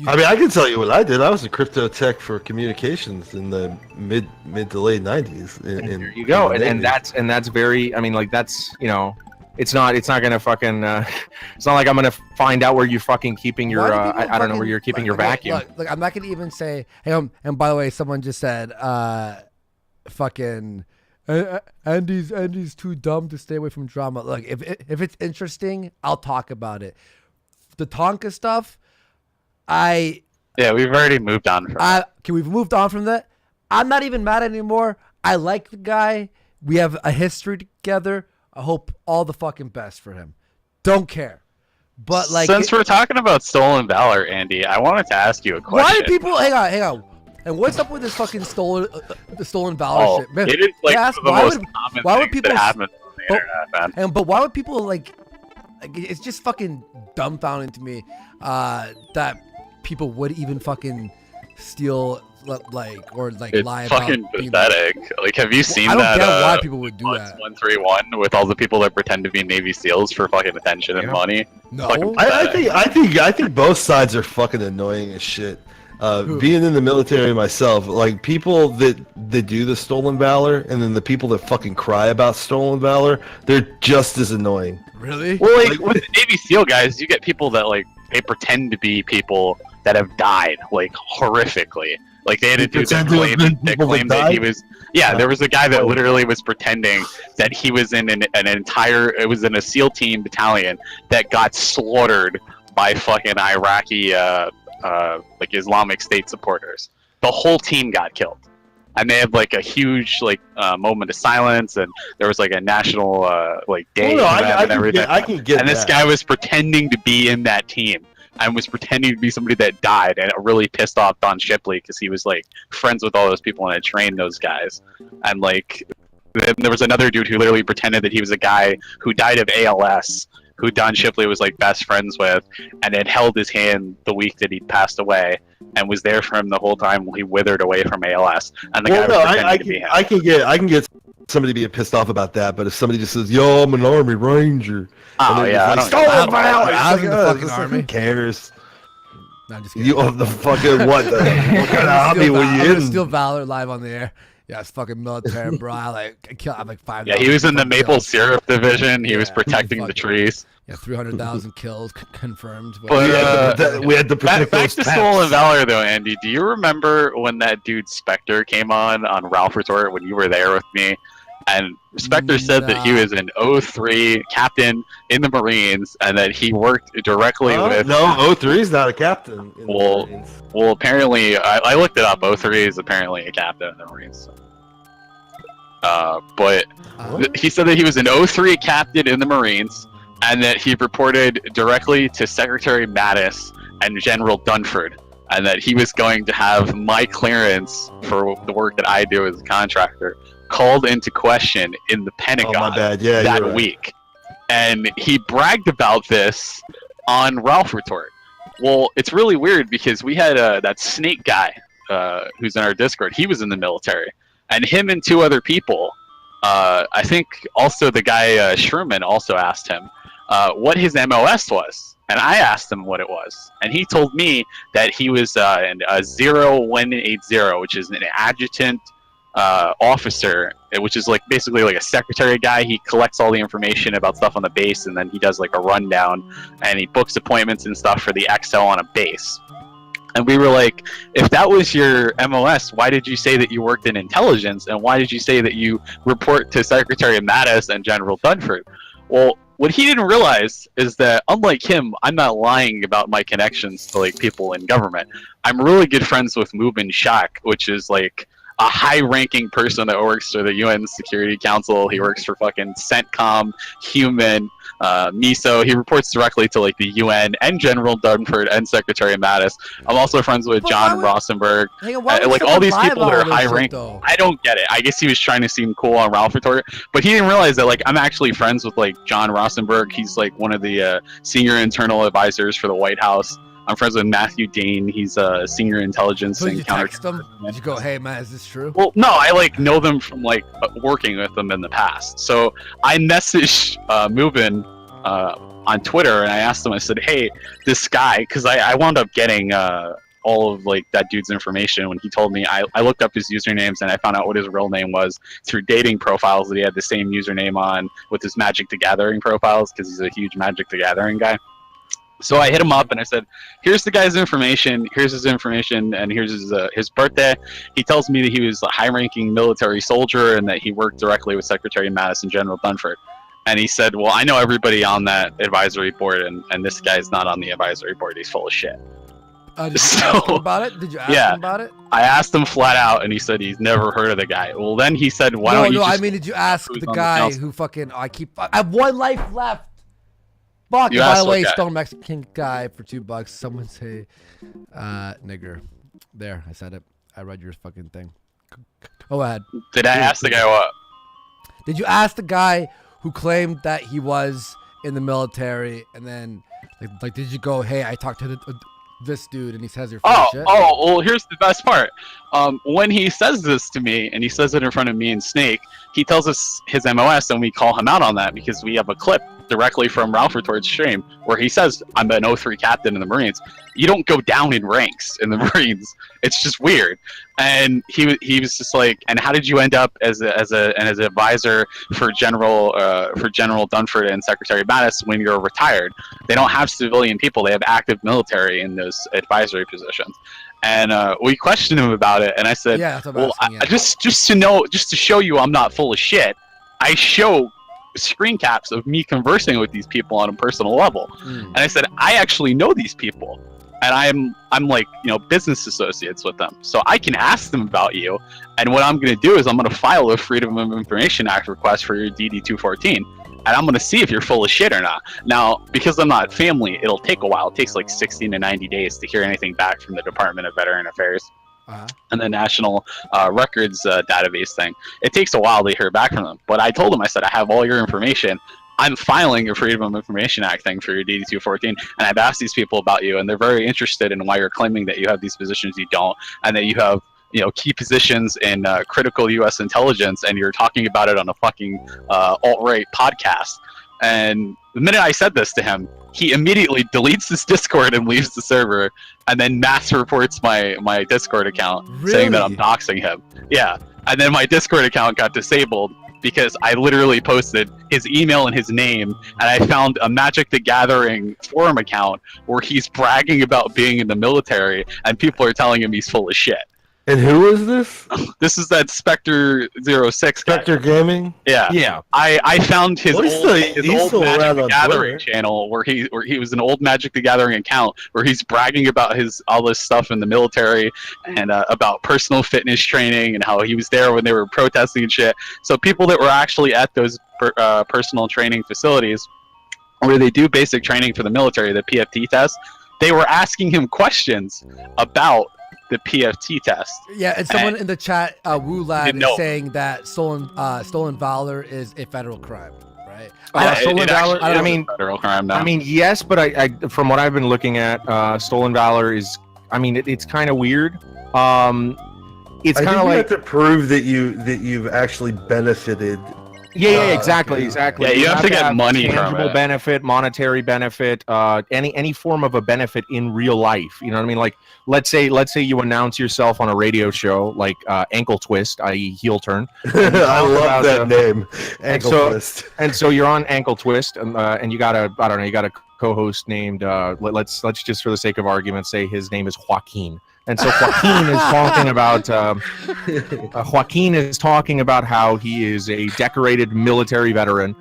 Speaker 3: I mean, I can tell you what I did. I was a crypto tech for communications in the mid to late 90s.
Speaker 6: There you go. And that's very, I mean, like, that's, you know, it's not gonna fucking it's not like I'm gonna find out where you're fucking keeping your I don't know where you're keeping your vacuum.
Speaker 1: Look, I'm not gonna even say, hey, and by the way, someone just said fucking Andy's too dumb to stay away from drama. Look, if it's interesting, I'll talk about it. The Tonka stuff,
Speaker 5: we've already moved on from that.
Speaker 1: We've moved on from that. I'm not even mad anymore. I like the guy. We have a history together. I hope all the fucking best for him. Don't care. But like,
Speaker 5: since we're talking about stolen valor, Andy, I wanted to ask you a question.
Speaker 1: Why do people hang on? And what's up with this fucking stolen valor shit? Man,
Speaker 5: it is like the most common thing that happens on the internet, man.
Speaker 1: But why would people like it's just fucking dumbfounding to me that people would even fucking steal
Speaker 5: it's
Speaker 1: lie about
Speaker 5: fucking pathetic. Like, have you seen that?
Speaker 1: I don't get why people would do that.
Speaker 5: 131 with all the people that pretend to be Navy SEALs for fucking attention and money.
Speaker 1: No,
Speaker 3: I think both sides are fucking annoying as shit. Being in the military myself, like people that do the stolen valor, and then the people that fucking cry about stolen valor, they're just as annoying.
Speaker 1: Really?
Speaker 5: Well, like with the Navy SEAL guys, you get people that like they pretend to be people that have died like horrifically. Like they had a dude that claimed that he was. Yeah, there was a guy that literally was pretending that he was in it was in a SEAL team battalion that got slaughtered by fucking Iraqi like Islamic State supporters. The whole team got killed, and they had like a huge like moment of silence, and there was like a national like day and everything.
Speaker 3: I can get.
Speaker 5: And this guy was pretending to be in that team. And was pretending to be somebody that died, and it really pissed off Don Shipley because he was like friends with all those people and had trained those guys. And like, then there was another dude who literally pretended that he was a guy who died of ALS, who Don Shipley was like best friends with, and had held his hand the week that he passed away, and was there for him the whole time while he withered away from ALS. And the guy was pretending to be him.
Speaker 3: I can get somebody being pissed off about that, but if somebody just says, "Yo, I'm an Army Ranger,"
Speaker 5: oh yeah,
Speaker 3: like, stolen valor.
Speaker 1: I was in the fucking Army.
Speaker 3: Who cares?
Speaker 1: No, I'm just kidding.
Speaker 3: You the fucking what? What kind of army were you in?
Speaker 1: Steal valor live on the air. Yeah, it's fucking military, bro. I'm like 5.
Speaker 5: Yeah, he was in the maple syrup division. He was protecting the trees.
Speaker 1: Yeah, 300,000 kills confirmed.
Speaker 5: But
Speaker 3: we had to protect
Speaker 5: back to stolen valor though, Andy. Do you remember when that dude Spectre came on Ralph Retort when you were there with me? And Spectre said that he was an 03 captain in the Marines, and that he worked directly with.
Speaker 3: No, 03 is not a captain.
Speaker 5: Well, apparently, I looked it up. 03 is apparently a captain in the Marines. But he said that he was an 03 captain in the Marines, and that he reported directly to Secretary Mattis and General Dunford, and that he was going to have my clearance for the work that I do as a contractor called into question in the Pentagon that week. And he bragged about this on Ralph Retort. Well, it's really weird because we had that Snake guy who's in our Discord. He was in the military. And him and 2 other people, I think also the guy Sherman also asked him what his MOS was. And I asked him what it was. And he told me that he was a 0180, which is an adjutant officer, which is like basically like a secretary guy. He collects all the information about stuff on the base, and then he does like a rundown, and he books appointments and stuff for the XL on a base. And we were like, if that was your MOS, why did you say that you worked in intelligence, and why did you say that you report to Secretary Mattis and General Dunford? Well, what he didn't realize is that, unlike him, I'm not lying about my connections to like people in government. I'm really good friends with Mubin Shak, which is like a high-ranking person that works for the UN Security Council. He works for fucking CENTCOM, Human, MISO. He reports directly to like the UN and General Dunford and Secretary Mattis. I'm also friends with John Rosenberg. Like all these people that are high-ranking. I don't get it. I guess he was trying to seem cool on Ralph Retort, but he didn't realize that like I'm actually friends with like John Rosenberg. He's like one of the senior internal advisors for the White House. I'm friends with Matthew Dane. He's a senior intelligence
Speaker 1: So
Speaker 5: and
Speaker 1: you text them? Did you go, hey man, is this true?
Speaker 5: Well, no, I like know them from like working with them in the past. So I messaged Mubin on Twitter and I asked him. I said, hey, this guy, because I wound up getting all of like that dude's information when he told me. I looked up his usernames and I found out what his real name was through dating profiles that he had the same username on with his Magic the Gathering profiles because he's a huge Magic the Gathering guy. So I hit him up and I said, here's the guy's information, here's his information, and here's his birthday. He tells me that he was a high-ranking military soldier and that he worked directly with Secretary Mattis and General Dunford. And he said, well, I know everybody on that advisory board, and this guy's not on the advisory board. He's full of shit.
Speaker 1: Did you ask him about it? Did you ask him about it?
Speaker 5: I asked him flat out, and he said he's never heard of the guy. Well, then he said, why don't you just...
Speaker 1: I mean, did you ask the guy who fucking... I have one life left. Fuck. By the way, Stone Mexican guy for $2. Someone say, nigger. There, I said it. I read your fucking thing. Go ahead.
Speaker 5: Did I ask the guy what?
Speaker 1: Did you ask the guy who claimed that he was in the military, and then, like did you go, hey, I talked to this dude, and he says you're full of shit?
Speaker 5: Oh, well, here's the best part. When he says this to me, and he says it in front of me and Snake, he tells us his MOS, and we call him out on that because we have a clip directly from Ralph Retort's stream where he says, I'm an 03 captain in the Marines. You don't go down in ranks in the Marines. It's just weird. And he was just like, and how did you end up as an advisor for General Dunford and Secretary Mattis when you're retired? They don't have civilian people. They have active military in those advisory positions. And we questioned him about it, and I said, just to show you I'm not full of shit, I show screen caps of me conversing with these people on a personal level. And I said, I actually know these people, and I'm like, business associates with them, so I can ask them about you. And what I'm going to do is I'm going to file a Freedom of Information Act request for your DD-214, and I'm going to see if you're full of shit or not. Now, because I'm not family, it'll take a while. It takes like 60 to 90 days to hear anything back from the Department of Veteran Affairs. And the National Records database thing. It takes a while to hear back from them. But I told him, I said, I have all your information. I'm filing a Freedom of Information Act thing for your DD-214, and I've asked these people about you, and they're very interested in why you're claiming that you have these positions you don't, and that you have key positions in critical U.S. intelligence, and you're talking about it on a fucking alt-right podcast. And the minute I said this to him, he immediately deletes his Discord and leaves the server, and then mass reports my Discord account, saying that I'm doxing him. Yeah, and then my Discord account got disabled because I literally posted his email and his name, and I found a Magic the Gathering forum account where he's bragging about being in the military, and people are telling him he's full of shit.
Speaker 3: And who is this?
Speaker 5: This is that Spectre 06 guy.
Speaker 3: Spectre Gaming?
Speaker 5: Yeah. I found his old Magic the Gathering channel where he was an old Magic the Gathering account where he's bragging about all this stuff in the military and about personal fitness training and how he was there when they were protesting and shit. So people that were actually at those personal training facilities where they do basic training for the military, the PFT test, they were asking him questions about the PFT test.
Speaker 1: Yeah, and someone in the chat, Wu Lad, is saying that stolen valor is a federal crime, right?
Speaker 6: Stolen valor. I mean,
Speaker 5: federal crime now.
Speaker 6: I mean, yes, but I from what I've been looking at, stolen valor is. I mean, it's kind of weird. It's kind of like
Speaker 3: you have to prove that you've actually benefited.
Speaker 6: Yeah, exactly.
Speaker 5: Yeah, you have to get money from it.
Speaker 6: Benefit, monetary benefit, any form of a benefit in real life. You know what I mean? Like, let's say you announce yourself on a radio show, like Ankle Twist, i.e. Heel Turn.
Speaker 3: I love that name, Ankle Twist.
Speaker 6: And so you're on Ankle Twist, and you got a co-host named. Let's just for the sake of argument say his name is Joaquin. And so Joaquin is talking about how he is a decorated military veteran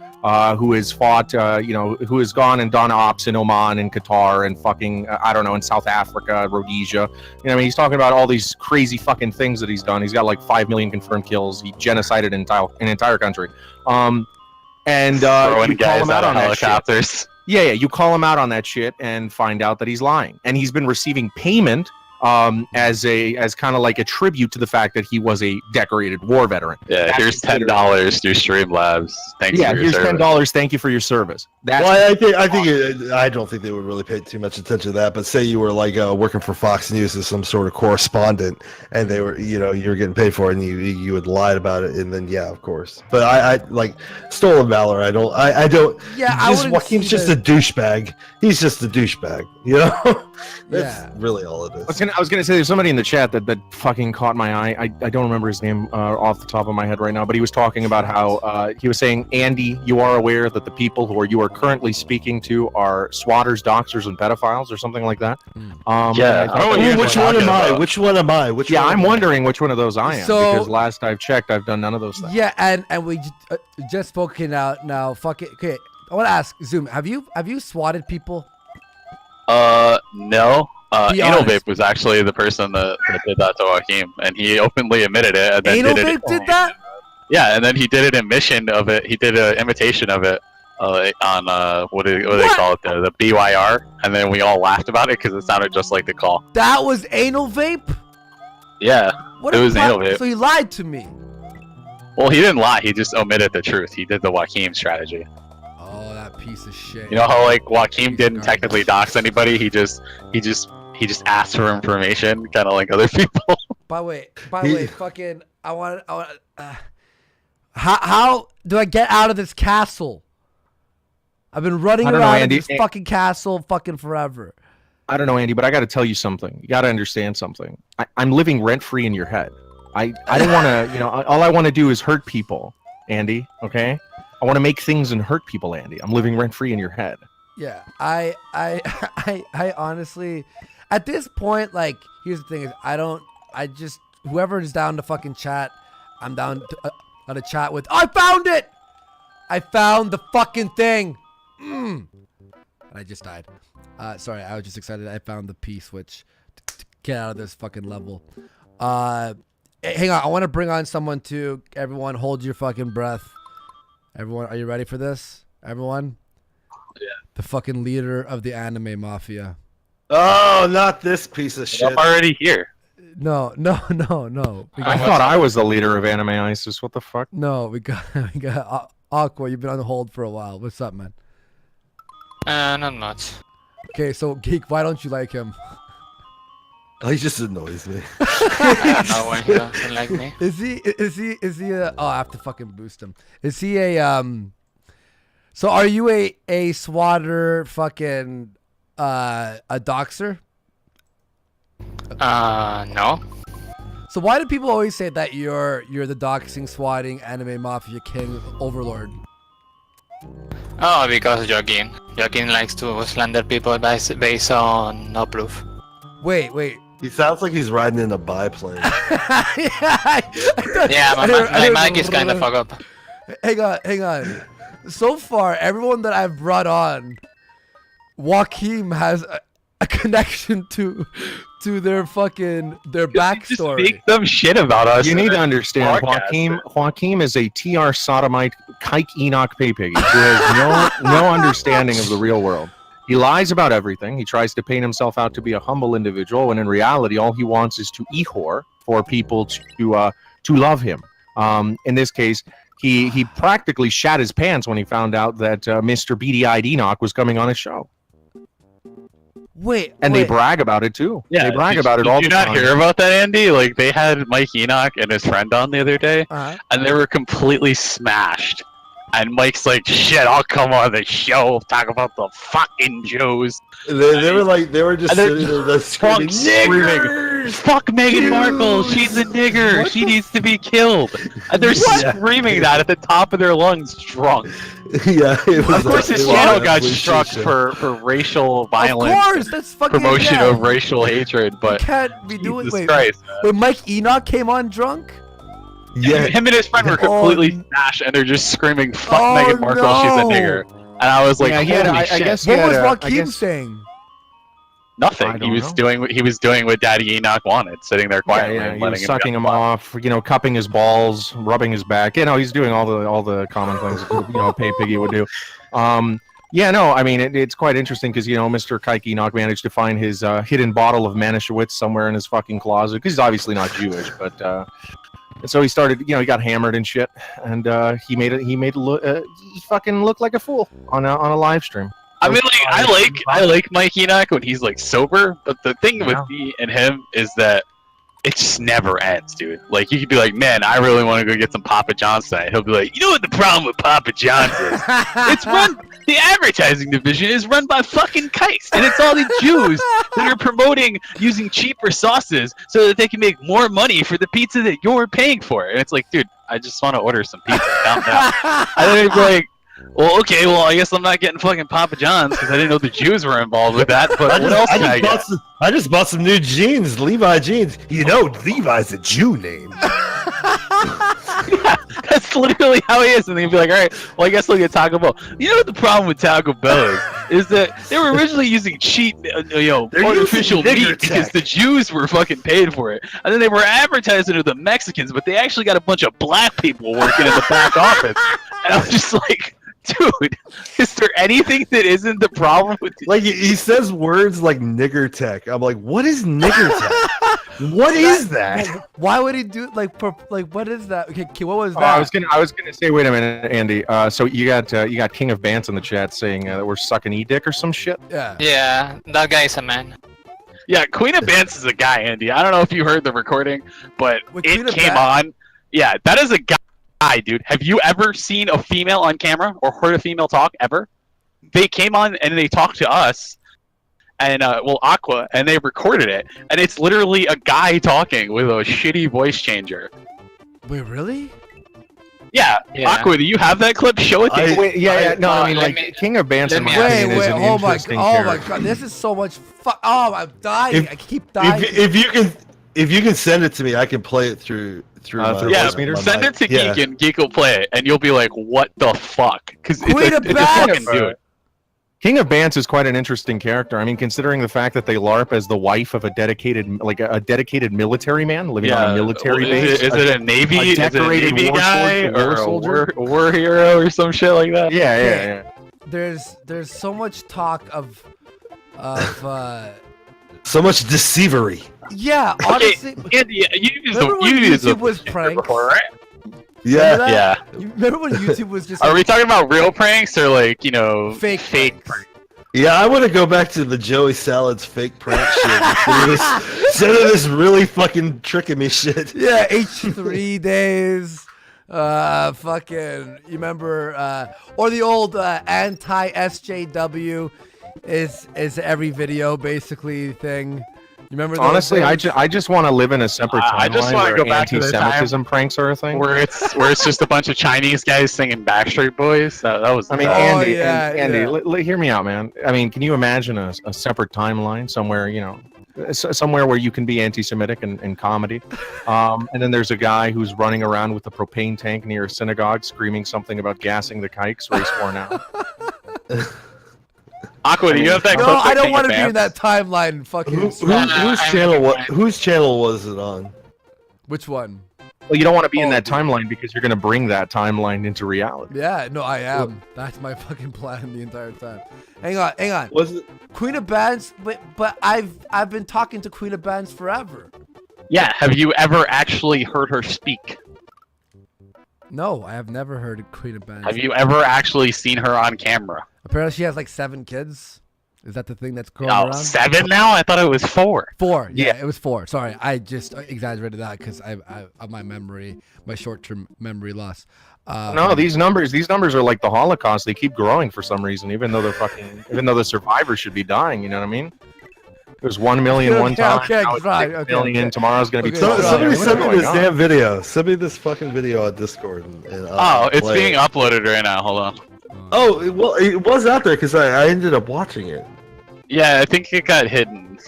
Speaker 6: who has fought, who has gone and done ops in Oman and Qatar and fucking, in South Africa, Rhodesia. He's talking about all these crazy fucking things that he's done. He's got like 5 million confirmed kills. He genocided an entire country. You call him out on helicopters. Yeah, you call him out on that shit and find out that he's lying. And he's been receiving payment as kind of like a tribute to the fact that he was a decorated war veteran.
Speaker 5: Yeah,
Speaker 6: That's
Speaker 5: here's $10 through Streamlabs. Thanks.
Speaker 6: Yeah,
Speaker 5: for your
Speaker 6: here's
Speaker 5: service.
Speaker 6: $10. Thank you for your service. That's
Speaker 3: Well, I don't think they would really pay too much attention to that. But say you were like working for Fox News as some sort of correspondent, and they were, you were getting paid for it, and you had lied about it, and then yeah, of course. But I like stolen valor. I don't.
Speaker 1: Yeah, I wouldn't
Speaker 3: Joaquim's
Speaker 1: see
Speaker 3: just a douchebag. He's just a douchebag. That's really all it is.
Speaker 6: I was gonna say there's somebody in the chat that fucking caught my eye. I don't remember his name off the top of my head right now, but he was talking about how he was saying, Andy, you are aware that the people who you are currently speaking to are swatters, doxers, and pedophiles, or something like that.
Speaker 3: Which one am I? Which one am I?
Speaker 6: I'm wondering which one of those I am,
Speaker 1: So-
Speaker 6: because last I've checked, I've done none of those things.
Speaker 1: Yeah, and we just spoken out now. Fuck it. Okay, I want to ask Zoom. Have you swatted people?
Speaker 5: No.
Speaker 1: Be
Speaker 5: Anal
Speaker 1: honest.
Speaker 5: Vape was actually the person that did that to Joachim, and he openly admitted it. And then
Speaker 1: Anal
Speaker 5: did it.
Speaker 1: Vape did that?
Speaker 5: Yeah, and then he did an admission of it. He did an imitation of it on what do they call it there? The BYR, and then we all laughed about it because it sounded just like the call.
Speaker 1: That was Anal Vape?
Speaker 5: Yeah,
Speaker 1: What
Speaker 5: it
Speaker 1: a
Speaker 5: was
Speaker 1: fu-
Speaker 5: Anal Vape.
Speaker 1: So he lied to me.
Speaker 5: Well, he didn't lie. He just omitted the truth. He did the Joachim strategy.
Speaker 1: Oh, that piece of shit.
Speaker 5: You know how like Joachim
Speaker 1: Piece of
Speaker 5: didn't
Speaker 1: garbage.
Speaker 5: technically dox anybody. He just asked for information, kind of like other people.
Speaker 1: By the way, fucking, I want. How do I get out of this castle? I've been running
Speaker 6: I don't know,
Speaker 1: around in
Speaker 6: Andy.
Speaker 1: this fucking castle fucking forever.
Speaker 6: I don't know, Andy, but I got to tell you something. You got to understand something. I'm living rent free in your head. I don't want to, all I want to do is hurt people, Andy. Okay, I want to make things and hurt people, Andy. I'm living rent free in your head.
Speaker 1: Yeah, I honestly, at this point, like, here's the thing: is I just whoever is down to fucking chat, I'm down to chat with. I found it. I found the fucking thing. I just died. Sorry, I was just excited. I found the piece which to get out of this fucking level. Hang on, I want to bring on someone too. Everyone, hold your fucking breath. Everyone, are you ready for this? Everyone.
Speaker 5: Yeah.
Speaker 1: The fucking leader of the anime mafia.
Speaker 3: Oh, not this piece of shit.
Speaker 5: I'm already here.
Speaker 1: No.
Speaker 6: I thought I was the leader of Anime ISIS. What the fuck?
Speaker 1: No, we got Aqua. You've been on hold for a while. What's up, man?
Speaker 7: Not much.
Speaker 1: Okay, so Geek, why don't you like him?
Speaker 3: He just annoys me.
Speaker 7: I don't know when he doesn't like me.
Speaker 1: Is he a, oh, I have to fucking boost him. Is he a so are you a swatter fucking a doxer?
Speaker 7: No.
Speaker 1: So why do people always say that you're the doxing, swatting, anime mafia king overlord?
Speaker 7: Oh, because Joaquin likes to slander people based on no proof.
Speaker 1: Wait.
Speaker 3: He sounds like he's riding in a biplane.
Speaker 7: Yeah, my mic is kind of fucked up.
Speaker 1: Hang on. So far, everyone that I've brought on, Joachim has a connection to their backstory.
Speaker 5: Just make some shit about us.
Speaker 6: You need to understand,
Speaker 5: podcast.
Speaker 6: Joachim is a TR sodomite, kike Enoch paypiggy who has no understanding of the real world. He lies about everything. He tries to paint himself out to be a humble individual, when in reality, all he wants is to e-whore for people to love him. In this case, he practically shat his pants when he found out that Mr. Beady-eyed Enoch was coming on his show. And they brag about it too.
Speaker 5: Yeah,
Speaker 6: they brag about it all the time.
Speaker 5: Did you not hear about that, Andy? Like, they had Mike Enoch and his friend on the other day, and they were completely smashed. And Mike's like, shit, I'll come on the show, talk about the fucking Joes.
Speaker 3: They were just sitting there screaming,
Speaker 5: niggers! Fuck Meghan Markle, she's a nigger, she needs to be killed. And they're screaming that at the top of their lungs, drunk.
Speaker 3: Yeah,
Speaker 5: of course his channel got struck for racial violence.
Speaker 1: Of course, that's fucking
Speaker 5: promotion of racial hatred, but
Speaker 1: you can't be doing.
Speaker 5: Jesus
Speaker 1: Wait,
Speaker 5: Christ,
Speaker 1: when Mike Enoch came on drunk.
Speaker 5: Yeah, him and his friend were completely smashed, and they're just screaming, "Fuck Meghan Markle, she's a nigger." And I was like, "Holy shit!"
Speaker 1: What was Joaquim saying?
Speaker 5: Nothing. He was doing what Daddy Enoch wanted, sitting there quietly and
Speaker 6: he
Speaker 5: letting
Speaker 6: was sucking him off, cupping his balls, rubbing his back. He's doing all the common things pay piggy would do. Yeah, no, I mean, it's quite interesting because, Mr. Kike Enoch managed to find his hidden bottle of Manischewitz somewhere in his fucking closet, because he's obviously not Jewish, but, and so he started, he got hammered and shit, and he fucking looked like a fool on a live stream.
Speaker 5: I mean, like, I like Mike Enoch when he's, like, sober, but the thing with me and him is that it just never ends, dude. Like, you could be like, man, I really want to go get some Papa John's tonight. He'll be like, you know what the problem with Papa John's is? The advertising division is run by fucking kikes, and it's all the Jews that are promoting using cheaper sauces so that they can make more money for the pizza that you're paying for. And it's like, dude, I just want to order some pizza. Calm down. And then it's like, well, okay, I guess I'm not getting fucking Papa John's because I didn't know the Jews were involved with that. But what else can I get?
Speaker 3: I just bought some new jeans, Levi jeans. Levi's a Jew name.
Speaker 5: Yeah, that's literally how he is. And they'd be like, all right, well, I guess we'll get Taco Bell. You know what the problem with Taco Bell is that they were originally using cheap, artificial meat because the Jews were fucking paid for it. And then they were advertising to the Mexicans, but they actually got a bunch of black people working in the back office. And I'm just like, dude, is there anything that isn't the problem with
Speaker 3: like he says words like nigger tech? I'm like, what is nigger tech? What is that?
Speaker 1: Why would he do like what is that? Okay, what was that?
Speaker 6: I was gonna say, wait a minute, Andy. So you got King of Bants in the chat saying that we're sucking e-dick or some shit.
Speaker 1: Yeah.
Speaker 7: Yeah, that guy is a man.
Speaker 5: Yeah, Queen of Bants is a guy, Andy. I don't know if you heard the recording, but it came on. Yeah, that is a guy. Dude, have you ever seen a female on camera or heard a female talk ever? They came on and they talked to us and Aqua, and they recorded it, and it's literally a guy talking with a shitty voice changer.
Speaker 1: Wait, really?
Speaker 5: Yeah. Aqua, do you have that clip? Show it to
Speaker 6: me. King of Bants in my opinion is an interesting character.
Speaker 1: Oh my god, this is so much fun. Oh, I'm dying. I keep dying.
Speaker 3: If you can send it to me, I can play it through voice meter.
Speaker 5: Send it to Geek and Geek will play it, and you'll be like, "What the fuck?" Because
Speaker 1: Queen of Bants.
Speaker 6: King of Bants is quite an interesting character. I mean, considering the fact that they LARP as the wife of a dedicated military man living on a military base.
Speaker 5: Is it a Navy guy or a war hero or some shit like that?
Speaker 6: Yeah.
Speaker 1: There's so much talk of
Speaker 3: so much deceivery.
Speaker 1: Yeah, honestly.
Speaker 5: Andy,
Speaker 1: YouTube was pranks?
Speaker 5: Before, right?
Speaker 3: Yeah.
Speaker 1: You remember when YouTube was just?
Speaker 5: Are we talking about real pranks or like
Speaker 1: fake
Speaker 5: pranks?
Speaker 3: Yeah, I want to go back to the Joey Salad's fake prank shit instead of this really fucking tricking me shit.
Speaker 1: Yeah, H3 days. Fucking. You remember? Or the old anti-SJW is every video basically thing. You remember?
Speaker 6: Honestly, I just want to live in a separate timeline. I just want to go back to the anti-Semitism pranks are a thing,
Speaker 5: where it's just a bunch of Chinese guys singing Backstreet Boys. That was.
Speaker 6: I mean, Andy, hear me out, man. I mean, can you imagine a separate timeline somewhere? Somewhere where you can be anti-Semitic and comedy, and then there's a guy who's running around with a propane tank near a synagogue, screaming something about gassing the kikes. Race war now.
Speaker 5: Aqua, do you have that clip?
Speaker 1: No, I don't want to be in that timeline. Fucking.
Speaker 3: Whose channel was it on?
Speaker 1: Which one?
Speaker 6: Well, you don't want to be in that timeline because you're going to bring that timeline into reality.
Speaker 1: Yeah, no, I am. That's my fucking plan the entire time. Hang on.
Speaker 3: Was it
Speaker 1: Queen of Bants? But I've been talking to Queen of Bants forever.
Speaker 5: Yeah. Have you ever actually heard her speak?
Speaker 1: No, I have never heard of Queen of Bants.
Speaker 5: Have you ever actually seen her on camera?
Speaker 1: Apparently, she has like 7 kids. Is that the thing that's going around?
Speaker 5: 7 now? I thought it was 4.
Speaker 1: 4. Yeah, it was 4. Sorry, I just exaggerated that because I my short-term memory loss.
Speaker 6: No, these numbers are like the Holocaust. They keep growing for some reason, even though the survivors should be dying. You know what I mean? There's 1 million one time.
Speaker 1: Okay,
Speaker 6: now it's 6 million. Tomorrow's gonna be.
Speaker 3: Somebody send me this damn video. Send me this fucking video on Discord.
Speaker 5: It's being uploaded right now. Hold on.
Speaker 3: Oh, well, it was out there because I ended up watching it.
Speaker 5: Yeah, I think it got hidden.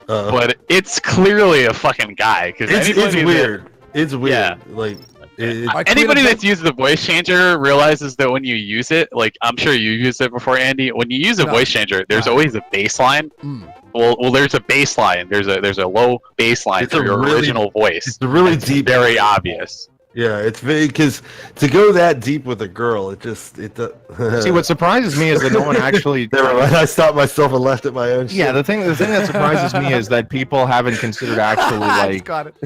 Speaker 5: But it's clearly a fucking guy.
Speaker 3: It's weird. It's weird. Yeah. Like,
Speaker 5: anybody that's used the voice changer realizes that when you use it, like I'm sure you used it before, Andy. When you use a voice changer, there's always a baseline. Well, there's a baseline. There's a low baseline for your original voice.
Speaker 3: It's really deep.
Speaker 5: Very obvious.
Speaker 3: Yeah, it's very because to go that deep with a girl,
Speaker 6: See, what surprises me is that no one actually.
Speaker 3: Never mind. I stopped myself and left at my own.
Speaker 6: Yeah,
Speaker 3: shit.
Speaker 6: the thing that surprises me is that people haven't considered actually like.
Speaker 1: Got it.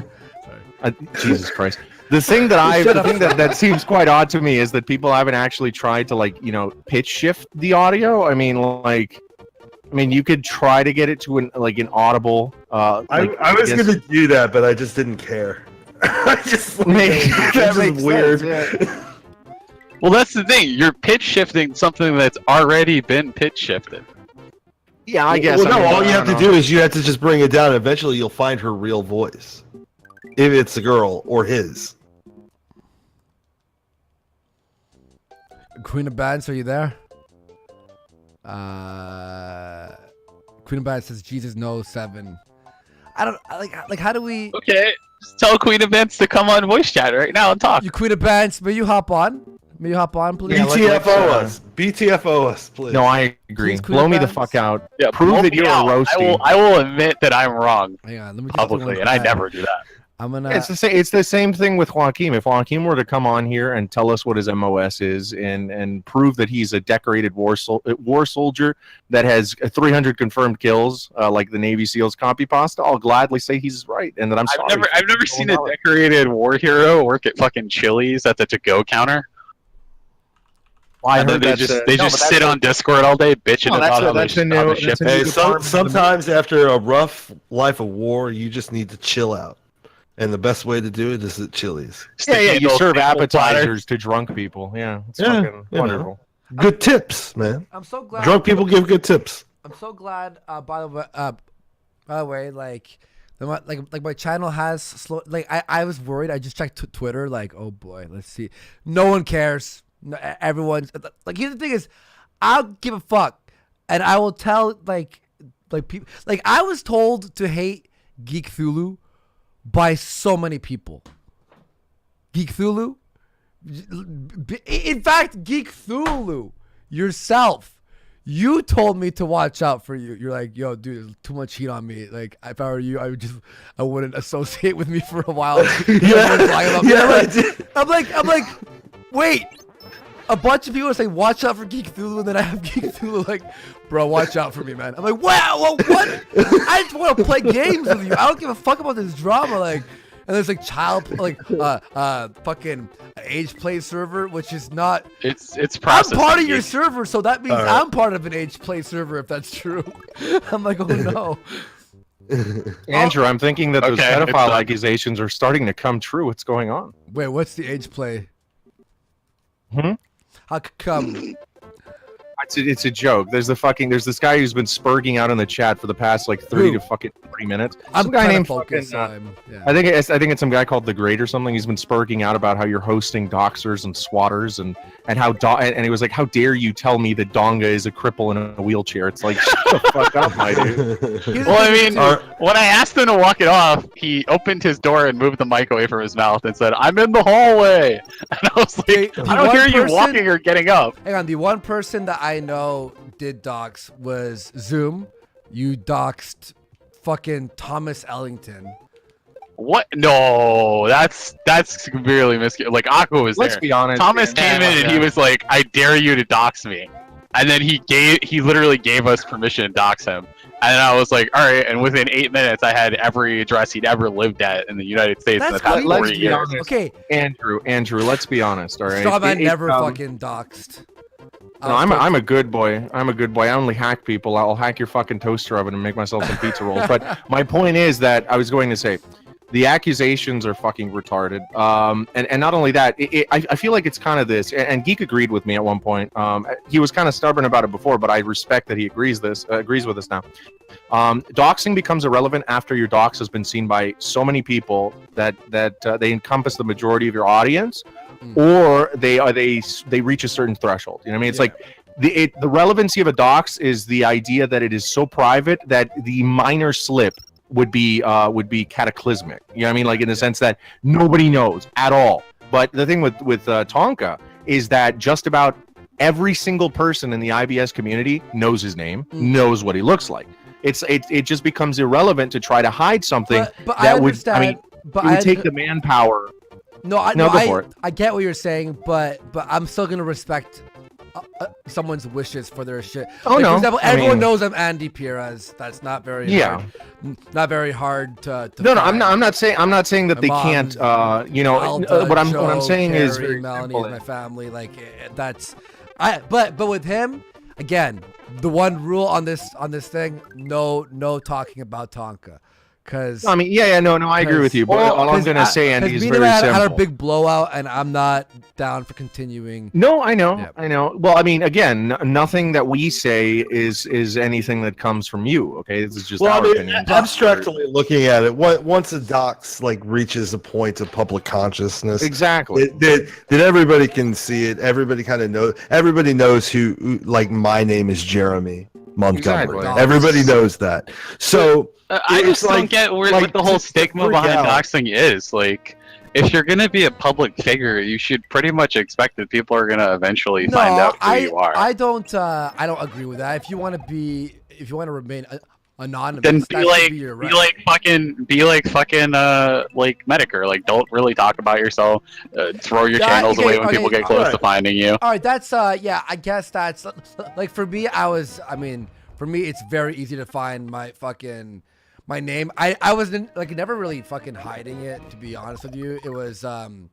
Speaker 6: Jesus Christ. The thing that seems quite odd to me is that people haven't actually tried to like pitch shift the audio. I mean, you could try to get it to an audible.
Speaker 3: I was gonna do that, but I just didn't care. I just that
Speaker 6: makes
Speaker 3: weird.
Speaker 6: Sense, yeah.
Speaker 5: Well, that's the thing. You're pitch shifting something that's already been pitch shifted.
Speaker 6: Yeah, I guess.
Speaker 3: Well, no, all you have to do is you have to just bring it down. Eventually, you'll find her real voice, if it's a girl or his.
Speaker 1: Queen of Bads, are you there? Queen of Bads says Jesus knows 7. I don't like. How do we?
Speaker 5: Okay, just tell Queen of Vince to come on voice chat right now and talk.
Speaker 1: You Queen of Bads, may you hop on? May you hop on, please?
Speaker 3: BTFO us. BTFO us, please.
Speaker 6: No, I agree.
Speaker 1: Please, Queen
Speaker 6: Blow
Speaker 1: of
Speaker 6: me the
Speaker 1: Bads.
Speaker 6: fuck out.
Speaker 5: Yeah,
Speaker 6: Prove that you're
Speaker 5: out.
Speaker 6: a roasty.
Speaker 5: I will admit that I'm wrong
Speaker 1: Hang on, let me just
Speaker 5: publicly, and I never do that.
Speaker 1: I'm gonna.
Speaker 6: It's the same thing with Joachim. If Joachim were to come on here and tell us what his MOS is and prove that he's a decorated war soldier that has 300 confirmed kills, like the Navy SEALs copy pasta, I'll gladly say he's right and that I'm sorry.
Speaker 5: I've never seen a decorated war hero work at fucking Chili's at the to-go counter.
Speaker 6: Well, I heard
Speaker 5: they just sit on Discord all day bitching about how they ship.
Speaker 3: Hey, sometimes after a rough life of war, you just need to chill out. And the best way to do it is at Chili's.
Speaker 6: Yeah, you serve appetizers to drunk people. Yeah, it's fucking wonderful.
Speaker 3: Good tips, man.
Speaker 1: I'm so glad.
Speaker 3: Drunk people give good tips.
Speaker 1: I'm so glad. By the way, like my channel has slow. Like I was worried. I just checked Twitter. Like, oh boy, let's see. No one cares. No, everyone's like. Here's the thing: is I'll give a fuck, and I will tell like people. Like I was told to hate Geekthulhu by so many people. Geekthulhu? In fact, Geekthulhu yourself, you told me to watch out for you. You're like, yo, dude, there's too much heat on me. Like, if I were you, I wouldn't associate with me for a while. I'm like, wait. A bunch of people say, watch out for Geekthulhu, and then I have Geekthulhu like, bro, watch out for me, man. I'm like, wow, well, what? I just want to play games with you. I don't give a fuck about this drama. Like, and there's like fucking age play server, which is not.
Speaker 5: It's
Speaker 1: I'm part of your server, so that means I'm part of an age play server if that's true. I'm like, oh no.
Speaker 6: Andrew, I'm thinking that those pedophile accusations are starting to come true. What's going on?
Speaker 1: Wait, what's the age play? How come?
Speaker 6: It's a joke. There's this guy who's been spurging out in the chat for the past like 30 to fucking 40 minutes.
Speaker 1: I'm
Speaker 6: some guy named
Speaker 1: focused.
Speaker 6: I think it's some guy called The Great or something. He's been spurging out about how you're hosting doxers and swatters and how and he was like, how dare you tell me that Donga is a cripple in a wheelchair? It's like, shut the fuck up, my dude.
Speaker 5: Well, I mean, when I asked him to walk it off, he opened his door and moved the mic away from his mouth and said, "I'm in the hallway." And I was like, I don't hear you walking or getting up.
Speaker 1: Hang on, the one person that I know did dox was Zoom. You doxed fucking Thomas Ellington.
Speaker 5: What? No, that's severely like Aqua was there.
Speaker 6: Let's be honest.
Speaker 5: Thomas came in and he was like, "I dare you to dox me," and then he literally gave us permission to dox him. And then I was like, all right. And within 8 minutes, I had every address he'd ever lived at in the United States in the past 40 years.
Speaker 6: Honest.
Speaker 1: Okay,
Speaker 6: Andrew, let's be honest. All right.
Speaker 1: Strawman never fucking doxed.
Speaker 6: No, I'm a good boy. I'm a good boy. I only hack people. I'll hack your fucking toaster oven and make myself some pizza rolls. But my point is that I was going to say, the accusations are fucking retarded. And not only that, I feel like it's kind of this. And Geek agreed with me at one point. He was kind of stubborn about it before, but I respect that he agrees with us now. Doxing becomes irrelevant after your dox has been seen by so many people that they encompass the majority of your audience, or they reach a certain threshold. You know what I mean? It's like the relevancy of a dox is the idea that it is so private that the minor slip would be cataclysmic. You know what I mean? Like in the sense that nobody knows at all. But the thing with Tonka is that just about every single person in the IBS community knows his name, knows what he looks like. It just becomes irrelevant to try to hide something
Speaker 1: but
Speaker 6: that
Speaker 1: I understand,
Speaker 6: would take the manpower
Speaker 1: I get what you're saying, but I'm still gonna respect someone's wishes for their shit.
Speaker 6: Oh,
Speaker 1: like,
Speaker 6: no.
Speaker 1: For example,
Speaker 6: I
Speaker 1: everyone
Speaker 6: mean,
Speaker 1: knows I'm Andy Perez. That's not very hard. Not very hard to
Speaker 6: No,
Speaker 1: find.
Speaker 6: I'm not saying that they can't.
Speaker 1: Alda,
Speaker 6: what I'm
Speaker 1: Joe,
Speaker 6: saying is
Speaker 1: Carrie,
Speaker 6: very
Speaker 1: Melanie
Speaker 6: simple.
Speaker 1: is my family. Like that's, but with him, again, the one rule on this thing, no talking about Tonka. Cause
Speaker 6: I mean, I agree with you. But all I'm gonna say, Andy, is very simple.
Speaker 1: had a big blowout, and I'm not down for continuing.
Speaker 6: No, I know,
Speaker 1: Yeah.
Speaker 6: I know. Well, I mean, again, nothing that we say is anything that comes from you. Okay, this is just our opinion.
Speaker 3: Abstractly looking at it, once a dox like reaches a point of public consciousness,
Speaker 6: Exactly.
Speaker 3: that everybody can see it. Everybody kind of knows. Everybody knows who. Like my name is Jeremy Montgomery.
Speaker 6: Exactly.
Speaker 3: Everybody knows that. So.
Speaker 5: I just don't get what the whole stigma behind doxing is. Like, if you're gonna be a public figure, you should pretty much expect that people are gonna eventually find out who you are.
Speaker 1: I don't agree with that. If you want to remain anonymous,
Speaker 5: Then
Speaker 1: that should be your right.
Speaker 5: be like fucking like Medicare. Like, don't really talk about yourself. Throw your channels away when people get close to finding you.
Speaker 1: All right, that's yeah. I guess that's like for me. For me, it's very easy to find my name. I was never really fucking hiding it, to be honest with you. It was on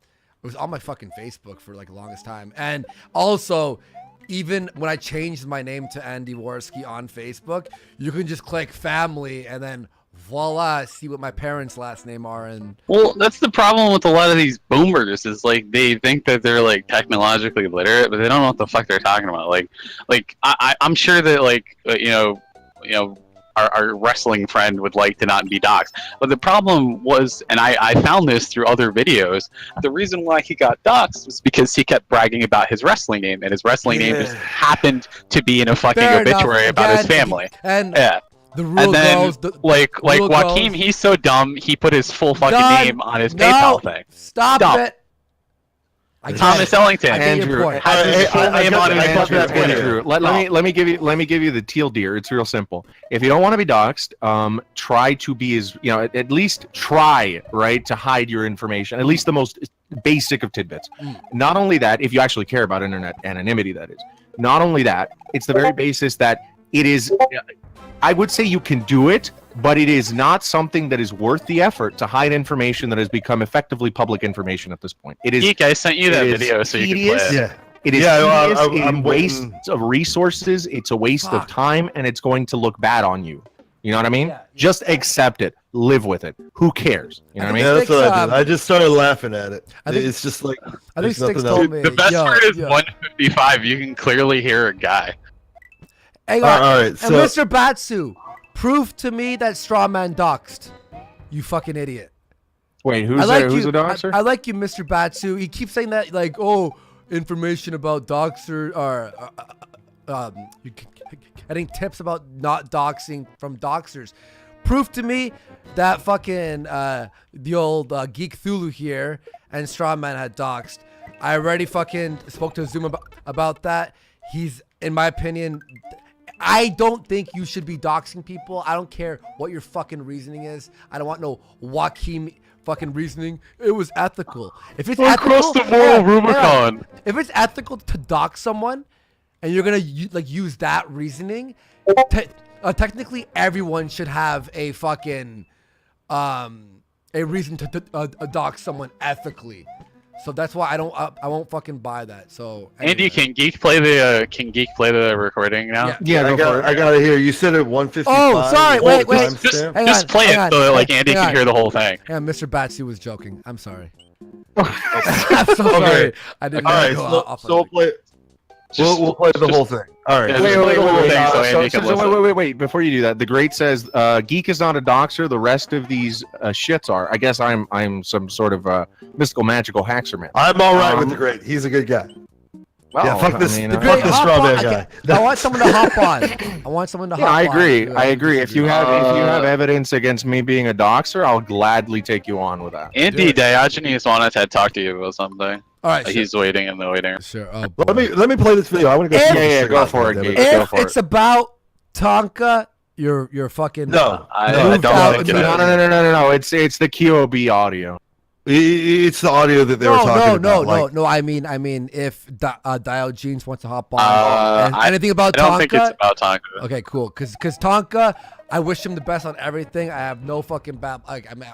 Speaker 1: my fucking Facebook for like the longest time. And also, even when I changed my name to Andy Warski on Facebook, you can just click family and then voila, see what my parents' last name are. And
Speaker 5: well, that's the problem with a lot of these boomers is like they think that they're like technologically literate, but they don't know what the fuck they're talking about. Like I'm sure that like our wrestling friend would like to not be doxxed. But the problem was, and I found this through other videos, the reason why he got doxxed was because he kept bragging about his wrestling name, and his wrestling name just happened to be in a fucking obituary about his family.
Speaker 1: And
Speaker 5: yeah.
Speaker 1: The rule goes,
Speaker 5: like Joachim, he's so dumb, he put his full fucking name on his PayPal thing.
Speaker 1: Stop it.
Speaker 5: Thomas Ellington.
Speaker 6: Andrew, Andrew, let me give you the teal deer. It's real simple. If you don't want to be doxxed, try to be at least try to hide your information, at least the most basic of tidbits. Not only that, if you actually care about internet anonymity, that is. Not only that, it's the very basis that it is. I would say you can do it, but it is not something that is worth the effort to hide information that has become effectively public information at this point. It is.
Speaker 5: Geek, I sent you that video so you can play it.
Speaker 3: Yeah.
Speaker 6: It is a waste of resources. It's a waste of time, and it's going to look bad on you. You know what I mean? Yeah. Just accept it. Live with it. Who cares? You know what I mean?
Speaker 3: Yeah, that's what I did. I just started laughing at it. It's just like
Speaker 1: I think Sticks told me.
Speaker 5: The best part is 155. You can clearly hear a guy.
Speaker 1: Hang on. All right, so Mr. Batsu, prove to me that Strawman doxed. You fucking idiot.
Speaker 6: Wait, who's a doxer?
Speaker 1: I like you, Mr. Batsu. He keeps saying that, like, information about doxer, or you're getting tips about not doxing from doxers. Prove to me that fucking the old Geekthulhu here and Strawman had doxed. I already fucking spoke to Zoom about that. He's, in my opinion, I don't think you should be doxing people. I don't care what your fucking reasoning is. I don't want no Joachim fucking reasoning. It was ethical. If it's ethical,
Speaker 5: across the moral Rubicon.
Speaker 1: If it's ethical to dox someone, and you're gonna use that reasoning, technically everyone should have a fucking a reason to dox someone ethically. So that's why I won't fucking buy that. So anyway.
Speaker 5: Andy, can Geek play the recording now?
Speaker 3: Yeah, I got it here. You said it 155.
Speaker 1: Oh, sorry. Wait.
Speaker 5: Just play it so like Andy can hear the whole thing.
Speaker 1: Yeah, Mr. Batsy was joking. I'm sorry. I'm so sorry. I didn't know.
Speaker 3: All right, so we'll play the whole thing. All right.
Speaker 6: Wait. Before you do that, the great says Geek is not a doxer. The rest of these shits are. I guess I'm some sort of mystical magical hackser man.
Speaker 3: I'm all right with the great. He's a good guy.
Speaker 6: Well,
Speaker 3: yeah, fuck this.
Speaker 1: Fuck the strawman guy. I want someone to hop on.
Speaker 6: I agree. I agree. If you have evidence against me being a doxer, I'll gladly take you on with that.
Speaker 5: Andy, Diogenes wanted to talk to you about something.
Speaker 1: All right,
Speaker 5: he's waiting in the waiting room.
Speaker 1: Sure.
Speaker 3: Let me play this video. I want to go.
Speaker 6: Go for it.
Speaker 1: If it's about Tonka, you're fucking
Speaker 3: no.
Speaker 6: No. It's the QOB audio.
Speaker 3: It's the audio that they were talking about.
Speaker 1: No. I mean, if Diogenes wants to hop on, anything about Tonka?
Speaker 5: I don't think it's about Tonka.
Speaker 1: Okay, cool. Because Tonka, I wish him the best on everything. I have no fucking bad. Like, I mean,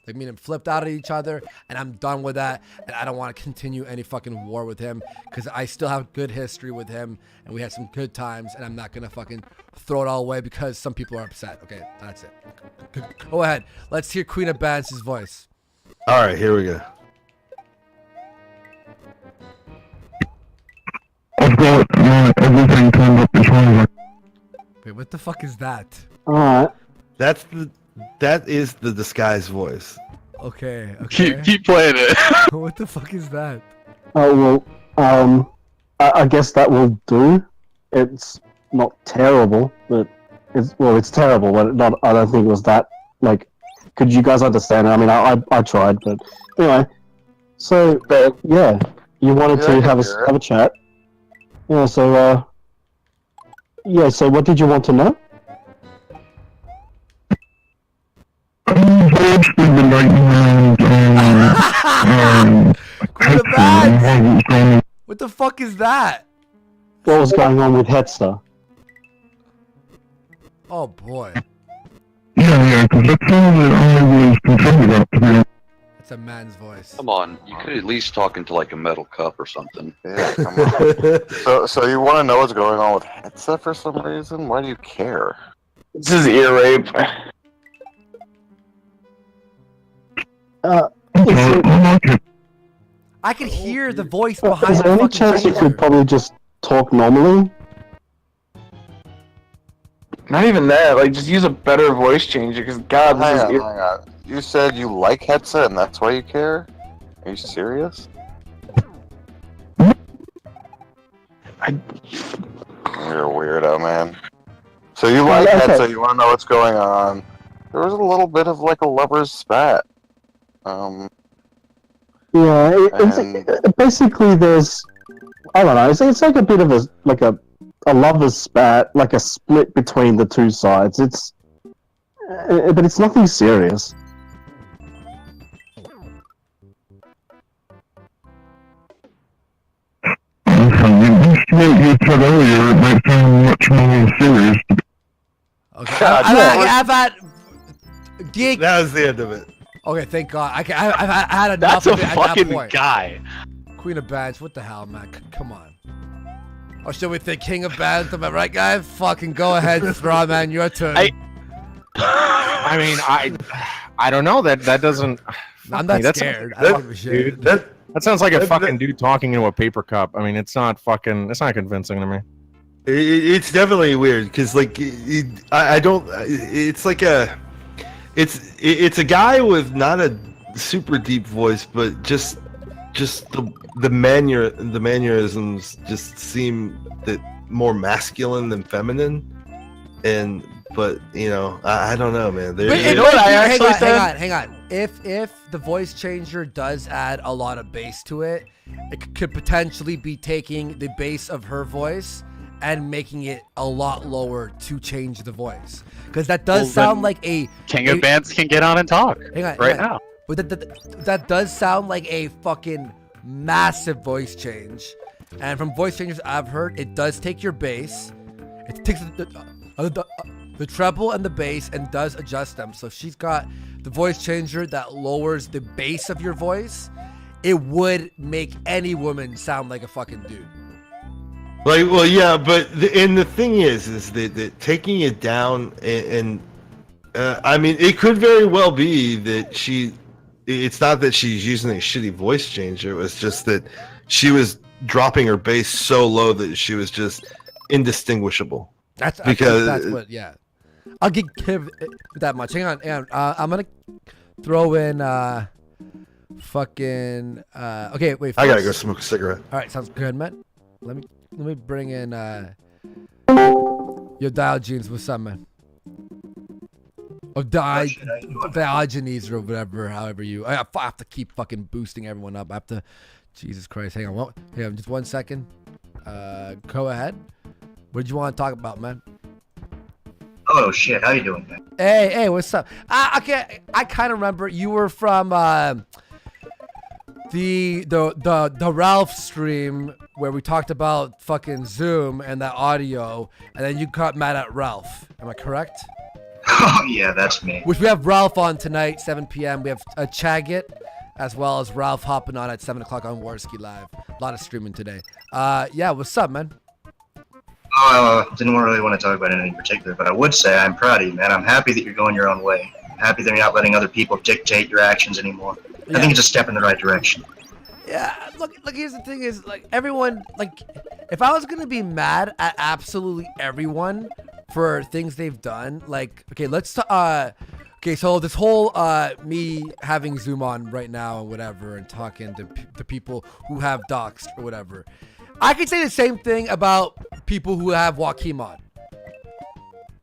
Speaker 1: they mean him flipped out at each other, and I'm done with that. And I don't want to continue any fucking war with him because I still have good history with him, and we had some good times. And I'm not gonna fucking throw it all away because some people are upset. Okay, that's it. Go ahead. Let's hear Queen of Bands' voice.
Speaker 3: All right, here we go.
Speaker 8: I've got everything turned up as high.
Speaker 1: Wait, what the fuck is that?
Speaker 8: Alright.
Speaker 3: That is the disguise voice.
Speaker 1: Okay.
Speaker 5: Keep playing it.
Speaker 1: What the fuck is that?
Speaker 8: Oh well, I guess that will do. It's not terrible, but it's terrible, but I don't think it was that like. Could you guys understand it? I mean, I tried, but anyway. So, yeah, you wanted to have a chat. Yeah. So, So, what did you want to know?
Speaker 1: What the fuck is that?
Speaker 8: What was going on with Hetzer?
Speaker 1: Oh boy.
Speaker 8: Yeah, because that's all that I was concerned about, to be honest.
Speaker 1: It's a man's voice.
Speaker 9: Come on, you could at least talk into like a metal cup or something.
Speaker 10: Yeah, come on. So you want to know what's going on with Hetzer for some reason? Why do you care?
Speaker 4: This is ear rape.
Speaker 1: I could hear the voice behind
Speaker 8: Is
Speaker 1: the
Speaker 8: there any
Speaker 1: fucking
Speaker 8: chance you could probably just talk normally?
Speaker 4: Not even that. Like, just use a better voice changer. Because God, this
Speaker 10: Hang
Speaker 4: is
Speaker 10: on. You said you like Hetzer and that's why you care? Are you serious? You're a weirdo, man. So you like Hetzer, you want to know what's going on. There was a little bit of like a lover's spat.
Speaker 8: Yeah, basically there's, I don't know, it's like a bit of a lover's spat, like a split between the two sides. But it's nothing serious. You said earlier, it might sound much more serious.
Speaker 1: Okay, I've had Geek.
Speaker 3: That was the end of it.
Speaker 1: Okay, thank God. I've had enough
Speaker 5: That's a
Speaker 1: of it at
Speaker 5: fucking
Speaker 1: that point.
Speaker 5: guy.
Speaker 1: Queen of Bands, what the hell, man? Come on. Or should we think King of Bands? Am I right, guy? Fucking go ahead, straw man. Your turn.
Speaker 6: I mean, I don't know. That doesn't.
Speaker 1: I'm not scared. I don't give a shit.
Speaker 6: That sounds like a fucking dude talking into a paper cup. I mean, it's not convincing to me.
Speaker 3: It's definitely weird because like I don't. It's like it's a guy with not a super deep voice, but just the mannerisms just seem that more masculine than feminine, but you know I don't know, man.
Speaker 5: You know what I actually said?
Speaker 1: Hang on. If the voice changer does add a lot of bass to it, it could potentially be taking the bass of her voice and making it a lot lower to change the voice, because that does sound like a
Speaker 5: King of Bands can get on and talk right now.
Speaker 1: But that does sound like a fucking massive voice change, and from voice changers I've heard, it does take your bass, it takes the treble and the bass and does adjust them. So if she's got the voice changer that lowers the bass of your voice, it would make any woman sound like a fucking dude.
Speaker 3: Like, well, yeah, but the thing is that taking it down and I mean, it could very well be that it's not that she's using a shitty voice changer. It was just that she was dropping her bass so low that she was just indistinguishable.
Speaker 1: That's what, yeah. I'll give it that much. Hang on. I'm gonna throw in fucking okay, wait.
Speaker 3: I gotta go smoke a cigarette.
Speaker 1: All right, sounds good, man. Let me bring in your Diogenes. What's up, man? Or Diogenes or whatever, however you. I have to keep fucking boosting everyone up. I have to. Jesus Christ, hang on. Hang on, just 1 second. Go ahead. What did you want to talk about, man?
Speaker 11: Oh shit, how you doing, man?
Speaker 1: Hey, what's up? Okay, I kind of remember you were from the Ralph stream where we talked about fucking Zoom and that audio, and then you got mad at Ralph. Am I correct?
Speaker 11: Oh yeah, that's me.
Speaker 1: Which we have Ralph on tonight, 7 p.m. We have Chagit, as well as Ralph hopping on at 7 o'clock on Warski Live. A lot of streaming today. Yeah, what's up, man?
Speaker 11: Didn't really want to talk about anything in particular, but I would say I'm proud of you, man. I'm happy that you're going your own way. I'm happy that you're not letting other people dictate your actions anymore.
Speaker 1: Yeah.
Speaker 11: I think it's a step in the right direction.
Speaker 1: Yeah, look, here's the thing is, like, everyone, like, if I was going to be mad at absolutely everyone for things they've done, like, okay, okay, so this whole, me having Zoom on right now and whatever, and talking to people who have doxed or whatever, I could say the same thing about people who have Joachim on,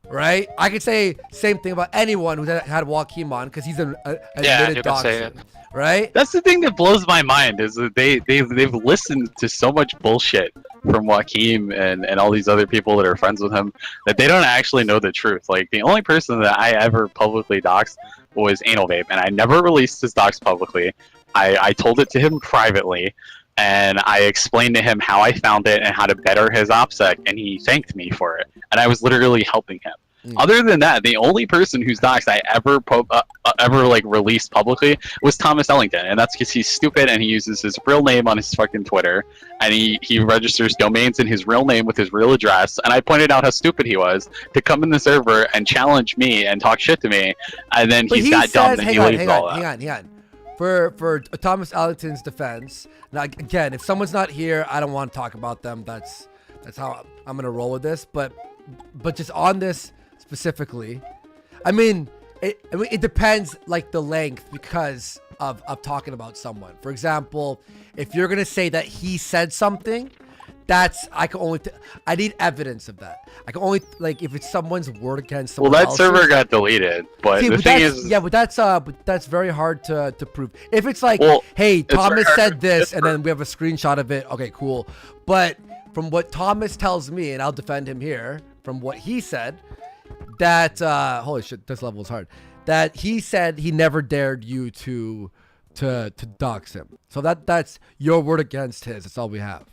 Speaker 1: right? I could say same thing about anyone who's had Joachim on, because he's an admitted doxer, right?
Speaker 5: That's the thing that blows my mind, is that they've listened to so much bullshit from Joachim and all these other people that are friends with him that they don't actually know the truth. Like, the only person that I ever publicly doxed was Anal Vape, and I never released his dox publicly. I told it to him privately, and I explained to him how I found it and how to better his OPSEC, and he thanked me for it. And I was literally helping him. Other than that, the only person whose docs I ever like released publicly was Thomas Ellington, and that's because he's stupid and he uses his real name on his fucking Twitter, and he registers domains in his real name with his real address. And I pointed out how stupid he was to come in the server and challenge me and talk shit to me, and then he got dumb and he leaves all that.
Speaker 1: Hang on. For Thomas Ellington's defense, now again, if someone's not here, I don't want to talk about them. That's how I'm gonna roll with this. But just on this specifically, I mean, it depends, like, the length, because of talking about someone. For example, if you're gonna say that he said something, that's I need evidence of that. I can only, like, if it's someone's word against someone else's.
Speaker 5: Server got deleted, but the thing is,
Speaker 1: yeah, but that's very hard to prove. If it's like, hey, Thomas said this, and then we have a screenshot of it, okay, cool. But from what Thomas tells me, and I'll defend him here, from what he said, that holy shit, this level is hard. That he said he never dared you to dox him. So that's your word against his. That's all we have.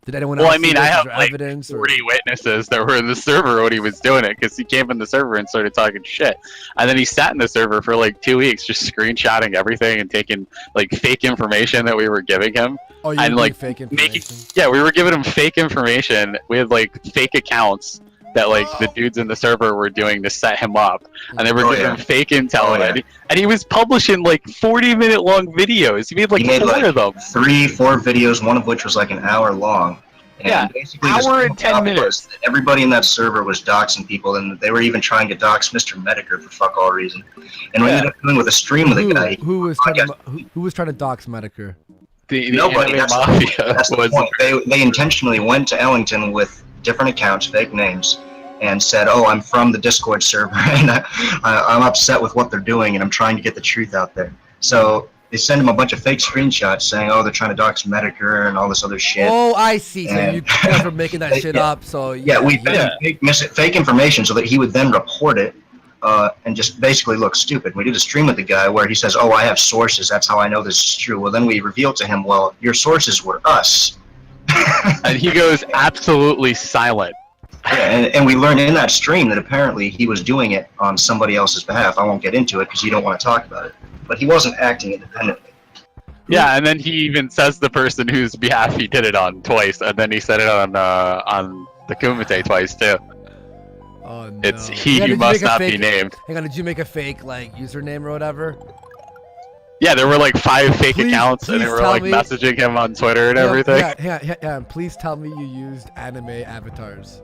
Speaker 1: Did anyone else?
Speaker 5: Well, I mean, I have like
Speaker 1: evidence
Speaker 5: 40 witnesses that were in the server when he was doing it, because he came in the server and started talking shit, and then he sat in the server for like 2 weeks just screenshotting everything and taking like fake information that we were giving him.
Speaker 1: Oh, you
Speaker 5: and like
Speaker 1: fake information?
Speaker 5: Yeah, we were giving him fake information. We had like fake accounts that like the dudes in the server were doing to set him up, and they were giving him fake intel, and he was publishing like 40-minute long videos. He made like 4 of them.
Speaker 11: 3-4 videos, one of which was like an hour long. And basically
Speaker 5: hour and 10 minutes.
Speaker 11: Everybody in that server was doxing people, and they were even trying to dox Mr. Medicare for fuck all reason. And we ended up doing with a stream with a guy.
Speaker 1: Who was trying to dox Medicare?
Speaker 11: Nobody. That's the point. They intentionally went to Ellington with different accounts, fake names, and said, "Oh, I'm from the Discord server, and I'm upset with what they're doing, and I'm trying to get the truth out there." So they send him a bunch of fake screenshots saying, "Oh, they're trying to dox Medicare and all this other shit."
Speaker 1: Oh, I see. So you guys were making that shit up. So
Speaker 11: we fed him fake information so that he would then report it, and just basically look stupid. We did a stream with the guy where he says, "Oh, I have sources. That's how I know this is true." Well, then we revealed to him, "Well, your sources were us."
Speaker 5: And he goes absolutely silent.
Speaker 11: Yeah, and we learned in that stream that apparently he was doing it on somebody else's behalf. I won't get into it because you don't want to talk about it. But he wasn't acting independently.
Speaker 5: Yeah, and then he even says the person whose behalf he did it on twice, and then he said it on the Kumite twice too.
Speaker 1: Oh no!
Speaker 5: It's he who must not be named.
Speaker 1: Hang on, did you make a fake like username or whatever?
Speaker 5: Yeah, there were like 5 fake accounts, and they were like messaging him on Twitter and everything.
Speaker 1: Yeah. Please tell me you used anime avatars.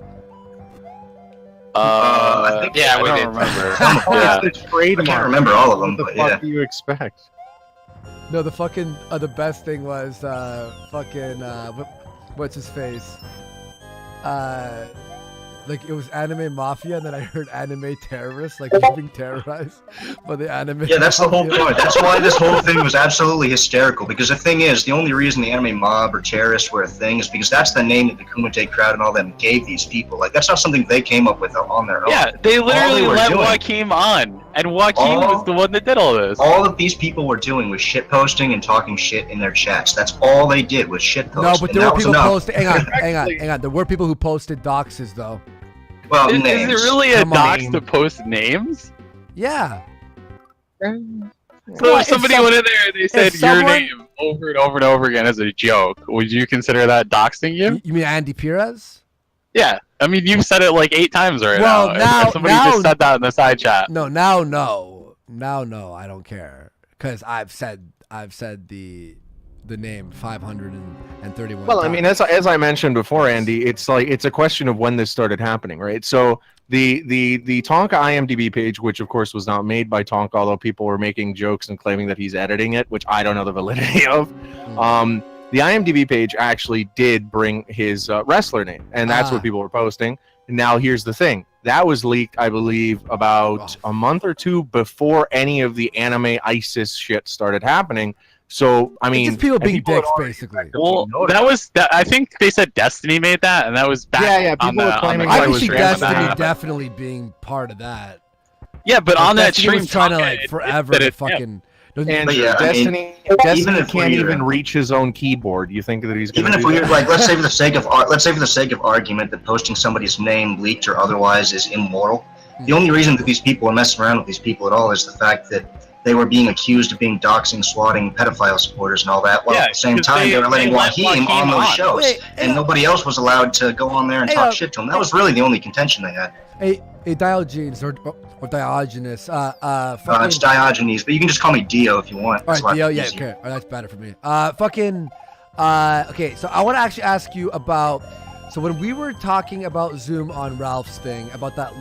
Speaker 11: I think,
Speaker 7: yeah,
Speaker 11: we
Speaker 7: did.
Speaker 11: Remember. I can't remember all of them, but yeah.
Speaker 6: What the fuck do you expect?
Speaker 1: No, the fucking the best thing was what's his face? Like it was anime mafia, and then I heard anime terrorists, like you're being terrorized by the anime.
Speaker 11: Yeah, that's the whole point. That's why this whole thing was absolutely hysterical. Because the thing is, the only reason the anime mob or terrorists were a thing is because that's the name that the Kumite crowd and all them gave these people. Like that's not something they came up with on their own.
Speaker 5: Yeah, they literally let Joachim on And Joachim was the one that did all this.
Speaker 11: All that these people were doing was shit posting and talking shit in their chats. That's all they did was shit post.
Speaker 1: No, but there were people posting. Hang on. There were people who posted doxes though.
Speaker 11: Well,
Speaker 5: is
Speaker 11: names.
Speaker 5: it really a dox to post names?
Speaker 1: Yeah.
Speaker 5: So if somebody went in there and they said your name over and over and over again as a joke, would you consider that doxing you?
Speaker 1: You mean Andy Perez?
Speaker 5: Yeah. I mean, you've said it like 8 times right
Speaker 1: now.
Speaker 5: If somebody just said that in the side chat.
Speaker 1: No, I don't care because I've said the name 531.
Speaker 6: Well, I mean, as I mentioned before, Andy, it's a question of when this started happening, right? So the Tonka IMDb page, which of course was not made by Tonka, although people were making jokes and claiming that he's editing it, which I don't know the validity of. The IMDb page actually did bring his wrestler name, and that's what people were posting. And now here's the thing. That was leaked, I believe, about a month or two before any of the anime ISIS shit started happening. So, I mean...
Speaker 1: It's just people being dicks, basically.
Speaker 5: Well, I think they said Destiny made that, and that was back
Speaker 6: people were claiming
Speaker 1: I can see Destiny definitely being part of that.
Speaker 5: Yeah, but on that stream...
Speaker 1: was trying to, like, forever to fucking...
Speaker 6: And Destiny can't even reach his own keyboard. You think that he's going to
Speaker 11: even if we're like, let's say for the sake of argument that posting somebody's name, leaked or otherwise, is immoral. The only reason that these people are messing around with these people at all is the fact that they were being accused of being doxing, swatting, pedophile supporters and all that. While at the same time, they were letting Joachim on those shows, and nobody else was allowed to go on there and talk shit to him. That was really the only contention they had.
Speaker 1: Hey, Diogenes or Diogenes.
Speaker 11: It's Diogenes, but you can just call me Dio if you want.
Speaker 1: All right, Dio. Yeah, okay. All right, that's better for me. Okay, so I want to actually ask you about. So when we were talking about Zoom on Ralph's thing about that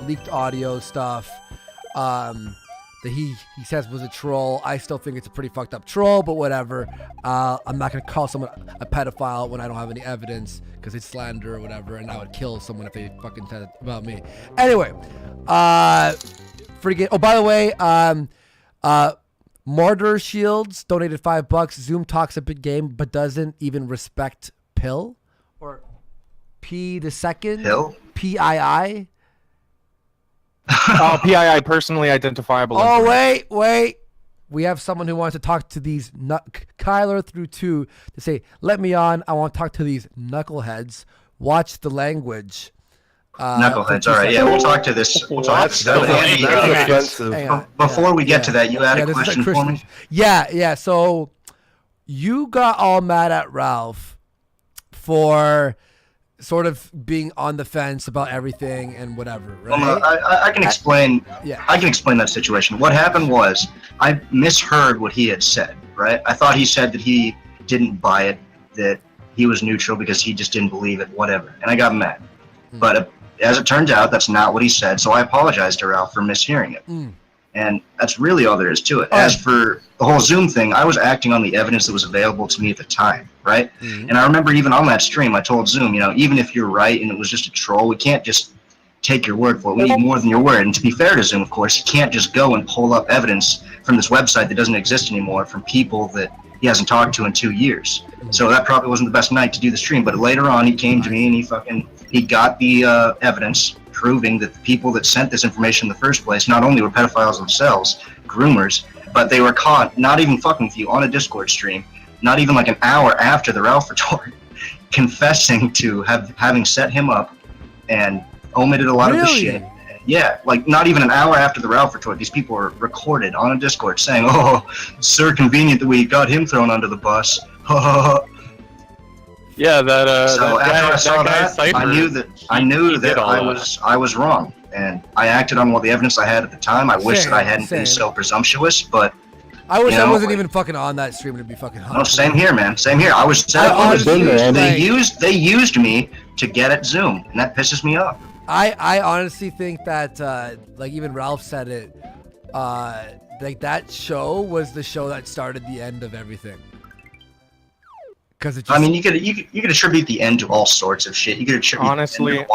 Speaker 1: leaked audio stuff, that he says was a troll. I still think it's a pretty fucked up troll, but whatever. I'm not gonna call someone a pedophile when I don't have any evidence because it's slander or whatever, and I would kill someone if they fucking said it about me. Anyway, forget. Oh, by the way, Mortar Shields donated $5. Zoom talks a big game, but doesn't even respect Pill or P the second.
Speaker 11: Pill.
Speaker 1: PII.
Speaker 6: PII, personally identifiable.
Speaker 1: Oh, wait. We have someone who wants to talk to these Kyler through 2 to say, let me on. I want to talk to these knuckleheads. Watch the language.
Speaker 11: Knuckleheads. All right. Yeah, we'll talk to this. We'll talk to Andy. Before we get to that, you had a question for me?
Speaker 1: Yeah. So you got all mad at Ralph for sort of being on the fence about everything and whatever, right?
Speaker 11: Well, I can explain. Yeah. I can explain that situation. What happened was I misheard what he had said, right? I thought he said that he didn't buy it, that he was neutral because he just didn't believe it, whatever. And I got mad. But as it turns out, that's not what he said, so I apologized to Ralph for mishearing it. And that's really all there is to it. As for the whole Zoom thing, I was acting on the evidence that was available to me at the time, right? And I remember even on that stream, I told Zoom, even if you're right and it was just a troll, we can't just take your word for it. We need more than your word. And to be fair to Zoom, of course, he can't just go and pull up evidence from this website that doesn't exist anymore from people that he hasn't talked to in 2 years. So that probably wasn't the best night to do the stream. But later on, he came to me and he got the evidence proving that the people that sent this information in the first place not only were pedophiles themselves, groomers, but they were caught not even fucking with you on a Discord stream, not even like an hour after the Ralph retort, confessing to having set him up and omitted a lot of the shit. Yeah, like not even an hour after the Ralph retort, these people were recorded on a Discord saying, "Oh, sir, convenient that we got him thrown under the bus."
Speaker 5: Yeah,
Speaker 11: So after I saw that, I knew that I was wrong, and I acted on what the evidence I had at the time. I wish that I hadn't been so presumptuous, but
Speaker 1: I wish I wasn't even fucking on that stream to be fucking hot.
Speaker 11: No, same here, man. Same here. I was they used me to get at Zoom, and that pisses me off.
Speaker 1: I honestly think that like even Ralph said it, like that show was the show that started the end of everything.
Speaker 11: I mean, you could attribute the end to all sorts of shit. You could attribute
Speaker 6: honestly,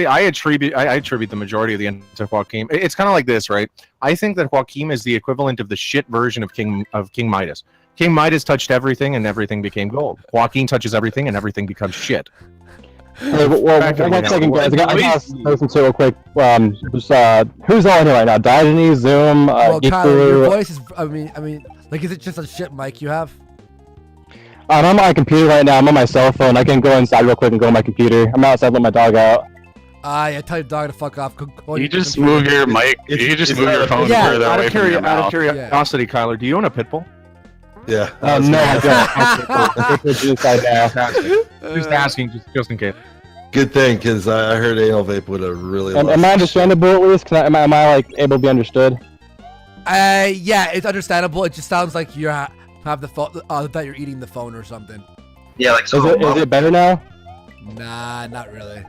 Speaker 6: I attribute the majority of the end to Joachim. It's kind of like this, right? I think that Joachim is the equivalent of the shit version of King Midas. King Midas touched everything and everything became gold. Joachim touches everything and everything becomes shit.
Speaker 8: Hey, well, one second, guys. I gotta say something real quick. Who's all in here right now? Diogenes, Zoom,
Speaker 1: Well,
Speaker 8: Geekthulhu.
Speaker 1: Kyler, your voice is. I mean, like, is it just a shit mic you have?
Speaker 8: I'm on my computer right now. I'm on my cell phone. I can go inside real quick and go on my computer. I'm outside, let my dog out.
Speaker 1: Yeah, tell your dog to fuck off.
Speaker 5: You just move your mic. You just move your phone further away from your mouth.
Speaker 6: Out of curiosity, Kyler, do you own a pit bull?
Speaker 3: Yeah.
Speaker 8: No, I don't. Inside now.
Speaker 6: Just asking, just in case.
Speaker 3: Good thing, because I heard Anal Vape would have really.
Speaker 8: Am I understandable at least? Am I like able to be understood?
Speaker 1: Yeah, it's understandable. It just sounds like you have the phone. That you're eating the phone or something.
Speaker 11: Yeah, like so.
Speaker 8: Is it better now?
Speaker 1: Nah, not really.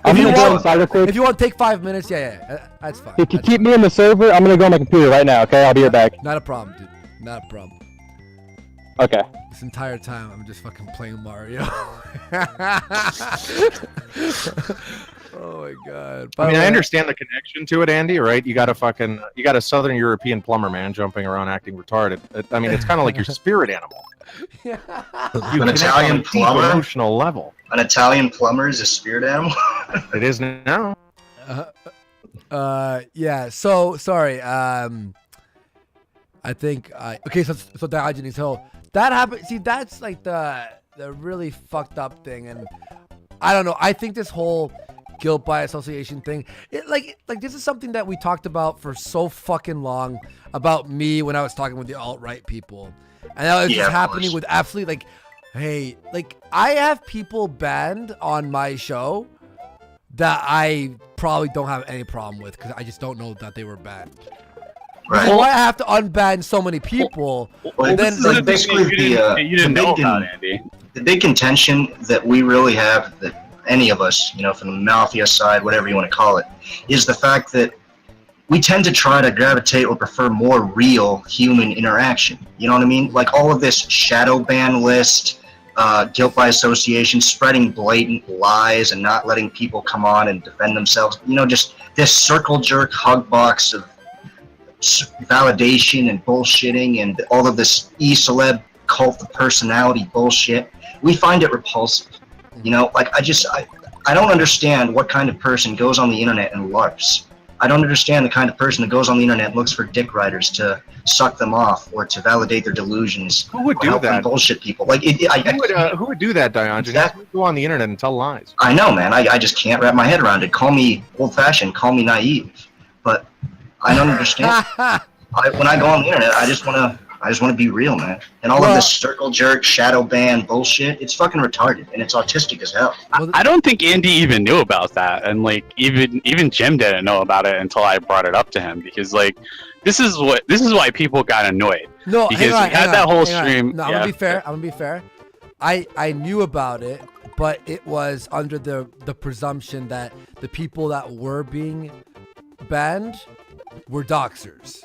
Speaker 8: I'm gonna go inside real quick.
Speaker 1: If you want to take 5 minutes, yeah, that's fine.
Speaker 8: If you keep me in the server, I'm gonna go on my computer right now. Okay, I'll be right back.
Speaker 1: Not a problem, dude. Not a problem.
Speaker 8: Okay.
Speaker 1: This entire time, I'm just fucking playing Mario. Oh my god.
Speaker 6: I mean, I understand the connection to it, Andy, right? You got a Southern European plumber, man, jumping around acting retarded. I mean, it's kind of like your spirit animal.
Speaker 1: Yeah.
Speaker 11: An Italian plumber?
Speaker 6: Emotional level.
Speaker 11: An Italian plumber is a spirit animal?
Speaker 6: It is now.
Speaker 1: Yeah, so, sorry, I think, okay, so Diogenes Hill, that happened, see, that's like the really fucked up thing, and I don't know, I think this whole guilt by association thing, like this is something that we talked about for so fucking long, about me when I was talking with the alt-right people, and that was just happening with absolutely, like, hey, like, I have people banned on my show that I probably don't have any problem with, because I just don't know that they were banned. Right. So why I have to unban so many people?
Speaker 11: Well, then, like, basically the big contention that we really have, that any of us, you know, from the mafia side, whatever you want to call it, is the fact that we tend to try to gravitate or prefer more real human interaction. You know what I mean? Like all of this shadow ban list, guilt by association, spreading blatant lies and not letting people come on and defend themselves. You know, just this circle jerk hug box of validation and bullshitting and all of this e-celeb cult of personality bullshit. We find it repulsive. You know, like I don't understand what kind of person goes on the internet and LARPs. I don't understand the kind of person that goes on the internet and looks for dick riders to suck them off or to validate their delusions.
Speaker 6: Who would do that?
Speaker 11: Bullshit people. Like
Speaker 6: who would do that, Diogenes? Go on the internet and tell lies.
Speaker 11: I know, man. I just can't wrap my head around it. Call me old-fashioned. Call me naive. But I don't understand. When I go on the internet, I just want to be real, man. And all of this circle jerk, shadow ban bullshit, it's fucking retarded and it's autistic as hell.
Speaker 5: I don't think Andy even knew about that, and like even Jim didn't know about it until I brought it up to him, because like this is why people got annoyed.
Speaker 1: No,
Speaker 5: because we had that whole stream.
Speaker 1: No, I'm gonna be fair. I knew about it, but it was under the presumption that the people that were being banned were doxers.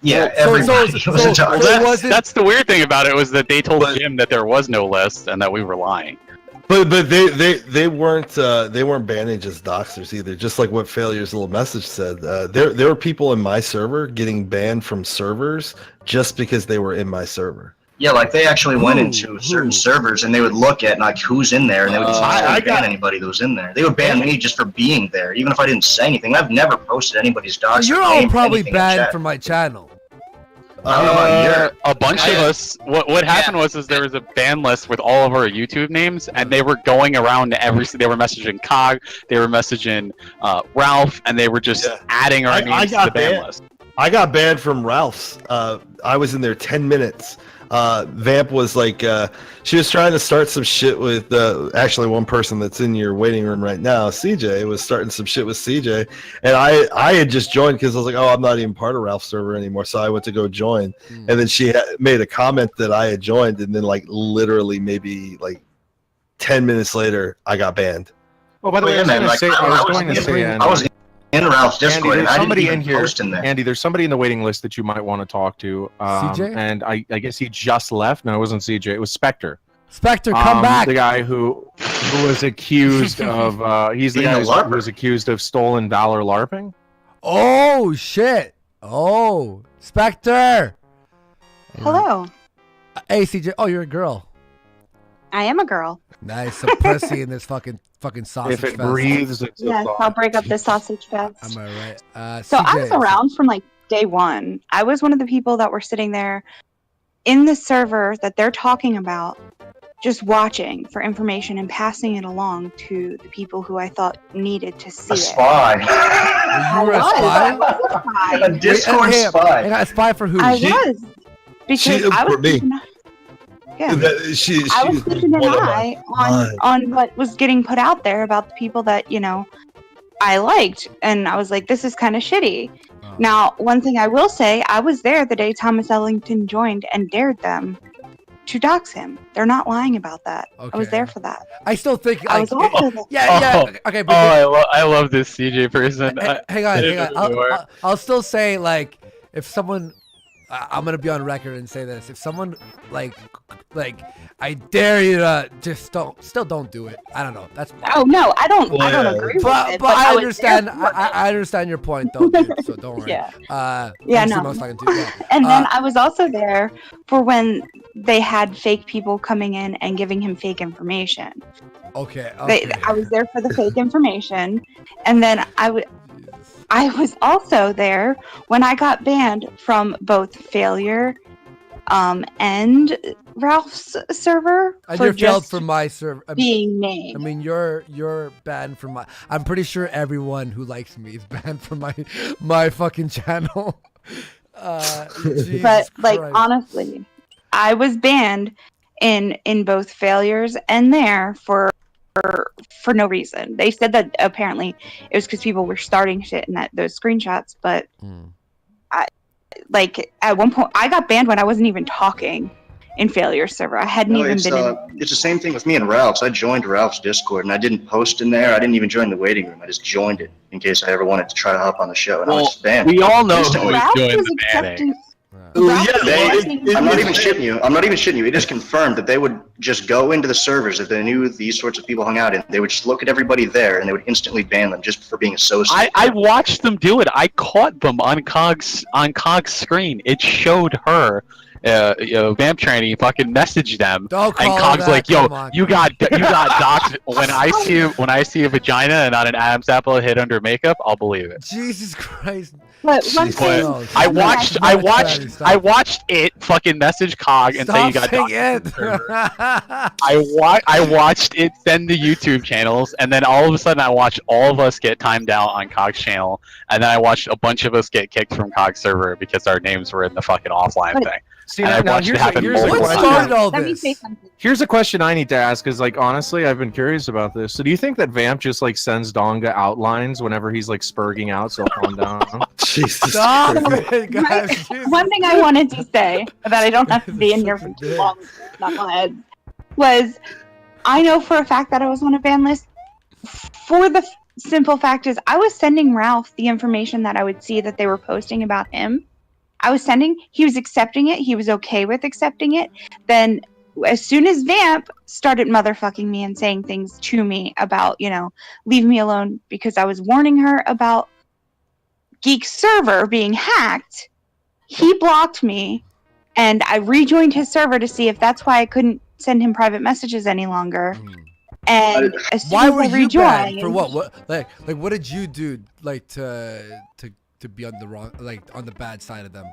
Speaker 11: Yeah, everybody was a doxer.
Speaker 5: That's the weird thing about it, was that they told Jim that there was no list and that we were lying.
Speaker 3: But they weren't banning just doxers either. Just like what Failure's little message said, there were people in my server getting banned from servers just because they were in my server.
Speaker 11: Yeah, like they actually went into certain servers and they would look at like who's in there, and they would just ban anybody that was in there. They would ban me just for being there, even if I didn't say anything. I've never posted anybody's docs.
Speaker 1: So you're all probably banned from my channel.
Speaker 5: A bunch of us. What happened was there was a ban list with all of our YouTube names, and they were going around to they were messaging Cog, they were messaging Ralph, and they were just adding our names to the ban list.
Speaker 3: I got banned from Ralph's. I was in there 10 minutes. Vamp was like, she was trying to start some shit with actually one person that's in your waiting room right now. CJ was starting some shit with CJ, and I had just joined because I was like, oh, I'm not even part of Ralph's server anymore, so I went to go join, and then she made a comment that I had joined, and then like literally maybe like 10 minutes later I got banned.
Speaker 6: Oh, by the way, I was
Speaker 11: in Ralph's Discord.
Speaker 6: Andy, there's somebody in here.
Speaker 11: In there.
Speaker 6: Andy, there's somebody in the waiting list that you might want to talk to.
Speaker 1: CJ?
Speaker 6: And I guess he just left. No, it wasn't CJ. It was Spectre.
Speaker 1: Spectre, come back.
Speaker 6: The guy who was accused of. He's the guy who was accused of stolen valor LARPing.
Speaker 1: Oh shit! Oh, Spectre.
Speaker 12: Hello.
Speaker 1: Hey, CJ. Oh, you're a girl.
Speaker 12: I am a girl.
Speaker 1: Nice, some pussy in this fucking sausage
Speaker 6: If it
Speaker 1: fest.
Speaker 6: breathes, it's
Speaker 12: Yes, I'll break up the sausage fest.
Speaker 1: Am I right?
Speaker 12: So I
Speaker 1: CJ,
Speaker 12: was around from like day one. I was one of the people that were sitting there in the server that they're talking about, just watching for information and passing it along to the people who I thought needed to see
Speaker 11: A
Speaker 12: it.
Speaker 11: spy.
Speaker 1: You were a spy?
Speaker 12: I was a spy.
Speaker 11: A Discord spy.
Speaker 1: A spy for who?
Speaker 12: I was. Because I was keeping, I was keeping an eye on what was getting put out there about the people that, you know, I liked. And I was like, this is kind of shitty. Oh. Now, one thing I will say, I was there the day Thomas Ellington joined and dared them to dox him. They're not lying about that. Okay. I was there for that.
Speaker 1: I still think
Speaker 12: I was also
Speaker 1: okay. But
Speaker 5: I love this CJ person.
Speaker 1: Hang on. I'll still say, like, if someone, I'm gonna be on record and say this: if someone like, I dare you to just don't do it. I don't know. That's
Speaker 12: oh no, I don't agree with it.
Speaker 1: But I understand. I understand your point, though, dude, so don't worry.
Speaker 12: No.
Speaker 1: And
Speaker 12: then I was also there for when they had fake people coming in and giving him fake information.
Speaker 1: Okay.
Speaker 12: I was there for the fake information, and then I was also there when I got banned from both Failure and Ralph's server.
Speaker 1: And you're failed from my server.
Speaker 12: Being named.
Speaker 1: I mean, you're banned from my. I'm pretty sure everyone who likes me is banned from my fucking channel.
Speaker 12: But like honestly, I was banned in both Failures and there for no reason. They said that apparently it was because people were starting shit in those screenshots, but like at one point I got banned when I wasn't even talking in Failure server. I hadn't even been in.
Speaker 11: It's the same thing with me and Ralph's. I joined Ralph's Discord and I didn't post in there. I didn't even join the waiting room. I just joined it in case I ever wanted to try to hop on the show, and I was banned.
Speaker 5: We all know who is doing the banning.
Speaker 11: I'm not even shitting you. I'm not even shitting you. It is confirmed that they would just go into the servers if they knew these sorts of people hung out in. They would just look at everybody there and they would instantly ban them just for being associated.
Speaker 5: I watched them do it. I caught them on Cog's screen. It showed her. Vamp Tranny fucking messaged them, and Cog's like, "Yo, you got doxed." When I see a vagina and not an Adam's apple hid under makeup, I'll believe it.
Speaker 1: Jesus Christ!
Speaker 12: But
Speaker 5: I watched it fucking message Cog and say you got doxed. I watched it send the YouTube channels, and then all of a sudden I watched all of us get timed out on Cog's channel, and then I watched a bunch of us get kicked from Cog's server because our names were in the fucking offline thing.
Speaker 6: See, now here's a question I need to ask, because like honestly I've been curious about this. So do you think that Vamp just like sends Donga outlines whenever he's like spurging out, so calm down?
Speaker 1: Jesus.
Speaker 12: One thing I wanted to say that I don't have to be in here for too long, knuckleheads, was I know for a fact that I was on a ban list for the simple fact is I was sending Ralph the information that I would see that they were posting about him. I was sending, he was accepting it, he was okay with accepting it. Then as soon as Vamp started motherfucking me and saying things to me about, you know, leave me alone because I was warning her about Geek's server being hacked, he blocked me and I rejoined his server to see if that's why I couldn't send him private messages any longer. And as soon
Speaker 1: why
Speaker 12: as
Speaker 1: were
Speaker 12: I
Speaker 1: you
Speaker 12: rejoined,
Speaker 1: banned? For what like what did you do like to be on the wrong, like on the bad side of them?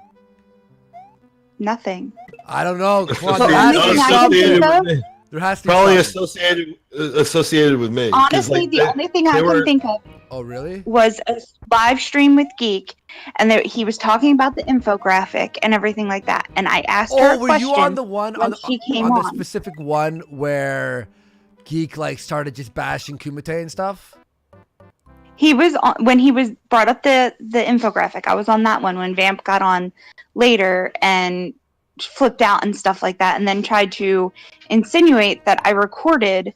Speaker 12: Nothing.
Speaker 1: I don't know. Come on,
Speaker 3: there has to be probably associated with me.
Speaker 12: Honestly, like, the only thing I can think of.
Speaker 1: Oh, really?
Speaker 12: Was a live stream with Geek, and he was talking about the infographic and everything like that. And I asked her a question.
Speaker 1: Were you on the one on
Speaker 12: the
Speaker 1: specific one where Geek like started just bashing Kumite and stuff?
Speaker 12: He was on when he was brought up the infographic. I was on that one when Vamp got on later and flipped out and stuff like that, and then tried to insinuate that I recorded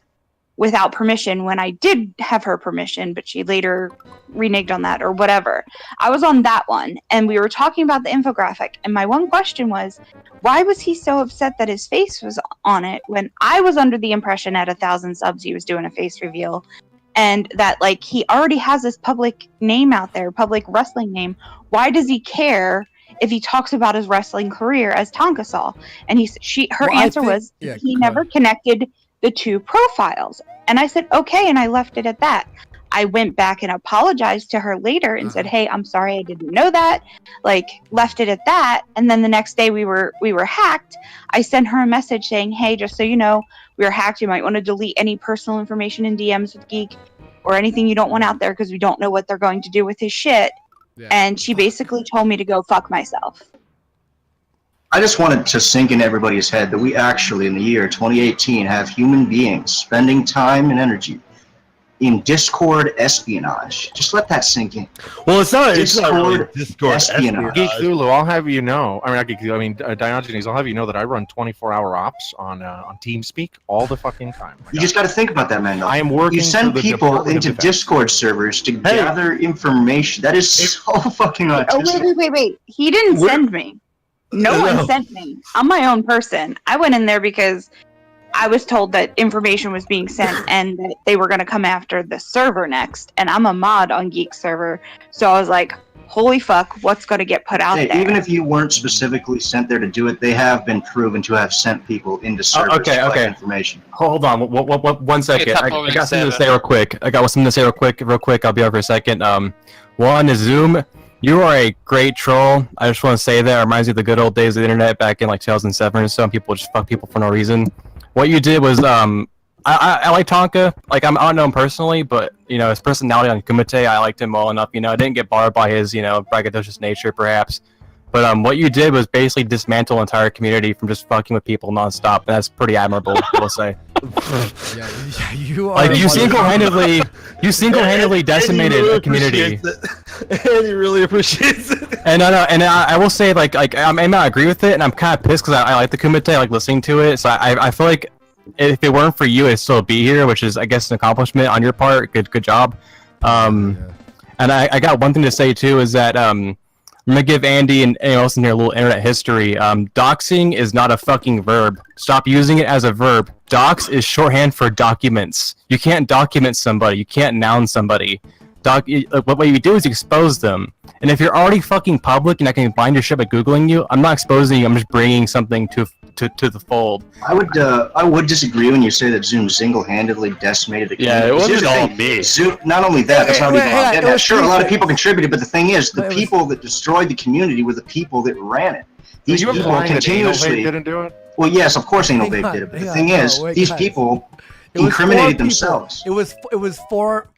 Speaker 12: without permission when I did have her permission, but she later reneged on that or whatever. I was on that one, and we were talking about the infographic, and my one question was, why was he so upset that his face was on it when I was under the impression at 1,000 subs he was doing a face reveal? And that, like, he already has this public name out there, public wrestling name. Why does he care if he talks about his wrestling career as Tonka saw? And her answer was he never connected the 2 profiles. And I said, okay, and I left it at that. I went back and apologized to her later and said, hey, I'm sorry, I didn't know that. Like, left it at that. And then the next day we were hacked. I sent her a message saying, hey, just so you know, we were hacked. You might want to delete any personal information in DMs with Geek or anything you don't want out there because we don't know what they're going to do with his shit. Yeah. And she basically told me to go fuck myself.
Speaker 11: I just wanted to sink in everybody's head that we actually, in the year 2018, have human beings spending time and energy in Discord espionage. Just let that sink in.
Speaker 3: Well, it's not really Discord espionage.
Speaker 6: Geekthulhu, I'll have you know. I mean, not Geekthulhu. I mean, Diogenes. I'll have you know that I run 24-hour ops on TeamSpeak all the fucking time.
Speaker 11: You just got to think about that, man. Though.
Speaker 6: I am working.
Speaker 11: You send people into Discord servers to gather information. That is so fucking autistic.
Speaker 12: Oh, wait. He didn't send me. No one sent me. I'm my own person. I went in there because I was told that information was being sent and that they were going to come after the server next. And I'm a mod on Geek server. So I was like, holy fuck, what's going to get put out there?
Speaker 11: Even if you weren't specifically sent there to do it, they have been proven to have sent people into servers to collect information.
Speaker 13: Hold on, 1 second. I got something to say real quick. Real quick. I'll be over a second. One is Zoom. You are a great troll. I just want to say that. It reminds me of the good old days of the internet back in like 2007 or so. And people just fuck people for no reason. What you did was, I like Tonka. Like, I don't know him personally, but, you know, his personality on Kumite, I liked him well enough. You know, I didn't get bothered by his, you know, braggadocious nature, perhaps. But what you did was basically dismantle an entire community from just fucking with people nonstop. And that's pretty admirable, I will say.
Speaker 1: Yeah, you are.
Speaker 13: Like, you single-handedly decimated a community.
Speaker 3: And he really appreciates it.
Speaker 13: And I will say, like I may not agree with it, and I'm kind of pissed because I like the Kumite, I like listening to it. So I feel like if it weren't for you, I'd still be here, which is, I guess, an accomplishment on your part. Good job. And I got one thing to say too is that I'm gonna give Andy and anyone else in here a little internet history. Doxing is not a fucking verb. Stop using it as a verb. Dox is shorthand for documents. You can't document somebody. You can't noun somebody. What you do is expose them. And if you're already fucking public and I can find your shit by Googling you, I'm not exposing you. I'm just bringing something to the fold.
Speaker 11: I would disagree when you say that Zoom single-handedly decimated the community.
Speaker 5: Yeah, it wasn't all me.
Speaker 11: Zoom, not only that, that's not even sure, a lot of people contributed, but the thing is, the people that destroyed the community were the people that ran it. These people continuously
Speaker 6: didn't do it?
Speaker 11: Well, yes, of course Anal Vape did it, but the thing is, these people incriminated themselves.
Speaker 1: It was four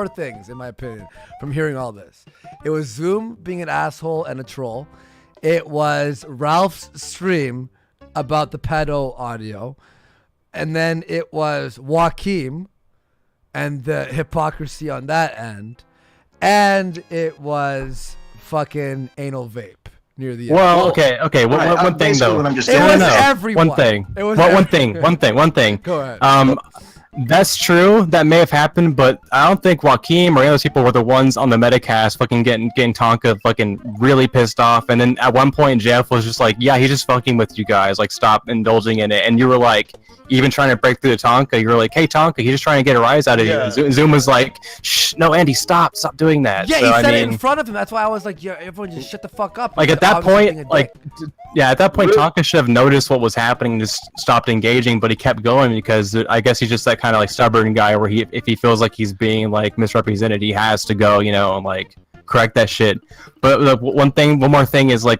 Speaker 1: things, in my opinion, from hearing all this. It was Zoom being an asshole and a troll. It was Ralph's stream about the pedo audio. And then it was Joachim and the hypocrisy on that end. And it was fucking Anal Vape near the end.
Speaker 13: Well, okay. One thing though.
Speaker 1: It was everyone.
Speaker 13: One thing.
Speaker 1: It was
Speaker 13: one thing.
Speaker 1: Go ahead.
Speaker 13: That's true. That may have happened, but I don't think Joachim or any of those people were the ones on the Metacast fucking getting Tonka fucking really pissed off. And then at one point, Jeff was just like, "Yeah, he's just fucking with you guys. Like, stop indulging in it." And you were like, even trying to break through the Tonka, you were like, "Hey, Tonka, he's just trying to get a rise out of you." And Zoom was like, "Shh, no, Andy, stop doing that."
Speaker 1: Yeah, so, he said it in front of him. That's why I was like, "Yeah, everyone just shut the fuck up."
Speaker 13: Like at that point, Tonka should have noticed what was happening and just stopped engaging, but he kept going because I guess he's just that kind of like stubborn guy where if he feels like he's being like misrepresented, he has to go, you know, and like correct that shit. But one more thing is like,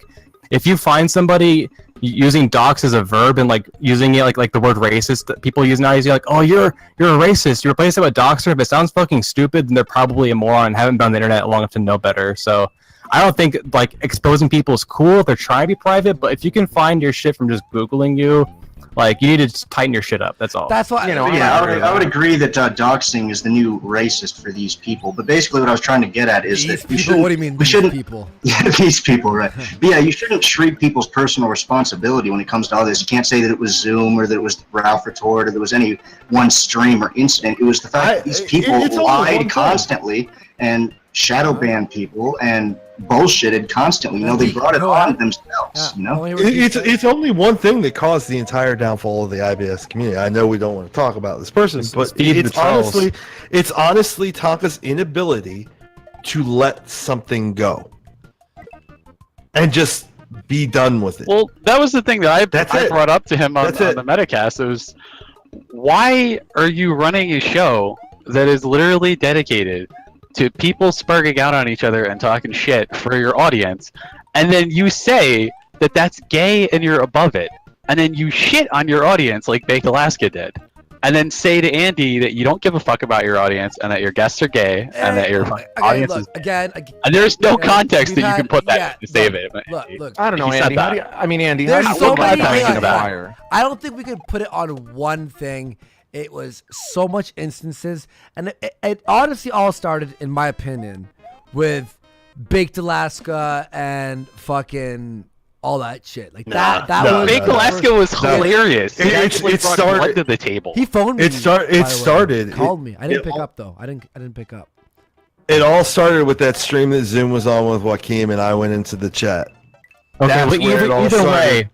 Speaker 13: if you find somebody using dox as a verb and like using it like the word racist that people use nowadays, you're like, "Oh, you're a racist." You replace it with doxer. If it sounds fucking stupid, then they're probably a moron and haven't been on the internet long enough to know better. So I don't think like exposing people is cool if they're trying to be private, but if you can find your shit from just Googling you, like, you need to just tighten your shit up. That's all.
Speaker 1: That's what,
Speaker 11: you know. Yeah, I would agree that doxing is the new racist for these people. But basically, what I was trying to get at is that we shouldn't.
Speaker 1: What do you mean?
Speaker 11: We shouldn't.
Speaker 1: People.
Speaker 11: Yeah, these people, right? But yeah, you shouldn't treat people's personal responsibility when it comes to all this. You can't say that it was Zoom or that it was Ralph Retort or there was any one stream or incident. It was the fact that these people lied constantly and shadow banned people and bullshitted constantly. You know, they brought it on themselves. You know,
Speaker 3: it's only one thing that caused the entire downfall of the IBS community. I know we don't want to talk about this person, but it's honestly Tonka's inability to let something go and just be done with it.
Speaker 5: Well, that was the thing that I brought up to him on the Metacast. It was why are you running a show that is literally dedicated to people sparking out on each other and talking shit for your audience, and then you say that that's gay and you're above it, and then you shit on your audience like Baked Alaska did, and then say to Andy that you don't give a fuck about your audience and that your guests are gay and that your audience is
Speaker 1: again,
Speaker 5: and there's no context that you can put that to save it.
Speaker 1: Look,
Speaker 6: I don't know, Andy. Andy,
Speaker 1: there's
Speaker 6: how do
Speaker 1: so
Speaker 6: you
Speaker 1: many
Speaker 6: things
Speaker 1: things.
Speaker 6: fire?
Speaker 1: I don't think we could put it on one thing. It was so much instances, and it honestly all started, in my opinion, with Baked Alaska and fucking all that shit. Like that was
Speaker 5: Baked Alaska was hilarious.
Speaker 3: It started
Speaker 5: to the table.
Speaker 1: He phoned me.
Speaker 3: It started.
Speaker 1: He called me. I didn't pick up though. I didn't pick up.
Speaker 3: It all started with that stream that Zoom was on with Joachim, and I went into the chat.
Speaker 13: Okay,
Speaker 3: That's
Speaker 13: well,
Speaker 3: where it all started.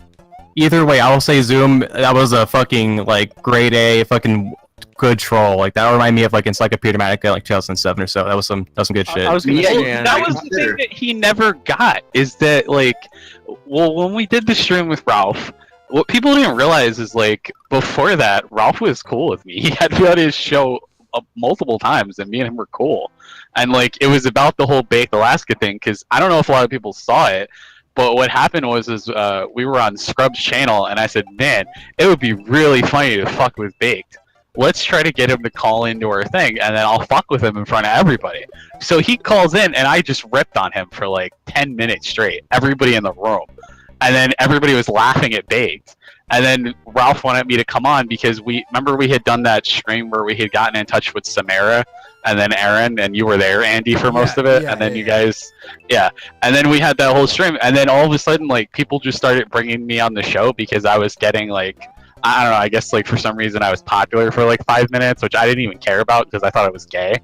Speaker 13: either way, I will say Zoom. That was a fucking like grade A, fucking good troll. Like that reminded me of like Encyclopedia Dramatica, like 2007 or so. That was some good shit.
Speaker 5: I was gonna say, that was the thing that he never got, is that like, well, when we did the stream with Ralph, what people didn't realize is like before that, Ralph was cool with me. He had me on his show multiple times, and me and him were cool. And like it was about the whole Baked Alaska thing, because I don't know if a lot of people saw it. But what happened was we were on Scrub's channel, and I said, man, it would be really funny to fuck with Baked. Let's try to get him to call into our thing, and then I'll fuck with him in front of everybody. So he calls in, and I just ripped on him for like 10 minutes straight, everybody in the room. And then everybody was laughing at Baked. And then Ralph wanted me to come on because we had done that stream where we had gotten in touch with Samara and then Aaron, and you were there, Andy, for most of it. And then you guys, and then we had that whole stream. And then all of a sudden, like, people just started bringing me on the show because I was getting, like, I don't know, I guess, like, for some reason I was popular for, like, 5 minutes, which I didn't even care about because I thought I was gay.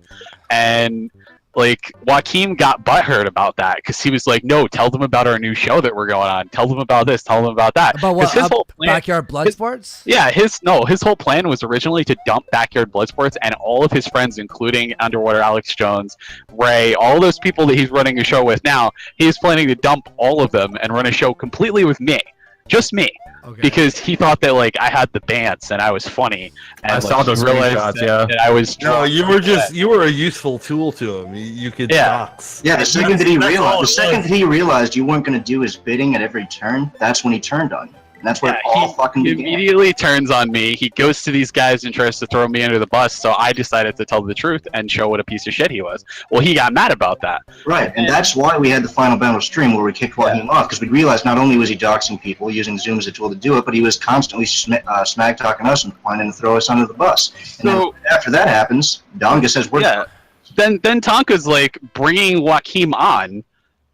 Speaker 5: And like, Joachim got butthurt about that because he was like, no, tell them about our new show that we're going on. Tell them about this. Tell them about that.
Speaker 1: About what?
Speaker 5: His whole plan,
Speaker 1: Backyard Bloodsports?
Speaker 5: Yeah, his whole plan was originally to dump Backyard Bloodsports and all of his friends, including Underwater Alex Jones, Ray, all those people that he's running a show with now. He's planning to dump all of them and run a show completely with me. Just me. Okay. Because he thought that like I had the bands and I was funny, and
Speaker 13: I saw those screenshots.
Speaker 5: That I was.
Speaker 3: No, you were a useful tool to him. You could dox.
Speaker 11: Yeah, the second that he realized you weren't going to do his bidding at every turn, that's when he turned on you. And that's where it all fucking began.
Speaker 5: He immediately turns on me. He goes to these guys and tries to throw me under the bus. So I decided to tell the truth and show what a piece of shit he was. Well, he got mad about that.
Speaker 11: Right, and that's why we had the final battle stream where we kicked Joachim off, because we realized not only was he doxing people, using Zoom as a tool to do it, but he was constantly smack talking us and planning to throw us under the bus. And then after that happens, Donga says we're
Speaker 5: Then Tonka's like bringing Joachim on,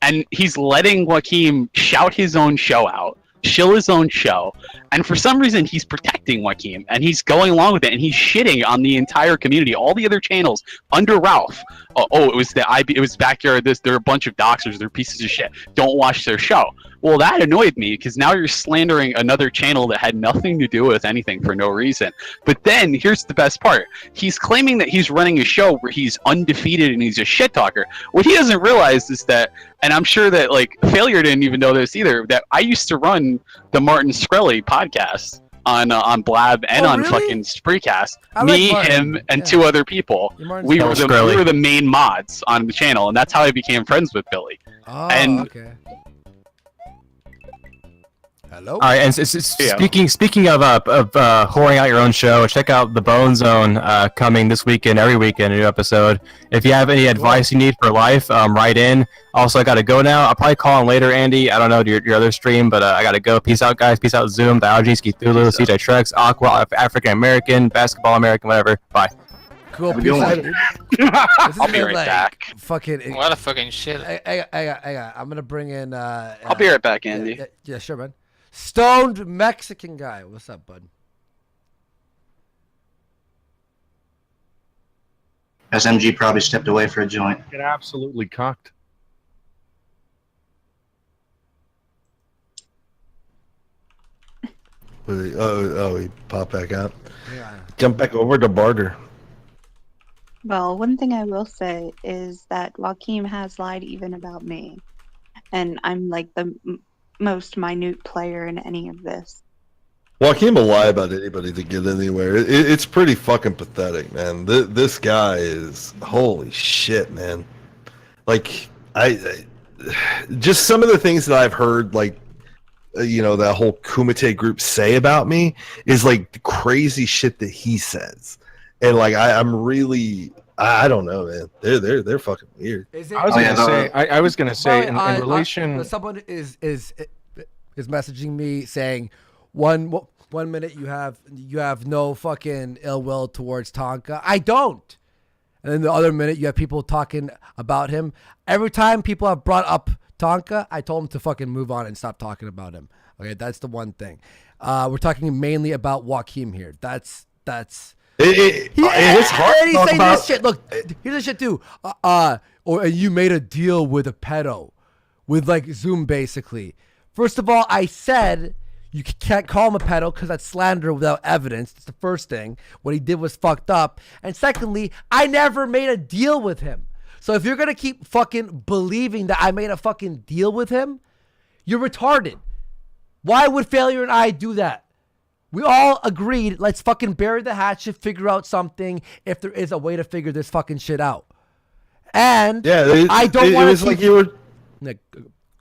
Speaker 5: and he's letting Joachim shout his own show out, shill his own show, and for some reason he's protecting Joachim, and he's going along with it, and he's shitting on the entire community, all the other channels under Ralph. It was it was Backyard. They're a bunch of doxers. They're pieces of shit. Don't watch their show. Well, that annoyed me because now you're slandering another channel that had nothing to do with anything for no reason. But then here's the best part. He's claiming that he's running a show where he's undefeated and he's a shit talker. What he doesn't realize is that, and I'm sure that like Failure didn't even know this either, that I used to run the Martin Shkreli podcast on Blab and on fucking Spreecast. Me, him, and two other people. We were the main mods on the channel, and that's how I became friends with Billy.
Speaker 1: Oh, okay. Hello.
Speaker 13: All right, and speaking of whoring out your own show, check out the Bone Zone coming this weekend, every weekend, a new episode. If you have any advice you need for life, write in. Also, I gotta go now. I'll probably call in later, Andy. I don't know your other stream, but I gotta go. Peace out, guys. Peace out, Zoom, the Allergies, Geekthulhu, CJ Trex, Aqua, African American, Basketball American, whatever. Bye.
Speaker 1: Cool.
Speaker 7: Peace out.
Speaker 5: I'll be right back.
Speaker 1: Fucking.
Speaker 7: What a fucking shit.
Speaker 1: I'm gonna bring in.
Speaker 5: I'll be right back, Andy.
Speaker 1: Yeah, sure, man. Stoned Mexican guy. What's up, bud?
Speaker 11: SMG probably stepped away for a joint.
Speaker 6: Get absolutely cocked.
Speaker 3: He popped back out. Yeah. Jump back over to barter.
Speaker 12: Well, one thing I will say is that Joachim has lied even about me. And I'm like the most minute player in any of this.
Speaker 3: Joachim will lie about anybody to get anywhere. It's pretty fucking pathetic, man. This guy is holy shit, man. Like I just some of the things that I've heard, like that whole Kumite group say about me is like the crazy shit that he says, and like I'm really. I don't know, man. They're fucking weird.
Speaker 6: I was gonna say in relation.
Speaker 1: Someone is messaging me saying, one minute you have no fucking ill will towards Tonka. I don't. And then the other minute you have people talking about him. Every time people have brought up Tonka, I told him to fucking move on and stop talking about him. Okay, that's the one thing. We're talking mainly about Joachim here. That's. It's hard to talk about. This shit. Look, here's the shit too. Or you made a deal with a pedo, with like Zoom basically. First of all, I said you can't call him a pedo because that's slander without evidence. That's the first thing. What he did was fucked up. And secondly, I never made a deal with him. So if you're gonna keep fucking believing that I made a fucking deal with him, you're retarded. Why would Failure and I do that? We all agreed, let's fucking bury the hatchet, figure out something if there is a way to figure this fucking shit out. And I don't want to. It was like you were. Nick,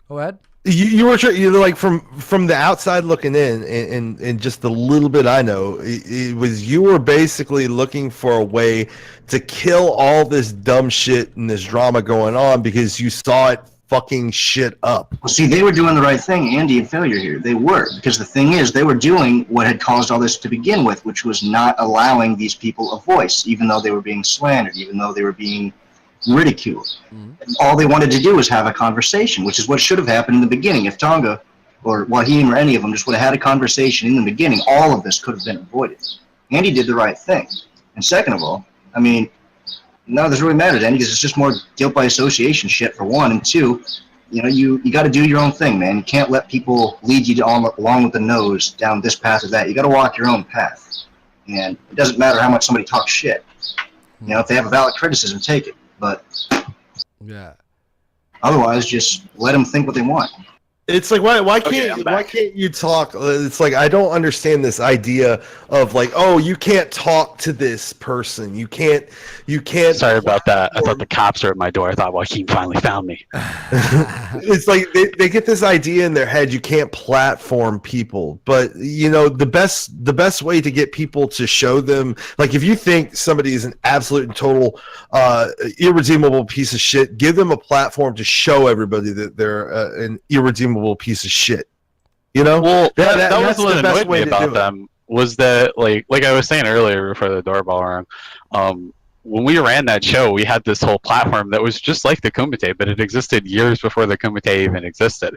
Speaker 1: go ahead.
Speaker 3: You were like from the outside looking in, and just the little bit I know, it was you were basically looking for a way to kill all this dumb shit and this drama going on because you saw it fucking shit up.
Speaker 11: Well, see, they were doing the right thing, Andy and Failure here. They were, because the thing is, they were doing what had caused all this to begin with, which was not allowing these people a voice, even though they were being slandered, even though they were being ridiculed. Mm-hmm. All they wanted to do was have a conversation, which is what should have happened in the beginning. If Tonga or Joachim or any of them just would have had a conversation in the beginning, all of this could have been avoided. Andy did the right thing. And second of all, I mean, none of this really matters, Andy, because it's just more guilt by association shit, for one. And two, you got to do your own thing, man. You can't let people lead you along with the nose down this path or that. You got to walk your own path. And it doesn't matter how much somebody talks shit. If they have a valid criticism, take it. But otherwise, just let them think what they want.
Speaker 3: It's like why can't you talk? It's like I don't understand this idea of like, oh, you can't talk to this person. You can't.
Speaker 5: Sorry about that. I thought the cops are at my door. I thought Joaquin finally found me.
Speaker 3: It's like they get this idea in their head. You can't platform people, but the best way to get people to show them, like if you think somebody is an absolute and total irredeemable piece of shit, give them a platform to show everybody that they're an irredeemable piece of shit.
Speaker 5: Well, that was what annoyed me about them, was that like I was saying earlier before the doorbell rang, when we ran that show, we had this whole platform that was just like the Kumite, but it existed years before the Kumite even existed,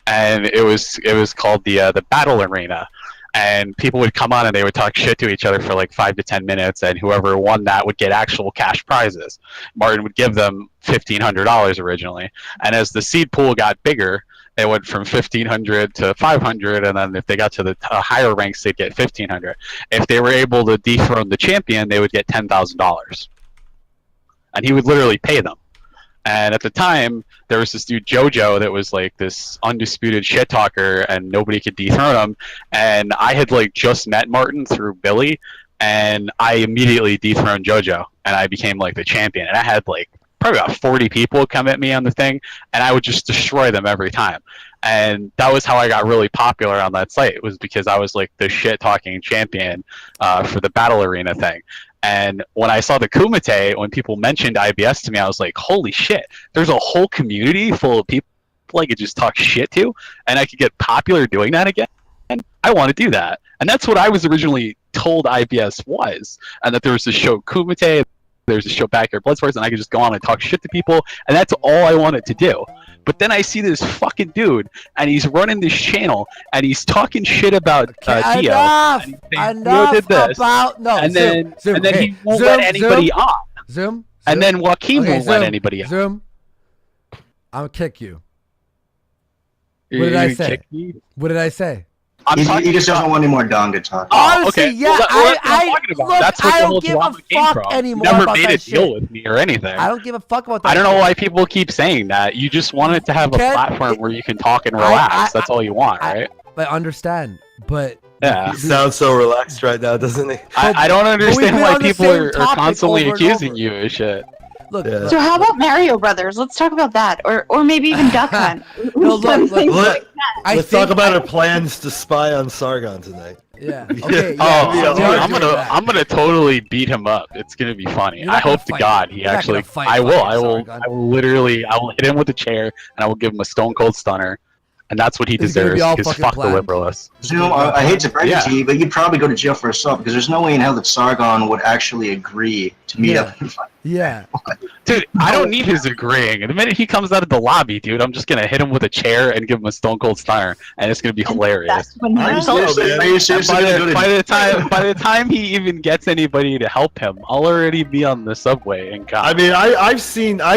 Speaker 5: and it was called the Battle Arena. And people would come on and they would talk shit to each other for like 5 to 10 minutes, and whoever won that would get actual cash prizes. Martin would give them $1,500 originally, and as the seed pool got bigger, they went from 1,500 to 500, and then if they got to the higher ranks, they'd get 1,500. If they were able to dethrone the champion, they would get $10,000, and he would literally pay them. And at the time, there was this dude JoJo that was like this undisputed shit talker, and nobody could dethrone him. And I had like just met Martin through Billy, and I immediately dethroned JoJo, and I became like the champion. And I had like probably about 40 people come at me on the thing, and I would just destroy them every time. And that was how I got really popular on that site, was because I was like the shit talking champion for the Battle Arena thing. And when I saw the Kumite, when people mentioned IBS to me, I was like, holy shit, there's a whole community full of people I could just talk shit to, and I could get popular doing that again. And I want to do that. And that's what I was originally told IBS was, and that there was this show Kumite, there's a show Backyard Bloodsports, and I could just go on and talk shit to people, and that's all I wanted to do. But then I see this fucking dude, and he's running this channel, and he's talking shit about Dio.
Speaker 1: Enough about no.
Speaker 5: And
Speaker 1: Zoom,
Speaker 5: then he won't let anybody on.
Speaker 1: Zoom.
Speaker 5: And then Joaquin won't let anybody on.
Speaker 1: Zoom. I'll kick you. What did I say? What did I say?
Speaker 11: He just doesn't want any more Donga talk.
Speaker 1: Honestly,
Speaker 5: okay.
Speaker 1: yeah,
Speaker 5: well,
Speaker 1: I
Speaker 5: look,
Speaker 1: that's
Speaker 5: what
Speaker 1: I
Speaker 5: the
Speaker 1: don't
Speaker 5: whole
Speaker 1: give a
Speaker 5: drama came
Speaker 1: fuck
Speaker 5: from.
Speaker 1: anymore
Speaker 5: You never
Speaker 1: about
Speaker 5: made
Speaker 1: that
Speaker 5: a deal
Speaker 1: shit.
Speaker 5: with me or anything.
Speaker 1: I don't give a fuck about that.
Speaker 5: I don't know
Speaker 1: shit.
Speaker 5: why people keep saying that. You just wanted to have a platform where you can talk and relax. That's all you want, right?
Speaker 1: I understand, but
Speaker 5: Yeah.
Speaker 3: He sounds so relaxed right now, doesn't he?
Speaker 5: I don't understand why people are constantly
Speaker 1: over and
Speaker 5: accusing
Speaker 1: over.
Speaker 5: you of shit.
Speaker 1: Look,
Speaker 3: Yeah.
Speaker 12: So how about Mario Brothers? Let's talk about that, or maybe even Duck Hunt.
Speaker 1: No, look,
Speaker 12: Things
Speaker 1: look,
Speaker 12: like that.
Speaker 3: Let's talk about our plans to spy on Sargon tonight.
Speaker 1: Yeah. Okay.
Speaker 5: Oh,
Speaker 1: Yeah.
Speaker 5: dude, I'm gonna totally beat him up. It's gonna be funny.
Speaker 1: You're not
Speaker 5: I hope
Speaker 1: gonna
Speaker 5: to
Speaker 1: fight.
Speaker 5: God he
Speaker 1: You're not
Speaker 5: actually.
Speaker 1: gonna fight
Speaker 5: I will.
Speaker 1: fucking
Speaker 5: I will.
Speaker 1: Sargon.
Speaker 5: I will literally. I will hit him with a chair and I will give him a stone cold stunner, and that's what he
Speaker 1: It's gonna be
Speaker 5: deserves.
Speaker 1: all
Speaker 5: Because
Speaker 1: fucking
Speaker 5: fuck the
Speaker 1: planned.
Speaker 5: liberalists.
Speaker 11: Zoom, I hate to break
Speaker 5: Yeah.
Speaker 11: it to you, but you'd probably go to jail for assault because there's no way in hell that Sargon would actually agree to meet up and fight.
Speaker 1: Yeah.
Speaker 5: Dude, I don't need his agreeing. The minute he comes out of the lobby, dude, I'm just gonna hit him with a chair and give him a stone cold stunner, and it's gonna be hilarious.
Speaker 12: That's when
Speaker 11: Are you
Speaker 12: results.
Speaker 11: seriously- are you seriously
Speaker 5: By
Speaker 11: gonna go
Speaker 5: the,
Speaker 11: to
Speaker 5: by the time he even gets anybody to help him, I'll already be on the subway and God.
Speaker 3: I mean, I've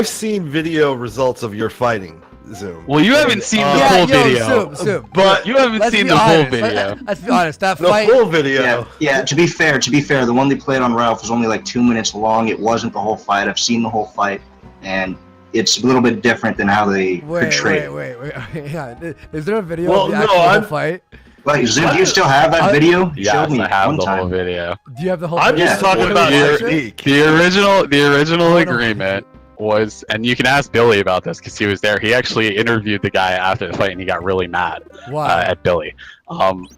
Speaker 3: seen video results of your fighting, Zoom.
Speaker 5: Well, you haven't seen the
Speaker 1: Yeah,
Speaker 5: full
Speaker 1: yo,
Speaker 5: video.
Speaker 1: Zoom.
Speaker 3: But
Speaker 5: You haven't
Speaker 1: Let's
Speaker 5: seen
Speaker 1: be
Speaker 5: the full
Speaker 1: honest.
Speaker 5: video.
Speaker 1: Let's be honest. That
Speaker 3: the
Speaker 1: fight.
Speaker 3: full video.
Speaker 11: Yeah, to be fair, the one they played on Ralph was only like 2 minutes long. It wasn't the whole fight. I've seen the whole fight, and it's a little bit different than how they portray it.
Speaker 1: Wait. Yeah. Is there a video
Speaker 3: Well,
Speaker 1: of the
Speaker 3: no,
Speaker 1: actual
Speaker 3: I'm-
Speaker 1: fight?
Speaker 11: Like, Zoom, do you still have that video? You
Speaker 5: Yes,
Speaker 11: showed me
Speaker 5: I have
Speaker 11: one
Speaker 5: the whole
Speaker 11: time.
Speaker 5: video.
Speaker 1: Do you have the whole?
Speaker 3: I'm
Speaker 1: video?
Speaker 3: just talking
Speaker 1: What
Speaker 3: about
Speaker 1: is
Speaker 3: your
Speaker 1: it?
Speaker 3: technique.
Speaker 5: The original
Speaker 1: Hold on.
Speaker 5: agreement was, and you can ask Billy about this because he was there. He actually interviewed the guy after the fight, and he got really mad
Speaker 1: Why?
Speaker 5: at Billy.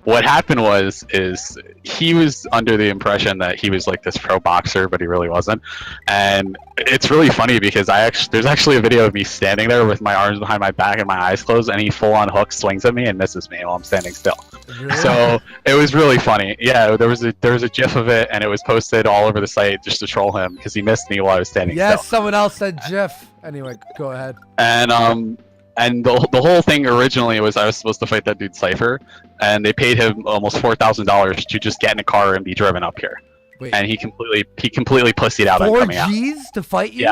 Speaker 5: What happened was he was under the impression that he was like this pro boxer, but he really wasn't. And it's really funny because there's actually a video of me standing there with my arms behind my back and my eyes closed, and he full on hook swings at me and misses me while I'm standing still.
Speaker 1: Really?
Speaker 5: So it was really funny. Yeah, there was a GIF of it, and it was posted all over the site just to troll him because he missed me while I was standing
Speaker 1: Yes,
Speaker 5: still.
Speaker 1: someone else said Jeff. Anyway, go ahead.
Speaker 5: And the whole thing originally was I was supposed to fight that dude Cypher, and they paid him almost $4,000 to just get in a car and be driven up here.
Speaker 1: Wait.
Speaker 5: And he completely pussied out on
Speaker 1: 4
Speaker 5: coming out.
Speaker 1: G's to fight you?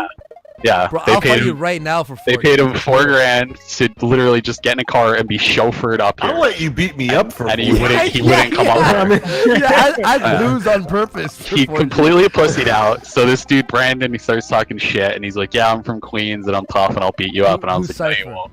Speaker 5: Yeah.
Speaker 1: Bro,
Speaker 5: They
Speaker 1: I'll
Speaker 5: paid
Speaker 1: fight
Speaker 5: him-
Speaker 1: you right now for 4
Speaker 5: They paid him $4,000 to literally just get in a car and be chauffeured up here.
Speaker 3: I'll let you beat me up for
Speaker 5: And he
Speaker 3: more.
Speaker 5: wouldn't come up here.
Speaker 1: Yeah, I'd lose on purpose. for
Speaker 5: He
Speaker 1: 4 Gs.
Speaker 5: completely pussied out. So this dude Brandon, he starts talking shit, and he's like, "Yeah, I'm from Queens, and I'm tough, and I'll beat you up." And I was
Speaker 1: Who's
Speaker 5: like, "No,
Speaker 1: Cypher?
Speaker 5: you won't."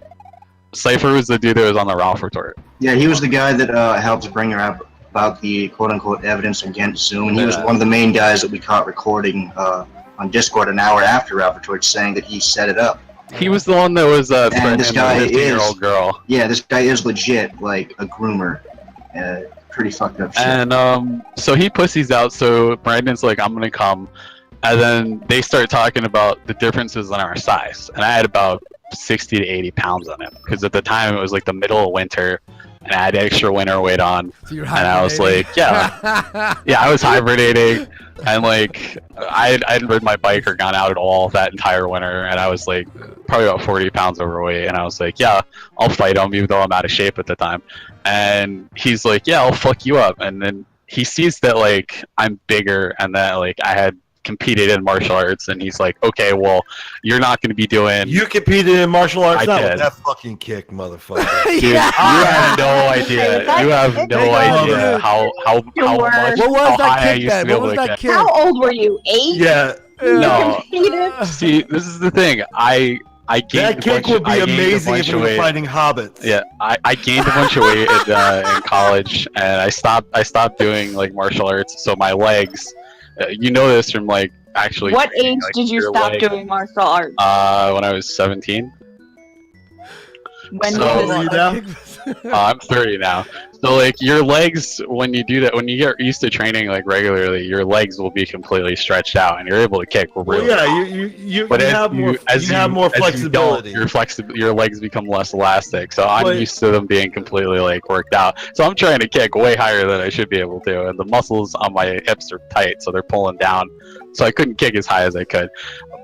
Speaker 5: Cypher was the dude that was on the Ralph retort.
Speaker 11: Yeah, he was the guy that helped bring her up about the quote-unquote evidence against Zoom, and he was
Speaker 5: Yeah.
Speaker 11: one of the main guys that we caught recording on Discord an hour after Ralph Retort, saying that he set it up.
Speaker 5: He was the one that was threatening
Speaker 11: this
Speaker 5: the
Speaker 11: guy
Speaker 5: 15-year-old girl.
Speaker 11: Yeah, this guy is legit, like a groomer. Pretty fucked up shit.
Speaker 5: And so he pussies out. So Brandon's like, "I'm gonna come," and then they start talking about the differences in our size. And I had about 60 to 80 pounds on him because at the time it was like the middle of winter, and I had extra winter weight on.
Speaker 1: So you're
Speaker 5: And I was like,
Speaker 1: hibernating.
Speaker 5: yeah, I was hibernating, and like I hadn't ridden my bike or gone out at all that entire winter, and I was like probably about 40 pounds overweight, and I was like, yeah, I'll fight him even though I'm out of shape at the time. And he's like, yeah, I'll fuck you up. And then he sees that like I'm bigger and that like I had competed in martial arts, and he's like, okay, well, you're not going to be doing.
Speaker 3: You competed in martial arts.
Speaker 5: I
Speaker 3: Not
Speaker 5: did.
Speaker 3: with that fucking kick, motherfucker.
Speaker 5: Dude, you have no idea. You have no idea how much
Speaker 1: What was
Speaker 5: how
Speaker 1: that
Speaker 5: high I
Speaker 1: kick
Speaker 5: used to
Speaker 1: then?
Speaker 5: be
Speaker 1: What
Speaker 5: able
Speaker 1: was
Speaker 5: to
Speaker 1: that
Speaker 5: get.
Speaker 1: kick?
Speaker 12: How old were you? 8?
Speaker 3: Yeah.
Speaker 5: No.
Speaker 12: Competed?
Speaker 5: See, this is the thing. I gained
Speaker 3: That kick would be amazing if you were
Speaker 5: weight.
Speaker 3: fighting hobbits.
Speaker 5: Yeah, I gained a bunch of weight in college, and I stopped doing like martial arts. So my legs, you know this from like actually.
Speaker 12: What
Speaker 5: training,
Speaker 12: age
Speaker 5: like,
Speaker 12: did you
Speaker 5: your
Speaker 12: stop
Speaker 5: legs.
Speaker 12: doing martial arts?
Speaker 5: When I was 17.
Speaker 12: When
Speaker 5: So-
Speaker 12: did
Speaker 3: How old are you now?
Speaker 5: I'm 30 now. So like your legs, when you do that, when you get used to training like regularly, your legs will be completely stretched out, and you're able to kick really.
Speaker 3: Well, yeah, you
Speaker 5: But
Speaker 3: have more flexibility.
Speaker 5: Your legs become less elastic. So I'm
Speaker 3: Well,
Speaker 5: used to them being completely like worked out. So I'm trying to kick way higher than I should be able to, and the muscles on my hips are tight, so they're pulling down. So I couldn't kick as high as I could.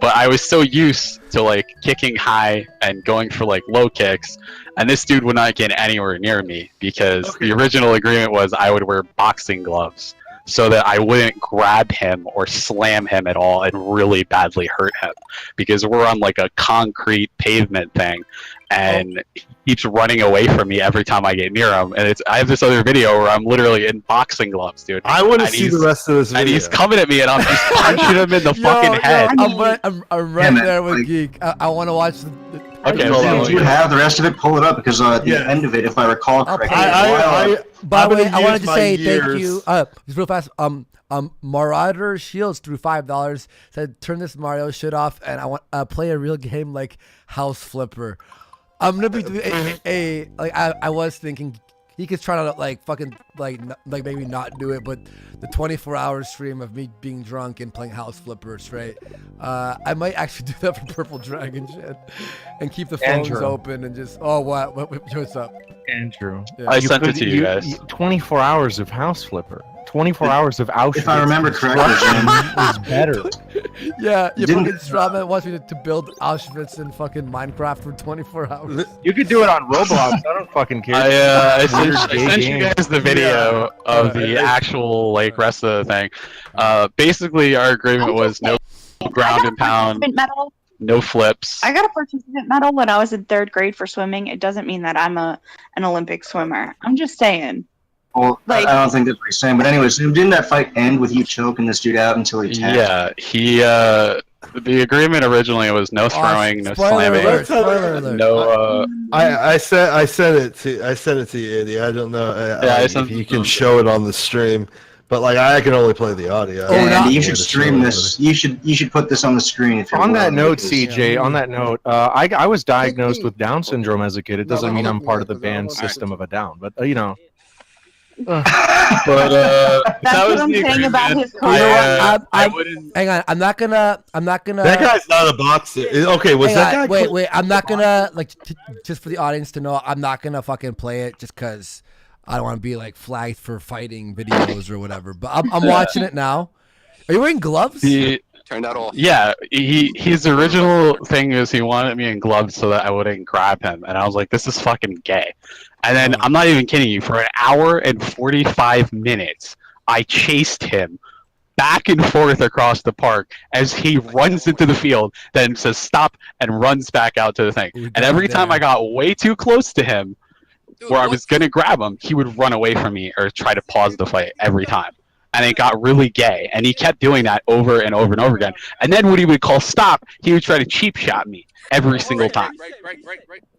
Speaker 5: But I was so used to like kicking high and going for like low kicks, and this dude would not get anywhere near me because the original agreement was I would wear boxing gloves so that I wouldn't grab him or slam him at all and really badly hurt him, because we're on like a concrete pavement thing, and he keeps running away from me every time I get near him. And I have this other video where I'm literally in boxing gloves, dude.
Speaker 3: I want to
Speaker 5: And
Speaker 3: see the
Speaker 5: he's-
Speaker 3: rest of this video.
Speaker 5: And he's coming at me, and I'm just punching him in the fucking head.
Speaker 1: I'm right
Speaker 11: Yeah, man,
Speaker 1: there with
Speaker 11: like-
Speaker 1: Geek. I want to watch
Speaker 5: Okay,
Speaker 11: If you have the rest of it, pull it up because at the end of it, if I recall correctly,
Speaker 1: by the way, I wanted to say thank you. Just real fast. Marauder Shields threw $5. Said turn this Mario shit off, and I want play a real game like House Flipper. I'm gonna be doing I was thinking. He could try to like fucking like maybe not do it, but the 24-hour stream of me being drunk and playing House Flipper straight, I might actually do that for Purple Dragon shit, and keep the phones open and just what's up,
Speaker 6: Andrew?
Speaker 1: Yeah.
Speaker 5: I sent it to you guys.
Speaker 6: 24 hours of House Flipper. 24 hours of Auschwitz.
Speaker 11: If I remember correctly,
Speaker 6: is better.
Speaker 1: Yeah, fucking Strawman wants me to build Auschwitz in fucking Minecraft for 24 hours.
Speaker 6: You could do it on Roblox. I don't fucking care.
Speaker 5: I sent you guys the video of the actual like rest of the thing. Basically, our agreement was no ground and pound, no flips.
Speaker 12: I got a participant medal when I was in 3rd grade for swimming. It doesn't mean that I'm an Olympic swimmer. I'm just saying.
Speaker 11: Well, I don't think that's what he's saying. But anyways, didn't that fight end with you choking this dude out until he tapped?
Speaker 5: Yeah, he. The agreement originally was no throwing, no slamming, no.
Speaker 3: I sent it to you, Andy. I don't know if you can show it on the stream, but like I can only play the audio.
Speaker 11: Andy, you should stream this. You should put this on the screen. If you're
Speaker 6: on that note, CJ. On that note, I was diagnosed with Down syndrome as a kid. It doesn't mean I'm part of the band System of a Down, but you know.
Speaker 12: But that's what I'm saying about his career.
Speaker 1: Hang on, I'm not gonna.
Speaker 3: That guy's not a boxer. Okay, was that guy?
Speaker 1: Wait. I'm not gonna just for the audience to know. I'm not gonna fucking play it just because I don't want to be like flagged for fighting videos or whatever. But I'm watching it now. Are you wearing gloves?
Speaker 14: Turned out all.
Speaker 5: Yeah, his original thing is he wanted me in gloves so that I wouldn't grab him, and I was like, this is fucking gay. And then I'm not even kidding you. For an hour and 45 minutes, I chased him back and forth across the park as he runs into the field, then says stop and runs back out to the thing. And every time I got way too close to him, where I was gonna grab him, he would run away from me or try to pause the fight every time. And it got really gay, and he kept doing that over and over and over again. And then when he would call stop, he would try to cheap shot me every single time.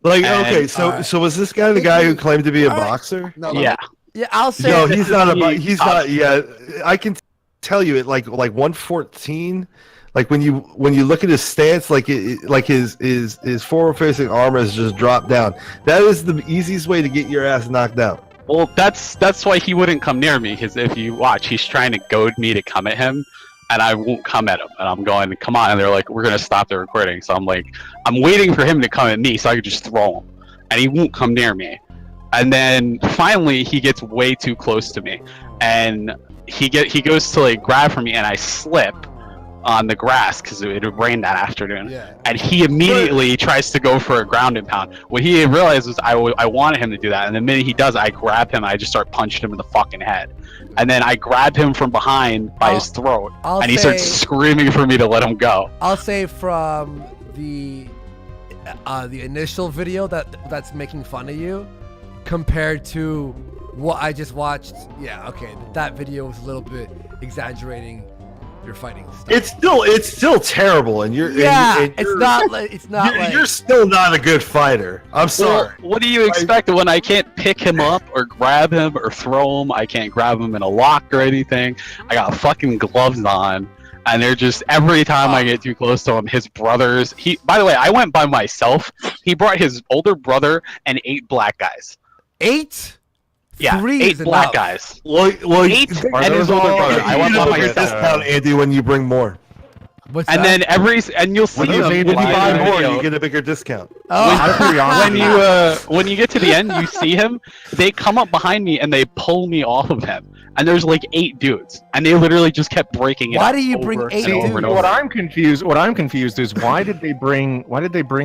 Speaker 3: Like, okay, so was this guy the guy who claimed to be a boxer?
Speaker 5: Yeah.
Speaker 1: Yeah, I'll say.
Speaker 3: No, he's not he's not. Yeah, I can tell you it like 114. Like when you look at his stance, like his forward-facing arm has just dropped down. That is the easiest way to get your ass knocked out.
Speaker 5: Well, that's why he wouldn't come near me, because if you watch, he's trying to goad me to come at him, and I won't come at him. And I'm going, come on, and they're like, we're going to stop the recording. So I'm like, I'm waiting for him to come at me so I could just throw him. And he won't come near me. And then finally, he gets way too close to me. And he goes to like grab for me, and I slip on the grass because it had rained that afternoon. Yeah. And he immediately tries to go for a ground and pound. What he realized was I wanted him to do that. And the minute he does, I grab him, I just start punching him in the fucking head. And then I grab him from behind by his throat, and he starts screaming for me to let him go.
Speaker 1: I'll say from the initial video that's making fun of you, compared to what I just watched, yeah, okay, that video was a little bit exaggerating your fighting stuff.
Speaker 3: It's still terrible, and you're you're still not a good fighter. I'm sorry.
Speaker 5: Well, what do you expect when I can't pick him up or grab him or throw him? I can't grab him in a lock or anything. I got fucking gloves on, and they're just every time I get too close to him, his brothers. By the way, I went by myself. He brought his older brother and 8 black guys.
Speaker 1: 8?
Speaker 5: Yeah,
Speaker 1: 3
Speaker 5: 8 black guys.
Speaker 3: Well,
Speaker 5: 8 and his older brother. I went by myself.
Speaker 3: Discount, Andy, when you bring more.
Speaker 1: What's
Speaker 5: and
Speaker 1: that?
Speaker 5: then you'll see
Speaker 3: when you buy more, you get a bigger discount.
Speaker 5: When you get to the end, you see him. They come up behind me and they pull me off of him. And there's like 8 dudes, and they literally just kept breaking it.
Speaker 1: Why do you bring 8 dudes?
Speaker 6: What I'm confused is why did they bring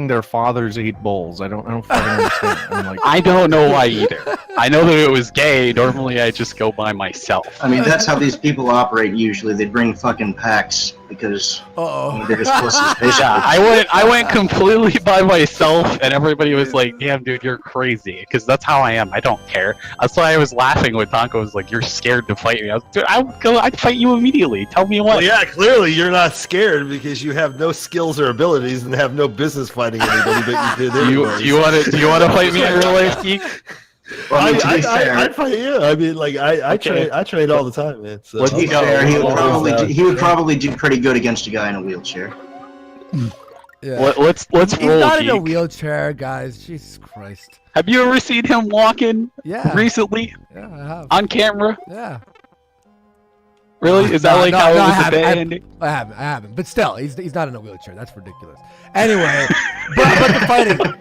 Speaker 6: their father's 8 bulls? I don't fucking understand.
Speaker 5: I don't know why either. I know that it was gay. Normally, I just go by myself.
Speaker 11: I mean, that's how these people operate usually. They bring fucking packs because
Speaker 1: Uh-oh.
Speaker 11: they're just close.
Speaker 5: Yeah, I went completely by myself, and everybody was like, "Damn, dude, you're crazy." Because that's how I am. I don't care. That's why I was laughing when Tonka was like, "You're scared to fight me." I was, dude, I'd fight you immediately. Tell me what.
Speaker 3: Well, yeah, clearly you're not scared because you have no skills or abilities and have no business fighting anybody. But you did.
Speaker 5: Do you want to fight me in real life, Geek?
Speaker 11: Well, I mean,
Speaker 3: I fight you. I mean, like I train all the time, man. So
Speaker 11: to be fair, he would probably do pretty good against a guy in a wheelchair.
Speaker 1: Yeah.
Speaker 5: Let's
Speaker 1: He's
Speaker 5: roll,
Speaker 1: not in a
Speaker 5: Geek.
Speaker 1: wheelchair, guys. Jesus Christ.
Speaker 5: Have you ever seen him walking?
Speaker 1: Yeah.
Speaker 5: Recently?
Speaker 1: Yeah, I have.
Speaker 5: On camera?
Speaker 1: Yeah.
Speaker 5: Really? Is that like how it was a day?
Speaker 1: I haven't. But still, he's not in a wheelchair. That's ridiculous. Anyway,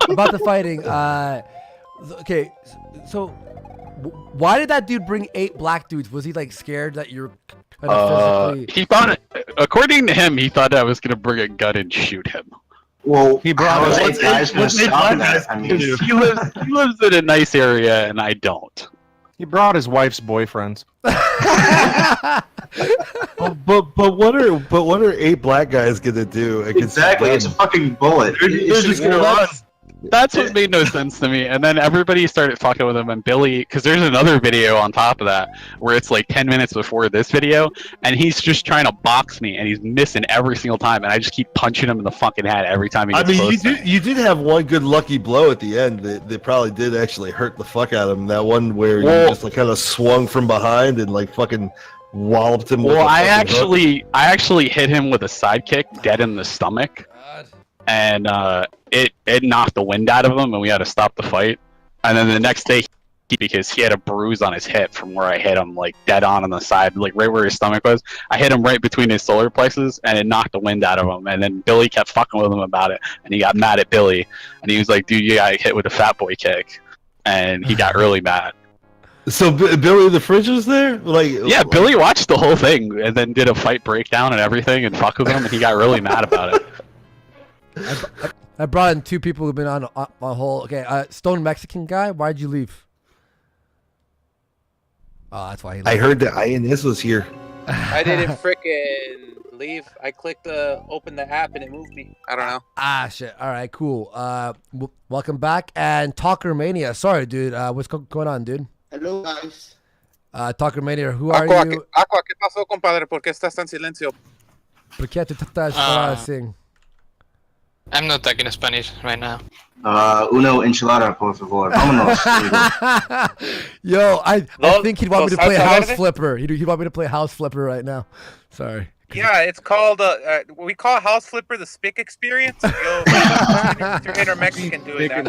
Speaker 1: about the fighting. Okay, so why did that dude bring 8 black dudes? Was he like scared that you're kind of physically?
Speaker 5: He thought, according to him, he thought I was gonna bring a gun and shoot him.
Speaker 11: Well,
Speaker 6: he brought
Speaker 11: how is 8 guys gonna stop that? I mean,
Speaker 5: He lives in a nice area, and I don't.
Speaker 6: He brought his wife's boyfriends.
Speaker 3: but what are 8 black guys gonna do against?
Speaker 11: Exactly, it's a fucking bullet.
Speaker 3: They're just gonna run.
Speaker 5: That's what made no sense to me. And then everybody started fucking with him, and Billy, because there's another video on top of that where it's like 10 minutes before this video, and he's just trying to box me, and he's missing every single time, and I just keep punching him in the fucking head every time he gets close to me.
Speaker 3: you did have one good lucky blow at the end that probably did actually hurt the fuck out of him. That one where you just like kind of swung from behind and like fucking walloped him.
Speaker 5: Well,
Speaker 3: with
Speaker 5: I actually hit him with a sidekick dead in the stomach. And it knocked the wind out of him, and we had to stop the fight. And then the next day, because he had a bruise on his hip from where I hit him, like dead on the side, like right where his stomach was. I hit him right between his solar plexus, and it knocked the wind out of him. And then Billy kept fucking with him about it, and he got mad at Billy, and he was like, "Dude, you got hit with a fat boy kick," and he got really mad.
Speaker 3: So Billy the Fridge was there? Like,
Speaker 5: yeah, Billy watched the whole thing and then did a fight breakdown and everything, and fucked with him, and he got really mad about it.
Speaker 1: I brought in 2 people who've been on a whole. Okay, Stone Mexican guy. Why'd you leave? Oh, that's why he left.
Speaker 3: I heard that INS was here.
Speaker 14: I didn't frickin' leave. I clicked open the app and it moved me. I don't know.
Speaker 1: Ah, shit. All right, cool. Welcome back. And Talker Mania. Sorry, dude. What's going on, dude?
Speaker 15: Hello, guys.
Speaker 1: Talker Mania, who are
Speaker 14: Aqua,
Speaker 1: you?
Speaker 14: Aqua, ¿qué pasó, compadre? ¿Por qué estás tan silencio?
Speaker 1: ¿Por qué te estás así?
Speaker 7: I'm not talking Spanish right now.
Speaker 11: Uno enchilada, por favor. Vámonos.
Speaker 1: Yo, I think he'd want me to play House Flipper. He'd want me to play House Flipper right now. Sorry.
Speaker 14: Yeah, it's called, we call House Flipper the Spick Experience. Yo, you're Mexican doing that.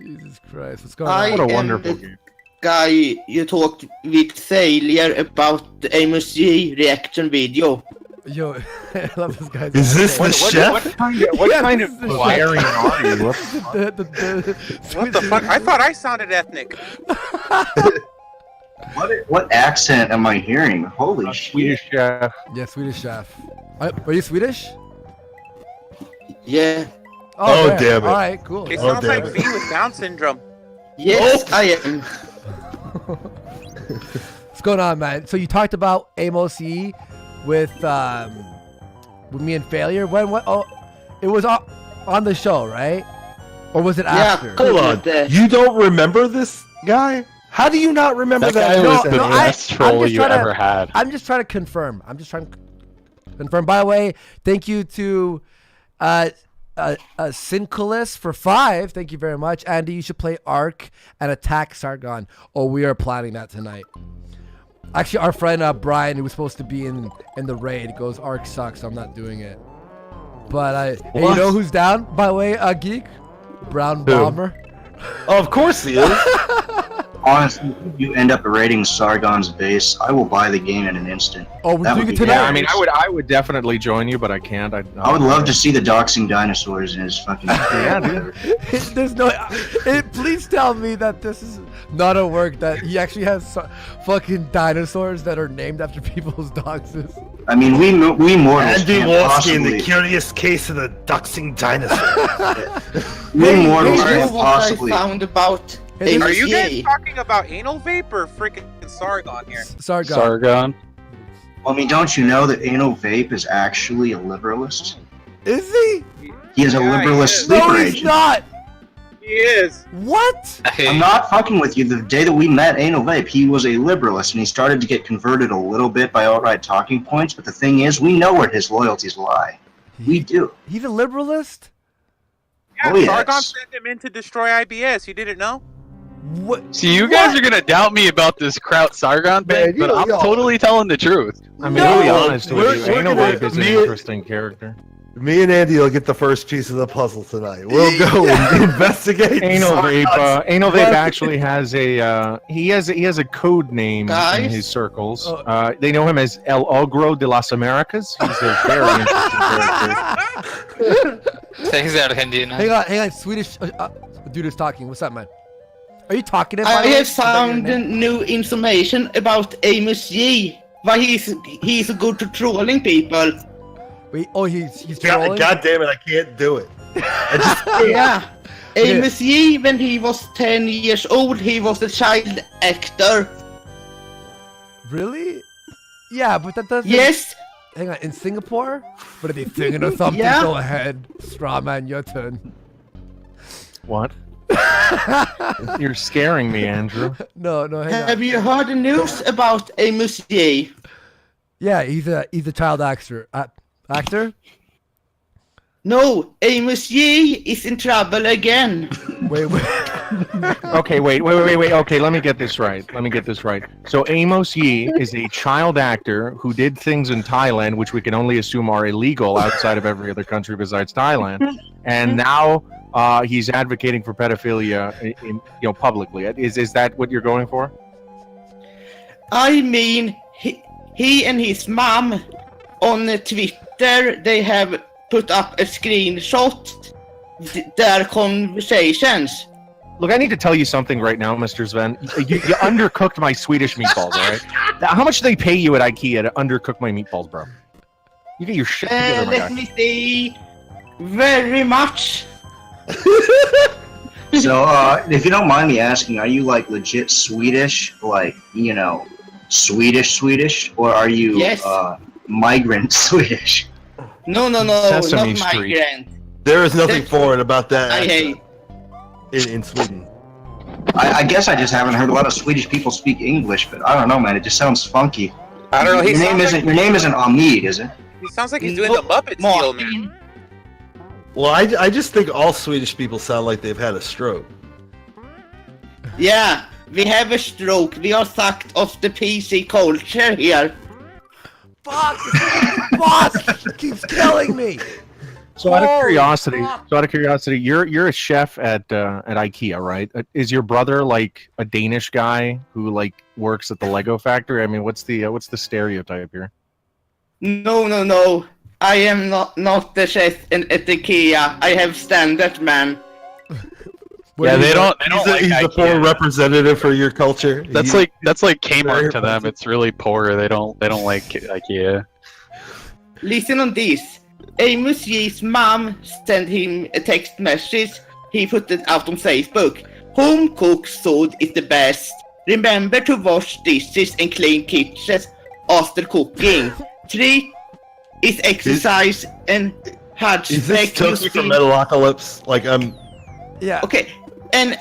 Speaker 1: Jesus Christ, what's going on?
Speaker 6: What a wonderful game.
Speaker 15: Guy, you talked with failure about the MSG reaction video.
Speaker 1: Yo, I love this guy.
Speaker 3: Is this the chef?
Speaker 6: What kind of wiring are you?
Speaker 14: What the fuck? I thought I sounded ethnic.
Speaker 11: What accent am I hearing? Holy shit.
Speaker 6: Swedish chef.
Speaker 1: Yeah, Swedish chef. Are you Swedish?
Speaker 15: Yeah.
Speaker 3: Oh, damn it.
Speaker 1: All right, cool.
Speaker 14: It sounds like V with Down syndrome.
Speaker 15: Yes, I am.
Speaker 1: What's going on, man? So you talked about AMOC with me and Failure. When what? Oh, it was on the show, right? Or was it after?
Speaker 3: Hold on. You don't remember this guy? How do you not remember that?
Speaker 5: Guy was the best troll you ever had.
Speaker 1: I'm just trying to confirm. By the way, thank you to Syncolis for 5. Thank you very much. Andy, you should play Ark and attack Sargon. Oh, we are planning that tonight. Actually, our friend Brian, who was supposed to be in the raid, goes, Ark sucks, I'm not doing it. But hey, you know who's down, by the way, Geek? Brown Bomber.
Speaker 3: Oh, of course he is.
Speaker 11: Honestly, if you end up raiding Sargon's base, I will buy the game in an instant.
Speaker 1: Oh, we're doing it tonight.
Speaker 6: Yeah, I mean, I would definitely join you, but I can't. I
Speaker 11: would love to see the doxing dinosaurs in his fucking.
Speaker 6: Yeah, dude.
Speaker 1: There's no. Please tell me that this is not a work that he actually has fucking dinosaurs that are named after people's dogs.
Speaker 11: I mean, we mortals
Speaker 3: Andy
Speaker 11: can't
Speaker 3: Warski
Speaker 11: possibly.
Speaker 3: in the curious case of the doxing dinosaur.
Speaker 11: We mortals can't possibly.
Speaker 15: I found about.
Speaker 14: Are you guys talking about Anal Vape or freaking Sargon here?
Speaker 1: Sargon.
Speaker 5: Sargon.
Speaker 11: I mean, don't you know that Anal Vape is actually a liberalist?
Speaker 1: Is he?
Speaker 11: He is a liberalist sleeper
Speaker 1: No, he's
Speaker 11: agent.
Speaker 1: not.
Speaker 14: He is.
Speaker 1: What?
Speaker 11: I'm not fucking with you. The day that we met Anal Vape, he was a liberalist, and he started to get converted a little bit by outright talking points. But the thing is, we know where his loyalties lie. We do.
Speaker 1: He's a liberalist?
Speaker 14: Yeah,
Speaker 11: Oh, yes.
Speaker 14: Sargon sent him in to destroy IBS. You didn't know?
Speaker 1: What?
Speaker 5: See, you guys are gonna doubt me about this Kraut Sargon thing, but I'm totally telling the truth.
Speaker 6: I mean, to be honest with you, Anal Vape is an interesting character.
Speaker 3: Me and Andy will get the first piece of the puzzle tonight. We'll go and investigate.
Speaker 6: Anal Vape actually has a he has a code name in his circles. They know him as El Ogro de las Americas. He's a very interesting character.
Speaker 7: He's Argentina.
Speaker 1: Hang on. Swedish dude is talking. What's up, man? Are you talking about?
Speaker 15: I have found new information about Amos G. Why he's good to trolling people.
Speaker 1: Wait, he's
Speaker 3: trolling? God damn it, I can't do it.
Speaker 15: Yeah. Amos G, when he was 10 years old, he was a child actor.
Speaker 1: Really? Yeah, but that doesn't...
Speaker 15: Yes.
Speaker 1: Hang on, in Singapore? What are they thinking of something?
Speaker 15: Yeah.
Speaker 1: Go ahead. Strawman, your turn.
Speaker 6: What? You're scaring me, Andrew.
Speaker 1: No, hang on.
Speaker 15: Have you heard the news about Amos G?
Speaker 1: Yeah, he's a child actor. Actor?
Speaker 15: No, Amos G is in trouble again.
Speaker 1: Wait.
Speaker 6: Okay, wait. Okay, let me get this right. So Amos Yee is a child actor who did things in Thailand, which we can only assume are illegal outside of every other country besides Thailand, and now he's advocating for pedophilia, publicly. Is that what you're going for?
Speaker 15: I mean, he and his mom on Twitter, they have put up a screenshot their conversations.
Speaker 6: Look, I need to tell you something right now, Mr. Sven. You undercooked my Swedish meatballs, all right? How much do they pay you at IKEA to undercook my meatballs, bro? You get your shit together, my
Speaker 15: Let
Speaker 6: guy.
Speaker 15: me see. Very much.
Speaker 11: So, if you don't mind me asking, are you like legit Swedish, like, Swedish, or are you
Speaker 15: Yes.
Speaker 11: Migrant Swedish?
Speaker 15: No,
Speaker 3: Sesame
Speaker 15: not
Speaker 3: Street.
Speaker 15: migrant.
Speaker 3: There is nothing foreign about that
Speaker 15: I
Speaker 3: accent
Speaker 15: hate.
Speaker 3: in Sweden.
Speaker 11: I guess I just haven't heard a lot of Swedish people speak English, but I don't know, man. It just sounds funky.
Speaker 14: I don't know.
Speaker 11: Your name isn't Omid, is it?
Speaker 14: He sounds like he's doing the Muppet deal, man.
Speaker 3: Well, I just think all Swedish people sound like they've had a stroke.
Speaker 15: Yeah, we have a stroke. We are sucked of the PC culture here.
Speaker 1: Fuck! Boss keeps killing me.
Speaker 6: So out of curiosity, you're a chef at IKEA, right? Is your brother like a Danish guy who like works at the Lego factory? I mean, what's the stereotype here?
Speaker 15: No. I am not the chef at IKEA. I have standard man.
Speaker 5: Yeah, they don't like
Speaker 3: He's a poor representative for your culture.
Speaker 5: That's like Kmart to them. It's really poor. They don't like IKEA.
Speaker 15: Listen on this. Amos G's mom sent him a text message. He put it out on Facebook. Home cooked food is the best. Remember to wash dishes and clean kitchens after cooking. 3 is exercise and hard
Speaker 3: Is this Toki from Metalocalypse? Like,
Speaker 1: Yeah.
Speaker 15: Okay. And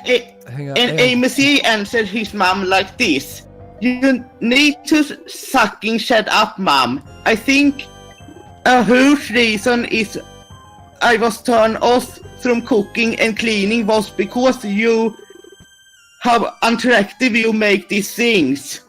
Speaker 1: hang on.
Speaker 15: Amos G answered his mom like this. You need to fucking shut up, mom. I think a huge reason is I was turned off from cooking and cleaning was because how unattractive you make these things.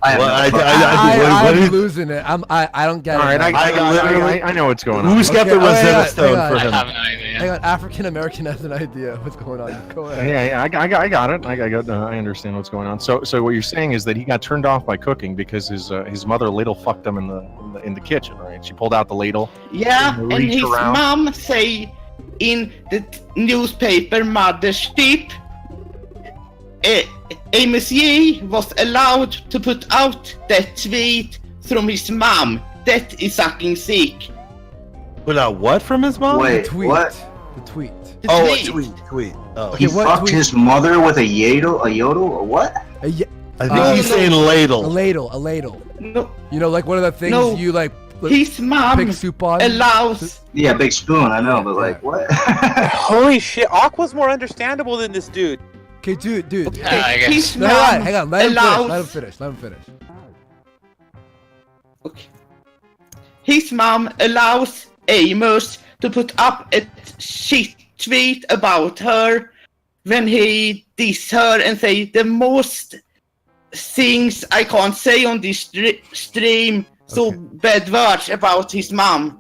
Speaker 1: I'm losing it. I don't get it.
Speaker 6: All right, I know what's going on.
Speaker 3: Who's got the Rosetta Stone for him?
Speaker 1: Hang on, African American has an idea what's going on. Go ahead.
Speaker 6: Yeah, I got it. I understand what's going on. So what you're saying is that he got turned off by cooking because his mother ladle fucked him in the kitchen, right? She pulled out the ladle.
Speaker 15: Yeah, and his mom say in the newspaper Mothership, Amos G was allowed to put out that tweet from his mom. That is fucking sick.
Speaker 3: Put out what from his mom?
Speaker 11: Wait,
Speaker 1: The tweet.
Speaker 11: what?
Speaker 1: The tweet.
Speaker 3: Oh, a tweet. Oh.
Speaker 11: He fucked his mother with a yodel, or what?
Speaker 1: A
Speaker 3: I think he's saying ladle.
Speaker 1: A ladle.
Speaker 15: No.
Speaker 1: You know, like one of the things you like.
Speaker 15: His mom
Speaker 1: pick soup on.
Speaker 15: allows.
Speaker 11: Yeah, big spoon. I know, but like what?
Speaker 14: Holy shit! Aqua's more understandable than this dude.
Speaker 1: Okay, dude.
Speaker 7: I guess.
Speaker 15: His
Speaker 1: No,
Speaker 15: mom
Speaker 1: hang on. Let
Speaker 15: allows.
Speaker 1: him finish.
Speaker 15: Okay. His mom allows Amos to put up a shit tweet about her when he diss her and say the most things I can't say on this stream. So bad words about his mom.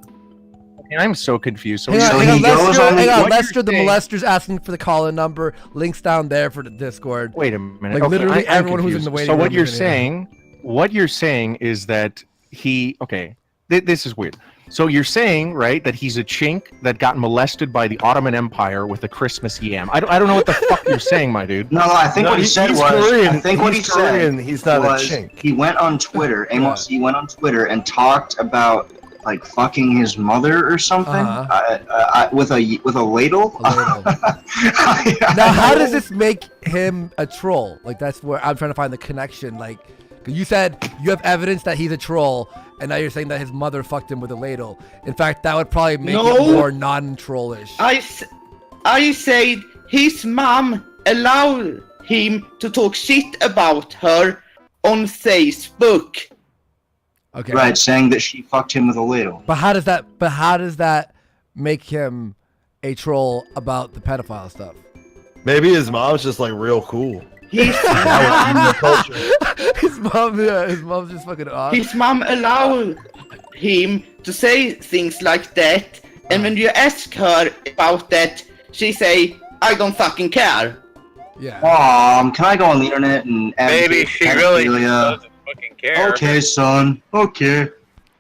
Speaker 6: I'm so confused. So
Speaker 1: Hang on, Lester the
Speaker 6: saying-
Speaker 1: molester's asking for the call-in number. Links down there for the Discord.
Speaker 6: Wait a minute.
Speaker 1: Like
Speaker 6: Okay,
Speaker 1: literally
Speaker 6: I'm
Speaker 1: everyone who's in
Speaker 6: confused.
Speaker 1: the waiting
Speaker 6: So
Speaker 1: room.
Speaker 6: what you're
Speaker 1: is in here.
Speaker 6: saying is that he this is weird. So you're saying, right, that he's a chink that got molested by the Ottoman Empire with a Christmas yam. I don't know what the fuck you're saying, my dude.
Speaker 11: No, I think what he said was.
Speaker 3: Korean.
Speaker 11: I think what he
Speaker 3: He's Korean.
Speaker 11: said
Speaker 3: He's not
Speaker 11: was
Speaker 3: a chink.
Speaker 11: he went on Twitter. Amos. He went on Twitter and talked about like fucking his mother or something with a ladle.
Speaker 1: Now, how does this make him a troll? Like, that's where I'm trying to find the connection. Like, 'cause you said you have evidence that he's a troll, and now you're saying that his mother fucked him with a ladle. In fact, that would probably make it more non-trollish.
Speaker 15: I said his mom allowed him to talk shit about her on Facebook.
Speaker 1: Okay.
Speaker 11: Right, saying that she fucked him with a ladle.
Speaker 1: But how does that make him a troll about the pedophile stuff?
Speaker 3: Maybe his mom's just like real cool.
Speaker 15: His
Speaker 1: mom's just fucking awesome.
Speaker 15: His mom allowed him to say things like that, and when you ask her about that, she say, "I don't fucking care."
Speaker 1: Yeah.
Speaker 11: Can I go on the internet and
Speaker 14: Maybe she really doesn't fucking care.
Speaker 11: Okay, son. Okay. As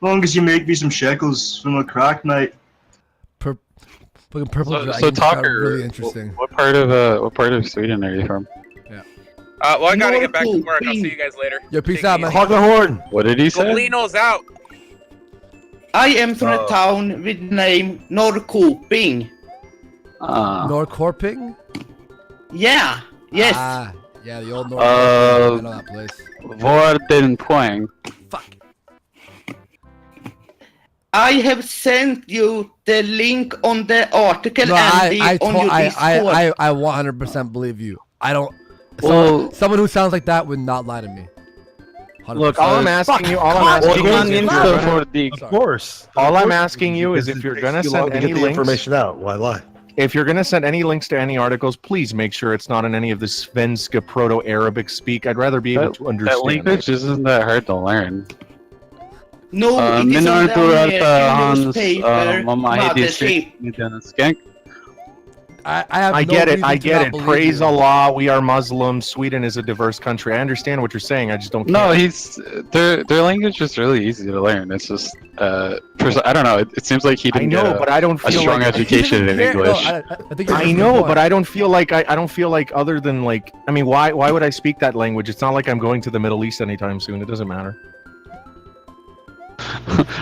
Speaker 11: long as you make me some shekels from a crack night.
Speaker 1: Fucking purple
Speaker 5: So
Speaker 1: dragons are
Speaker 5: Talker,
Speaker 1: really interesting.
Speaker 5: what part of Sweden are you from?
Speaker 14: Well, I gotta get back to work. I'll see you guys later.
Speaker 1: Yo, peace out, man.
Speaker 3: Hog the horn.
Speaker 5: What did he say?
Speaker 14: Goblino's out.
Speaker 15: I am from a town with the name Norrköping.
Speaker 1: Norrköping?
Speaker 15: Yeah. Yes.
Speaker 1: Yeah, the old Norrköping. I know that place.
Speaker 5: Vardenpoeng.
Speaker 15: I have sent you the link on the article
Speaker 1: No,
Speaker 15: and
Speaker 1: I
Speaker 15: on your Discord.
Speaker 1: 100% believe you. I don't.
Speaker 5: Well-
Speaker 1: Someone who sounds like that would not lie to me. 100%.
Speaker 6: Look, all I'm asking you,
Speaker 3: Of course.
Speaker 6: All I'm asking you is if you're gonna send any links,
Speaker 3: information out. Why lie?
Speaker 6: if you're gonna send any links to any articles, please make sure it's not in any of the Svenska Proto-Arabic speak. I'd rather be able to understand.
Speaker 5: That language isn't that hard to learn.
Speaker 15: No, it is on the newspaper, Mothership.
Speaker 1: I
Speaker 6: get it. Praise Allah, we are Muslims. Sweden is a diverse country. I understand what you're saying. I just don't.
Speaker 5: No, their language is really easy to learn. It's just I don't know. It seems like he didn't get a strong education in English.
Speaker 6: I know, but I don't feel like I don't feel like other than like I mean, why would I speak that language? It's not like I'm going to the Middle East anytime soon. It doesn't matter.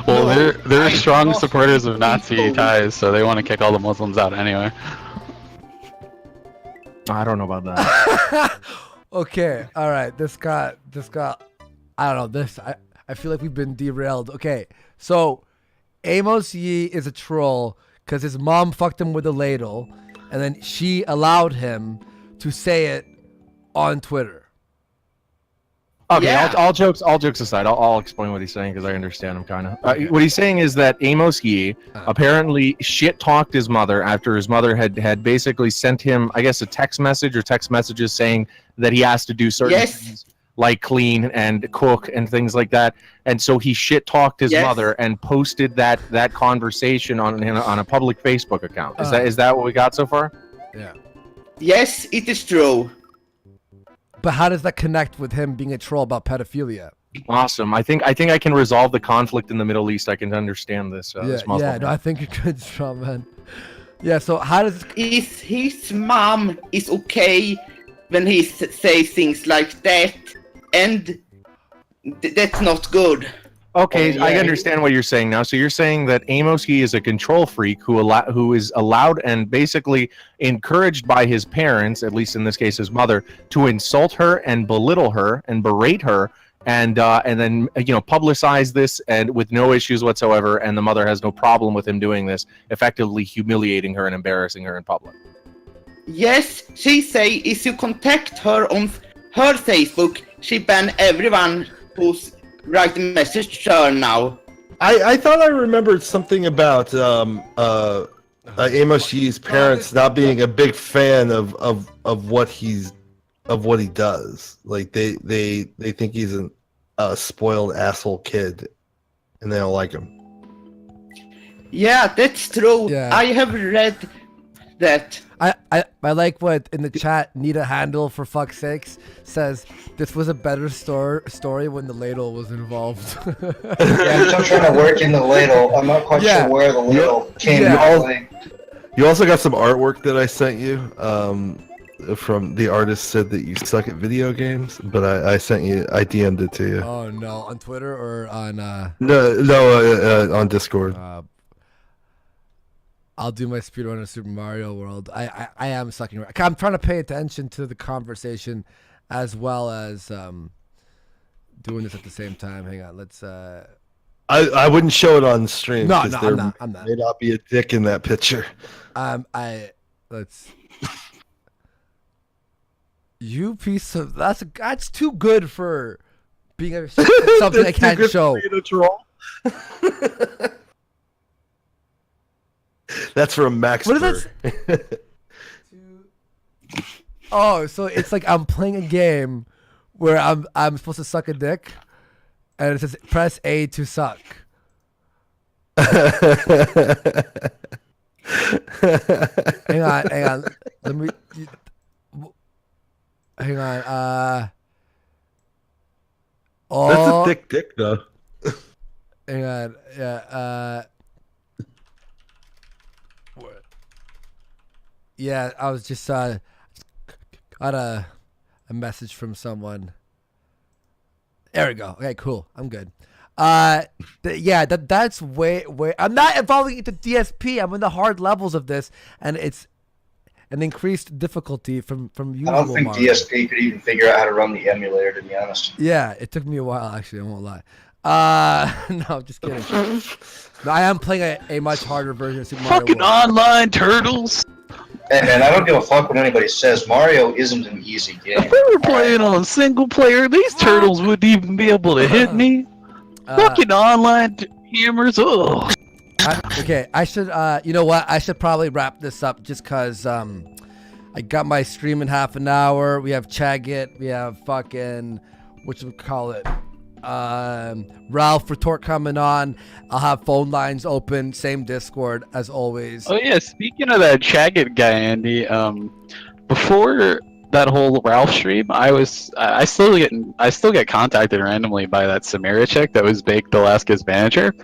Speaker 5: Well, they're strong supporters of Nazi ties, so they want to kick all the Muslims out anyway.
Speaker 6: I don't know about that.
Speaker 1: Okay, all right. This got. I don't know. I feel like we've been derailed. Okay, so Amos Yee is a troll because his mom fucked him with a ladle, and then she allowed him to say it on Twitter.
Speaker 6: Okay,
Speaker 15: Yeah.
Speaker 6: all jokes aside, I'll explain what he's saying because I understand him kind of. What he's saying is that Amos Yee apparently shit-talked his mother after his mother had basically sent him, I guess, a text message or text messages saying that he has to do certain things like clean and cook and things like that. And so he shit-talked his mother and posted that conversation on a public Facebook account. Is that what we got so far?
Speaker 1: Yeah.
Speaker 15: Yes, it is true.
Speaker 1: But how does that connect with him being a troll about pedophilia?
Speaker 6: Awesome. I think I can resolve the conflict in the Middle East. I can understand this. This Muslim
Speaker 1: No, I think you're good, strong man. Yeah. So how does
Speaker 15: his mom is okay when he says things like that, and that's not good.
Speaker 6: Okay, I understand what you're saying now. So you're saying that Amoski is a control freak who is allowed and basically encouraged by his parents, at least in this case his mother, to insult her and belittle her and berate her, and then publicize this and with no issues whatsoever, and the mother has no problem with him doing this, effectively humiliating her and embarrassing her in public.
Speaker 15: Yes, she say if you contact her on her Facebook, she ban everyone who's writing message to her now.
Speaker 3: I thought I remembered something about Amos Yee's parents not being a big fan of what he does. Like they think he's a spoiled asshole kid, and they don't like him.
Speaker 15: Yeah, that's true.
Speaker 1: Yeah.
Speaker 15: I have read that.
Speaker 1: I like what in the chat Nita Handle, for fuck's sakes, says this was a better story when the ladle was involved.
Speaker 11: Yeah, I'm still trying to work in the ladle. I'm not quite sure where the ladle came from.
Speaker 3: You also got some artwork that I sent you. From the artist said that you suck at video games, but I DM'd it to you.
Speaker 1: Oh no, on Twitter or on
Speaker 3: No, on Discord.
Speaker 1: I'll do my speedrun of Super Mario World. I am sucking. I'm trying to pay attention to the conversation as well as doing this at the same time. Hang on, let's.
Speaker 3: I wouldn't show it on stream.
Speaker 1: No,
Speaker 3: I'm
Speaker 1: not.
Speaker 3: May not be a dick in that picture.
Speaker 1: Let's. You piece of that's too good for being something I can't show.
Speaker 3: That's from Max.
Speaker 1: What is that? Oh, so it's like I'm playing a game where I'm supposed to suck a dick, and it says press A to suck. Hang on. Let me. Hang on.
Speaker 3: That's a dick though.
Speaker 1: Hang on. Yeah. Yeah, I was just got a message from someone. There we go. Okay, cool. I'm good. That's way. I'm not evolving into DSP. I'm in the hard levels of this, and it's an increased difficulty from usual.
Speaker 11: I don't think
Speaker 1: Mario.
Speaker 11: DSP could even figure out how to run the emulator, to be honest.
Speaker 1: Yeah, it took me a while, actually. I won't lie. No, I'm just kidding. No, I am playing a much harder version of Super Mario
Speaker 5: Fucking
Speaker 1: World.
Speaker 5: online turtles.
Speaker 11: And I don't give a fuck what anybody says. Mario isn't an easy game.
Speaker 5: If we were playing on single player, these turtles wouldn't even be able to hit me. Fucking online hammers. Ugh.
Speaker 1: Okay, I should. You know what? I should probably wrap this up just because I got my stream in half an hour. We have Chagit. We have fucking whatchamacallit, Ralph Retort coming on. I'll have phone lines open. Same Discord as always.
Speaker 5: Oh yeah, speaking of that Chagit guy, Andy. Before that whole Ralph stream, I still get contacted randomly by that Samira chick that was Baked Alaska's manager,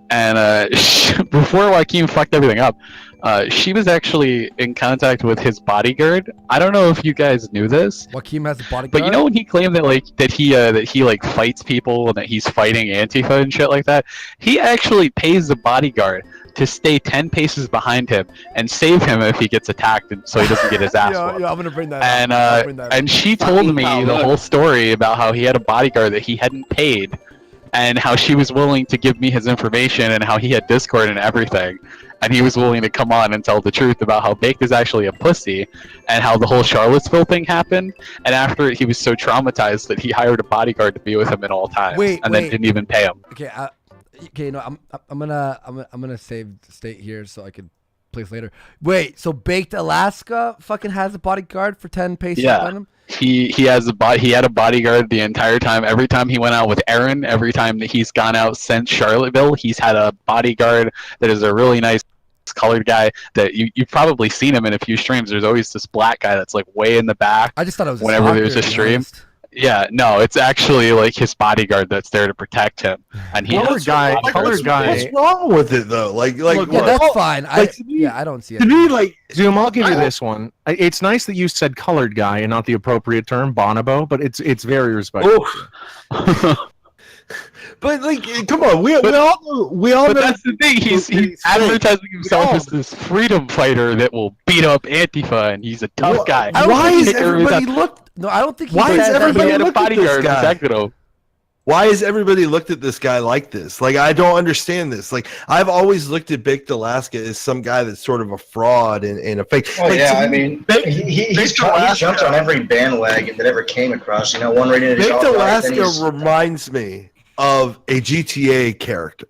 Speaker 5: and before Joachim fucked everything up, she was actually in contact with his bodyguard. I don't know if you guys knew this.
Speaker 1: Joachim has a bodyguard.
Speaker 5: But you know when he claimed that he fights people and that he's fighting Antifa and shit like that, he actually pays the bodyguard to stay 10 paces behind him and save him if he gets attacked, and so he doesn't get his ass whooped.
Speaker 1: Yeah, I'm gonna bring that
Speaker 5: And
Speaker 1: up.
Speaker 5: and she told me the whole story about how he had a bodyguard that he hadn't paid, and how she was willing to give me his information, and how he had Discord and everything, and he was willing to come on and tell the truth about how Baked is actually a pussy, and how the whole Charlottesville thing happened, and after it, he was so traumatized that he hired a bodyguard to be with him at all times, then didn't even pay him.
Speaker 1: Okay, no, I'm gonna save the state here so I can place later. Wait, so Baked Alaska fucking has a bodyguard for 10 paces on him?
Speaker 5: He had a bodyguard the entire time. Every time he went out with Aaron, every time that he's gone out since Charlottesville, he's had a bodyguard that is a really nice colored guy that you've probably seen him in a few streams. There's always this black guy that's like way in the back.
Speaker 1: I just thought it was
Speaker 5: whenever there's a stream. Yeah, no, it's actually like his bodyguard that's there to protect him. And he
Speaker 3: Color guy. What's wrong with it though?
Speaker 1: Look, yeah, that's fine. I don't see it.
Speaker 6: To me, Zoom, I'll give you this one. It's nice that you said colored guy and not the appropriate term, bonobo, but it's very respectful.
Speaker 3: But like, come on, we all know.
Speaker 5: But that's the thing. He's advertising himself as this freedom fighter that will beat up Antifa, and he's a tough guy.
Speaker 1: Why is everybody looked? No, I don't think.
Speaker 3: Why is everybody
Speaker 5: had a
Speaker 3: looking at this
Speaker 5: bodyguard
Speaker 3: guy?
Speaker 5: protected him.
Speaker 3: Why has everybody looked at this guy like this? Like, I don't understand this. Like, I've always looked at Baked Alaska as some guy that's sort of a fraud and a fake.
Speaker 11: Oh
Speaker 3: like,
Speaker 11: yeah, I mean, he's jumped on every bandwagon that ever came across. You know, one rated his
Speaker 3: Baked
Speaker 11: alt-right, then
Speaker 3: Alaska reminds me of a GTA character.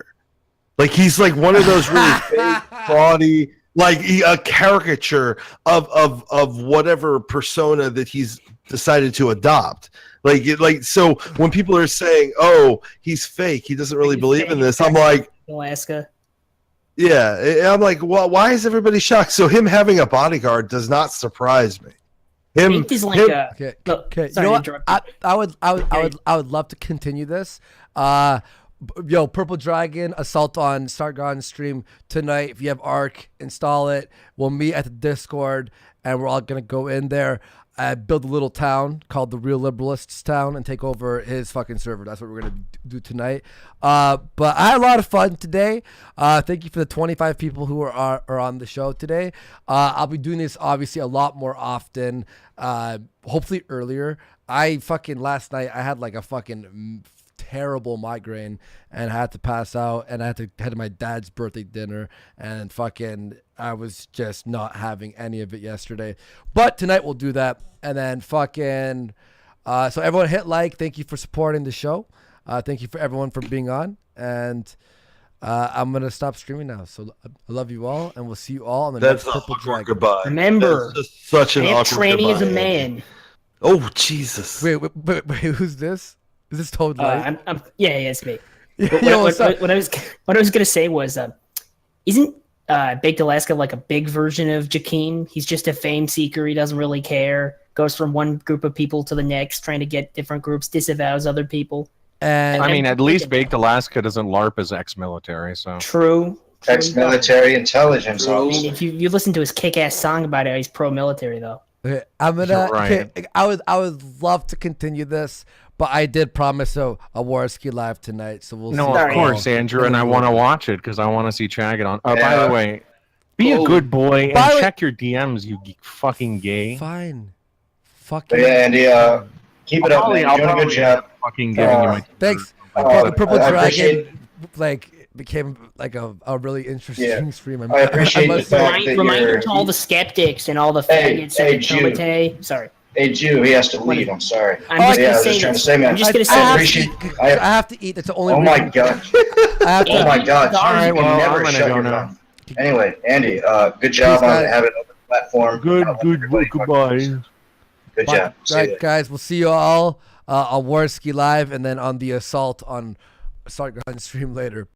Speaker 3: Like, he's like one of those really fake, fraudy, like a caricature of whatever persona that he's decided to adopt. Like so when people are saying, "Oh, he's fake. He doesn't really believe in this," I'm like,
Speaker 16: Alaska.
Speaker 3: Yeah, I'm like, well, why is everybody shocked? So him having a bodyguard does not surprise me. Him,
Speaker 16: Baked is like
Speaker 3: him-
Speaker 16: a.
Speaker 1: Okay.
Speaker 16: Look,
Speaker 1: Okay.
Speaker 16: sorry
Speaker 1: You know
Speaker 16: to
Speaker 1: what?
Speaker 16: interrupt you.
Speaker 1: I would love to continue this. Yo, Purple Dragon Assault on Start Garden stream tonight. If you have Arc, install it. We'll meet at the Discord, and we're all gonna go in there. Build a little town called the Real Liberalists Town and take over his fucking server. That's what we're gonna do tonight. But I had a lot of fun today. Thank you for the 25 people who are on the show today. I'll be doing this obviously a lot more often. Hopefully earlier. Last night I had like a fucking terrible migraine and I had to pass out and I had to head to my dad's birthday dinner and fucking I was just not having any of it yesterday. But tonight we'll do that. And then fucking so everyone hit like. Thank you for supporting the show. Thank you for everyone for being on. And I'm gonna stop streaming now. So I love you all and we'll see you all on the next Purple Dragon.
Speaker 3: Goodbye.
Speaker 16: Remember,
Speaker 3: That's just such an
Speaker 16: Aunt
Speaker 3: awkward
Speaker 16: Tranny is a
Speaker 3: goodbye.
Speaker 16: man.
Speaker 3: Oh Jesus!
Speaker 1: Wait, who's this? Is this Toad Light?
Speaker 16: Yeah, it's me.
Speaker 1: Yo, what's up?
Speaker 16: What I was gonna say was, isn't Baked Alaska like a big version of Joachim? He's just a fame seeker. He doesn't really care. Goes from one group of people to the next, trying to get different groups. Disavows other people.
Speaker 6: I mean, at least Baked Alaska doesn't LARP as ex-military, so.
Speaker 16: True.
Speaker 11: Ex-military intelligence
Speaker 16: I
Speaker 11: officer.
Speaker 16: mean, if you listen to his kick-ass song about it, he's pro-military though.
Speaker 1: Okay, I'm gonna.
Speaker 6: You're right.
Speaker 1: Okay, I would love to continue this, but I did promise a Warski live tonight, so we'll.
Speaker 6: No,
Speaker 1: see.
Speaker 6: of course, Andrew, and I want to watch it because I want to see Chaggot on. By
Speaker 11: Yeah.
Speaker 6: the way, be a good boy
Speaker 1: By the
Speaker 6: and
Speaker 1: way-
Speaker 6: check your DMs, you fucking gay.
Speaker 1: Fine.
Speaker 11: But
Speaker 1: Fucking.
Speaker 11: yeah, Andy, keep it up, man. You're doing a good job.
Speaker 6: Fucking giving you my.
Speaker 1: Thanks.
Speaker 11: Uh,
Speaker 1: Purple
Speaker 11: I
Speaker 1: Dragon
Speaker 11: appreciate-
Speaker 1: became like a really interesting stream.
Speaker 11: I appreciate the fact that
Speaker 16: Reminder
Speaker 11: you're.
Speaker 16: to all the skeptics and all the
Speaker 11: Hey,
Speaker 16: faggots
Speaker 11: hey,
Speaker 16: and the
Speaker 11: Jew.
Speaker 16: Tomate. Sorry.
Speaker 11: Hey, Jew, he has to leave. I'm sorry.
Speaker 16: I'm just
Speaker 11: yeah, I
Speaker 16: gonna
Speaker 11: was
Speaker 16: say
Speaker 11: just trying to
Speaker 16: this.
Speaker 11: say, man.
Speaker 16: I'm just gonna
Speaker 11: I
Speaker 16: say this.
Speaker 11: appreciate.
Speaker 1: I have to eat. That's the only.
Speaker 11: Oh my
Speaker 1: reason.
Speaker 11: god.
Speaker 1: I have to.
Speaker 11: Oh my god.
Speaker 16: All
Speaker 6: right,
Speaker 11: You
Speaker 6: well,
Speaker 11: never
Speaker 6: I'm gonna
Speaker 11: shut
Speaker 6: go
Speaker 11: your
Speaker 6: now.
Speaker 11: mouth. Anyway, Andy, good job
Speaker 1: Peace,
Speaker 11: on
Speaker 1: guys.
Speaker 11: having open platform.
Speaker 6: Goodbye.
Speaker 11: Good job. See you
Speaker 1: Right,
Speaker 11: later.
Speaker 1: guys. We'll see you all on Warski live, and then on the Assault on Start Gun stream later.